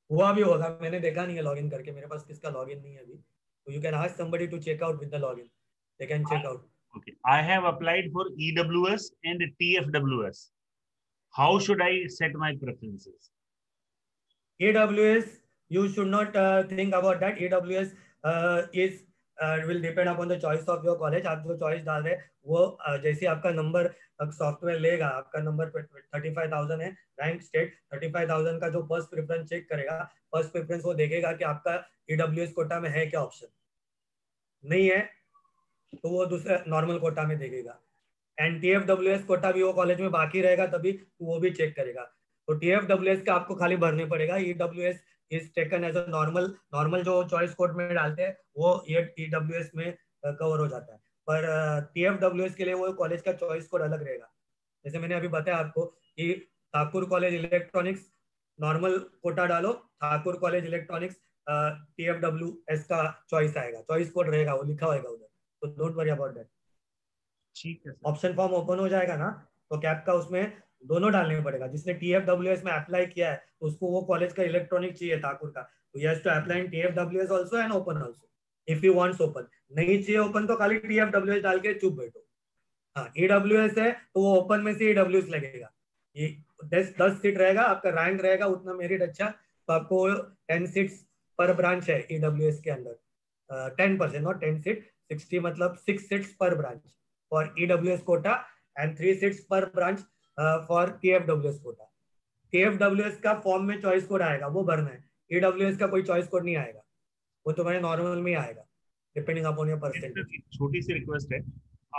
हुआ भी होगा, मैंने देखा नहीं है लॉगिन करके, मेरे पास किसका लॉगिन नहीं है अभी, तो you can ask somebody to check out with the login, they can check out. Okay, I have applied for EWS and TFWS. How should I set my preferences? AWS, you should not think about that. AWS is will depend upon the choice of your college. आप जो choice डाल रहे हैं वो जैसे आपका number software लेगा, आपका नंबर 35,000 है, रैंक स्टेट 35,000 का जो फर्स्ट प्रेफरेंस चेक करेगा, फर्स्ट प्रेफरेंस वो देखेगा कि आपका AWS कोटा में है क्या ऑप्शन, नहीं है तो वो दूसरे नॉर्मल कोटा में देखेगा। एंड TFWS कोटा भी वो कॉलेज में बाकी रहेगा तभी तो वो भी चेक करेगा। तो TFWS का आपको खाली भरने पड़ेगा, EWS is taken as a normal, normal जो चॉइस कोड में डालते हैं वो ये EWS में कवर हो जाता है, पर TFWS के लिए वो कॉलेज का चॉइस कोड अलग रहेगा। जैसे मैंने अभी बताया आपको कि Thakur college electronics normal quota डालो, ठाकुर कॉलेज इलेक्ट्रॉनिक्स TFWS का चॉइस आएगा, चॉइस कोड रहेगा, वो लिखा होगा उधर, तो डोंट वरी अबाउट दैट। ठीक है सर। ऑप्शन फॉर्म ओपन हो जाएगा ना, तो कैप का उसमें दोनों डालने पड़ेगा, जिसने TFWS में अप्लाई किया है तो उसको वो कॉलेज का इलेक्ट्रॉनिक चाहिए ठाकुर का, तो you have to apply in TFWS also and open also if you wants open. नहीं चाहिए ओपन तो खाली TFWS डाल के चुप बैठो। हाँ EWS है तो वो ओपन में से EWS लगेगा, ये 10 सीट रहेगा, आपका रैंक रहेगा उतना मेरिट अच्छा, तो आपको 10 सीट्स पर ब्रांच है EWS के अंदर, 10%, नॉट 10 सीट, 60 मतलब 6 सीट्स पर branch for EWS quota and 3 seats पर branch for TFWS quota. TFWS का फॉर्म में चॉइस कोड आएगा, वो भरना है, EWS का कोई चॉइस कोड नहीं आएगा, वो तुम्हारे नॉर्मल में आएगा। depending upon your percentage. एक छोटी सी रिक्वेस्ट है,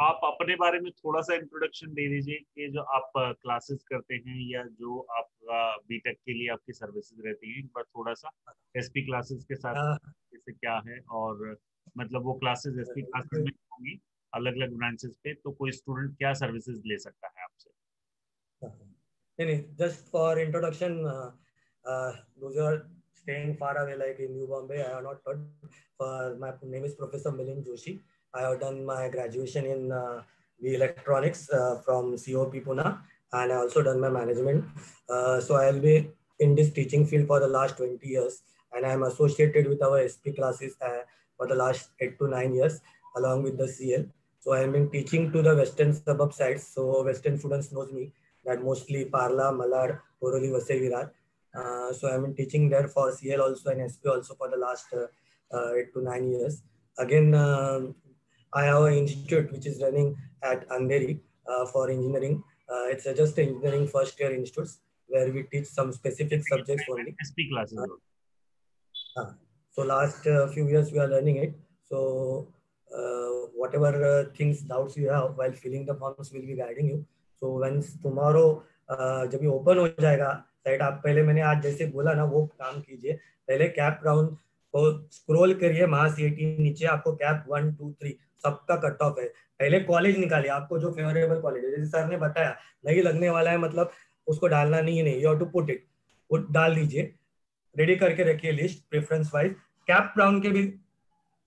आप अपने बारे में थोड़ा सा इंट्रोडक्शन दे दीजिए कि जो आप क्लासेस करते हैं या जो आपका बीटेक के लिए आपकी सर्विसेज रहती हैं, एक बार थोड़ा सा एसपी क्लासेस के साथ जैसे क्या है, और मतलब वो क्लासेस एसपी क्लासेस में होंगी अलग अलग ब्रांचेस पे, तो कोई स्टूडेंट क्या सर्विसेज ले सकता है आपसे? Just for introduction, those who are staying far away, like in New Bombay, I have not heard. My name is Professor Milind Joshi. I have done my graduation in the electronics from COP Pune, and I also done my management. So I'll be in this teaching field for the last 20 years, and I'm associated with our SP classes for the last 8 to 9 years, along with the CL. So I've been teaching to the western suburb sites, so western students knows me, that mostly Parla, Malad, Boroli, Vasai, Virar. So I've been teaching there for CL also and SP also for the last 8 to 9 years. Again, I have an institute which is running at Andheri for engineering. It's just engineering first year institutes where we teach some specific subjects only. SP classes. So last few years we are learning it. So whatever things, doubts you have while filling the forms will be guiding you. So once tomorrow जब ये open हो जाएगा site, आप पहले मैंने आज जैसे बोला ना वो काम कीजिए, पहले कैप राउंड को स्क्रॉल करिए, वहां से नीचे आपको कैप 1 2 3 सबका कट ऑफ है, पहले कॉलेज निकालिए आपको जो फेवरेबल कॉलेज है, जैसे सर ने बताया नहीं लगने वाला है मतलब उसको डालना नहीं है, you have to put it, वो डाल दीजिए, रेडी करके रखिए list preference wise. CAP round के भी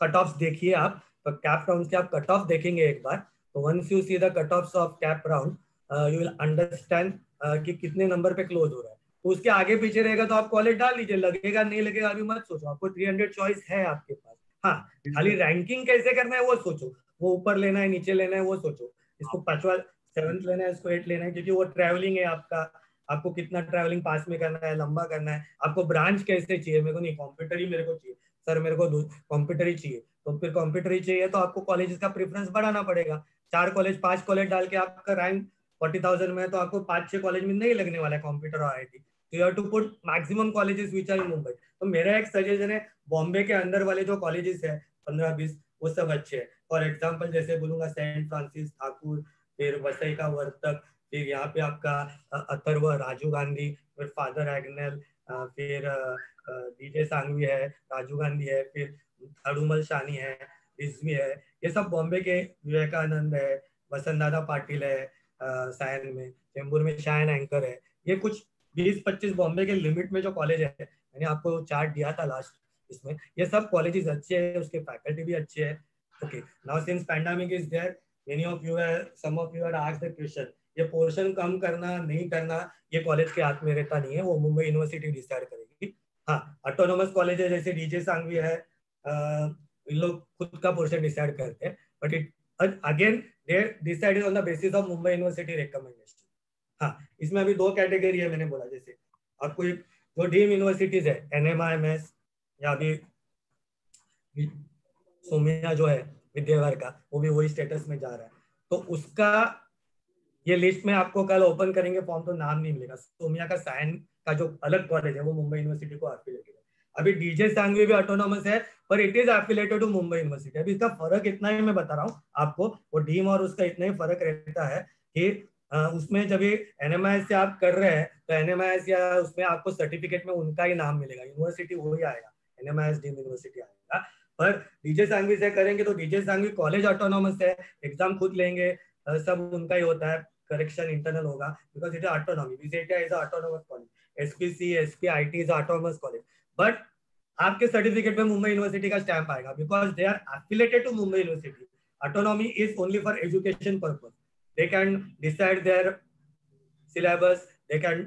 कट ऑफ देखिए आप, तो कैप राउंड के आप कट ऑफ देखेंगे एक बार, तो once you see the cut off of CAP round you will understand कि कितने नंबर पे क्लोज हो रहा है, तो उसके आगे पीछे रहेगा तो आप कॉलेज डाल लीजिए, लगेगा नहीं लगेगा अभी मत सोचो, आपको 300 चॉइस है आपके पास। हाँ, खाली रैंकिंग कैसे करना है वो सोचो, वो ऊपर लेना है नीचे लेना है वो सोचो, इसको 5वां 7th लेना है, इसको 8 लेना है, क्योंकि वो ट्रैवलिंग है आपका, आपको कितना ट्रैवलिंग पास में करना है, लंबा करना है, आपको ब्रांच कैसे चाहिए, मेरे को नहीं कंप्यूटर ही मेरे को चाहिए सर, मेरे को कंप्यूटर ही चाहिए, तो फिर कंप्यूटर ही चाहिए तो आपको कॉलेज का प्रेफरेंस बढ़ाना पड़ेगा, 4 कॉलेज 5 कॉलेज डाल के आपका रैंक 40,000 में, तो आपको 5-6 कॉलेज में नहीं लगने वाला है कंप्यूटर और आईटी, तो you have to put maximum colleges which are in Mumbai. तो मेरा एक सजेशन है, बॉम्बे के अंदर वाले जो कॉलेजेस है 15-20 वो सब अच्छे हैं, फॉर एग्जाम्पल जैसे बोलूंगा सेंट फ्रांसिस, ठाकुर, फिर वसई का वर्तक, फिर यहाँ पे आपका अथर्व, राजीव गांधी, फिर फादर एग्नेल, फिर डीजे सांगवी है, राजीव गांधी है, फिर थाड़ूमल शानी है, रिजवी है, ये सब बॉम्बे के, विवेकानंद है, वसंत दादा पाटिल है, सायन में, चेंबूर में शायन एंकर है, ये कुछ 20-25 बॉम्बे के लिमिट में जो कॉलेज है, मैंने आपको चार्ट दिया था लास्ट, इसमें ये सब कॉलेजेस अच्छे हैं, उसके फैकल्टी भी अच्छे हैं। Okay, now since pandemic is there, many of you है, some of you had asked the question, ये पोर्शन कम करना नहीं करना ये कॉलेज के हाथ में रहता नहीं है, वो मुंबई यूनिवर्सिटी डिसाइड करेगी। हाँ, ऑटोनोमस कॉलेज है जैसे डीजे सांगवी है, इन लोग खुद का पोर्शन डिसाइड करते हैं, but it again they decided on the basis of Mumbai university recommendation. हाँ, इसमें अभी 2 कैटेगरी है, मैंने बोला जैसे आपको एक जो डीम यूनिवर्सिटीज है NMIMS या अभी सोमिया जो है विद्यावार का, वो भी वही स्टेटस में जा रहा है, तो उसका ये लिस्ट में आपको कल ओपन करेंगे फॉर्म तो नाम नहीं मिलेगा, सोमिया का साइन का जो अलग कॉलेज है वो मुंबई यूनिवर्सिटी को एफिलेटेड है, अभी डीजे सांगवी भी ऑटोनोमस है पर it is affiliated to Mumbai university. अभी इसका फर्क इतना ही मैं बता रहा हूँ आपको, वो डीम और उसका इतना ही फर्क रहता है कि उसमें जब ये NMIS से आप कर रहे हैं तो NMIS या उसमें आपको सर्टिफिकेट में उनका ही नाम मिलेगा, यूनिवर्सिटी वही आएगा, NMIS डीम यूनिवर्सिटी आएगा, पर डीजे सांगवी से करेंगे तो डीजे सांगवी कॉलेज ऑटोनोमस है, एग्जाम खुद लेंगे, सब उनका ही होता है, करेक्शन इंटरनल होगा because it is autonomy, VJTI is autonomous college, SPC SPIT is autonomous college, but आपके सर्टिफिकेट में मुंबई यूनिवर्सिटी का स्टैंप आएगा because they are affiliated to Mumbai university. Autonomy is only for education purpose, they can decide their syllabus, they can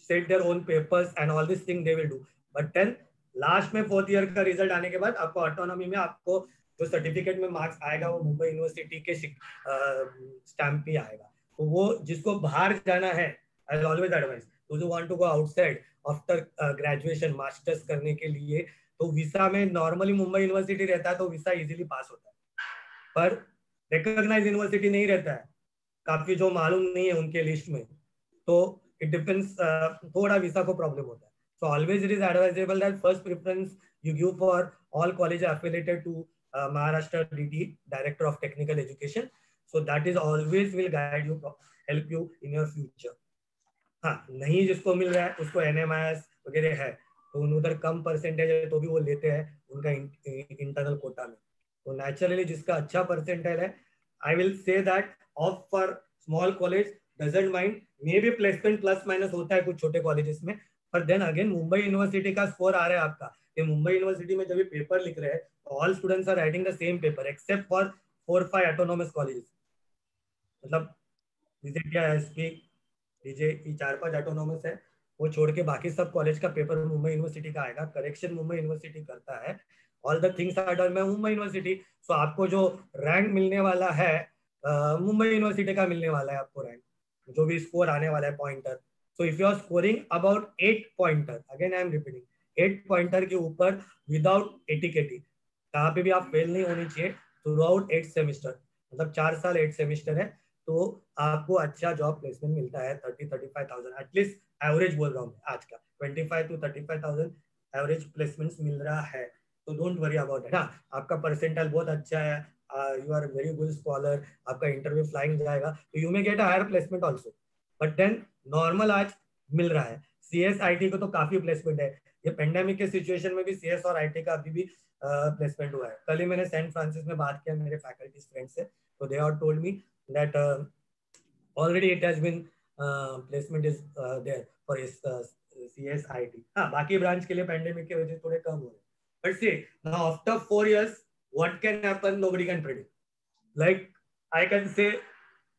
set their own papers and all this thing they will do, but then last में 4th year का result आने के बाद आपको autonomy में आपको जो certificate में मार्क्स आएगा वो मुंबई यूनिवर्सिटी के स्टैम्प भी आएगा, तो वो जिसको बाहर जाना है, I will always advice those who want to go outside after graduation masters करने के लिए, तो वीसा में नॉर्मली मुंबई यूनिवर्सिटी रहता है तो वीसा इजीली पास होता है, पर रिकॉग्नाइज यूनिवर्सिटी नहीं रहता है, काफी जो मालूम नहीं है उनके लिस्ट में, तो इट डिपेंड्स, थोड़ा वीसा को प्रॉब्लम होता है, so always it is advisable that first preference you give for all college affiliated to Maharashtra DT, Director of Technical Education. So that is always will guide you, help you in your future. हाँ, नहीं जिसको मिल रहा है उसको NMIS वगैरह है, तो उधर कम परसेंटेज है तो भी वो लेते हैं उनका इंटरनल कोटा में. तो नेचुरली जिसका अच्छा परसेंटेज है, I will say that of for small college doesn't mind, may be placement plus minus होता है कुछ छोटे कॉलेजेस में, पर देन अगेन मुंबई यूनिवर्सिटी का स्कोर आ रहा है आपका, ये मुंबई यूनिवर्सिटी में जब भी पेपर लिख रहे हैं all students are writing the same paper except for 4-5 autonomous colleges. मतलब विजिटिया, एसपी, डीजे, ये 4-5 ऑटोनोमस है, वो छोड़ के बाकी सब कॉलेज का पेपर मुंबई यूनिवर्सिटी का आएगा, करेक्शन मुंबई यूनिवर्सिटी करता है, all the things are done by Mumbai university. So आपको जो रैंक मिलने वाला है मुंबई यूनिवर्सिटी का मिलने वाला है आपको रैंक, जो भी स्कोर आने वाला है pointer. So if you are scoring about 8 pointer, again I am repeating, 8 pointer के ऊपर विदाउट एटीकेटी, कहाँ पे भी आप फेल नहीं होनी चाहिए थ्रू आउट 8 सेमिस्टर, मतलब 4 साल 8 सेमिस्टर है, तो आपको अच्छा जॉब प्लेसमेंट मिलता है 30-35,000 एटलीस्ट, एवरेज बोल रहा हूँ आज का 25,000 to 35,000 एवरेज प्लेसमेंट्स मिल रहा है. तो डोंट वरी अबाउट इट. हाँ, आपका परसेंटाइल बहुत अच्छा है, you are very good scholar, आपका इंटरव्यू फ्लाइंग जाएगा, तो you may get a higher placement also. But then normal आज मिल रहा है. CS IT को तो काफी प्लेसमेंट है, ये पेंडेमिक के सिचुएशन में भी CS और IT का अभी भी प्लेसमेंट हुआ है. कल ही मैंने सेंट फ्रांसिस में बात किया मेरे फैकल्टी फ्रेंड से, तो they are told me that already it has been placement is there for CSIT. हाँ, बाकी ब्रांच के लिए पेंडेमिक की वजह से थोड़े कम हो रहे. But see, now after 4 years, what can happen? Nobody can predict. Like I can say,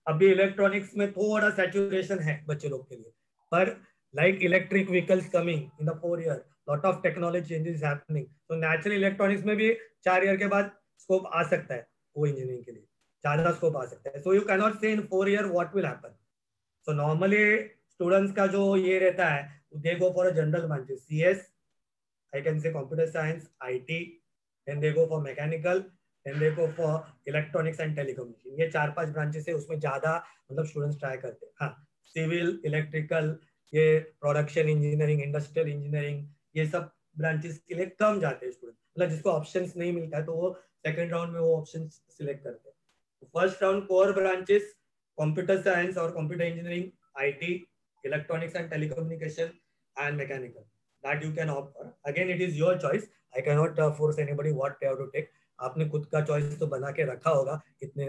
अभी इलेक्ट्रॉनिक्स में थोड़ा सैचुरेशन है बच्चे लोग के लिए, पर like electric vehicles coming in the 4 year, lot of technology changes happening. So naturally electronics में भी 4 ईयर के बाद स्कोप आ सकता है वो इंजीनियरिंग के लिए, ज्यादा स्कोप आ सकता है. सो you can not say in 4 year what will happen. So normally students का जो ये रहता है, they go for a general branches, CS, I can say computer science, IT, then they go for mechanical, then they go for electronics and telecommunication. ये 4-5 branches है, उसमें ज्यादा मतलब स्टूडेंट्स ट्राई करते हैं. हाँ, सिविल, इलेक्ट्रिकल, ये प्रोडक्शन इंजीनियरिंग, इंडस्ट्रियल इंजीनियरिंग, ये सब ब्रांचेस के लिए कम जाते हैं स्टूडेंट, मतलब जिसको ऑप्शंस नहीं मिलता है तो वो सेकंड राउंड में वो ऑप्शन सिलेक्ट करते हैं. First round core branches, computer science और computer engineering, IT, electronics and telecommunication and mechanical, that you can opt for. Again, it is your choice. I cannot force anybody what they have to take. आपने खुद का choice तो बना के रखा होगा, इतने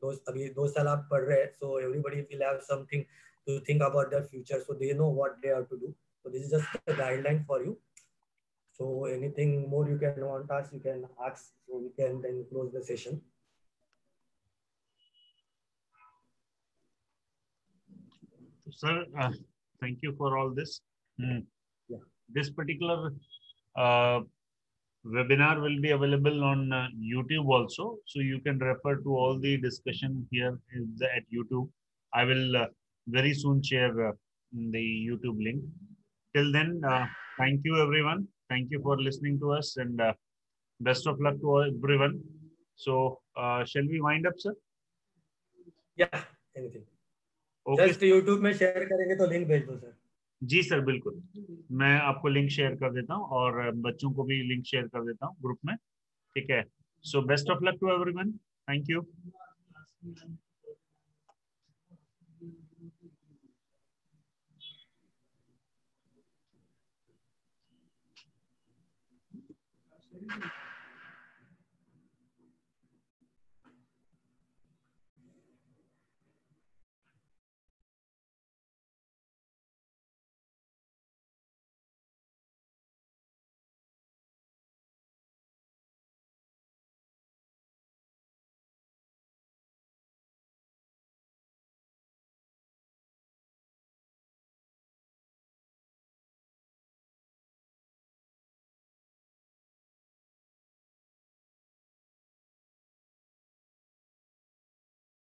दोस्त अभी 2 साल आप पढ़ रहे हैं, so everybody will have something to think about their future, so they know what they have to do. So this is just a guideline for you. So anything more you can want to ask, you can ask, so we can then close the session. Sir, thank you for all this. Yeah. This particular webinar will be available on YouTube also, so you can refer to all the discussion here at YouTube. I will very soon share the YouTube link. Till then, thank you everyone. Thank you for listening to us, and best of luck to everyone. So, shall we wind up, sir? Yeah, anything. Okay. Just YouTube में share करेंगे तो link भेज दो sir. जी sir, बिल्कुल, मैं आपको link share कर देता हूँ और बच्चों को भी लिंक शेयर कर देता हूँ ग्रुप में. ठीक है. So best of luck to everyone. Thank you. Thank you.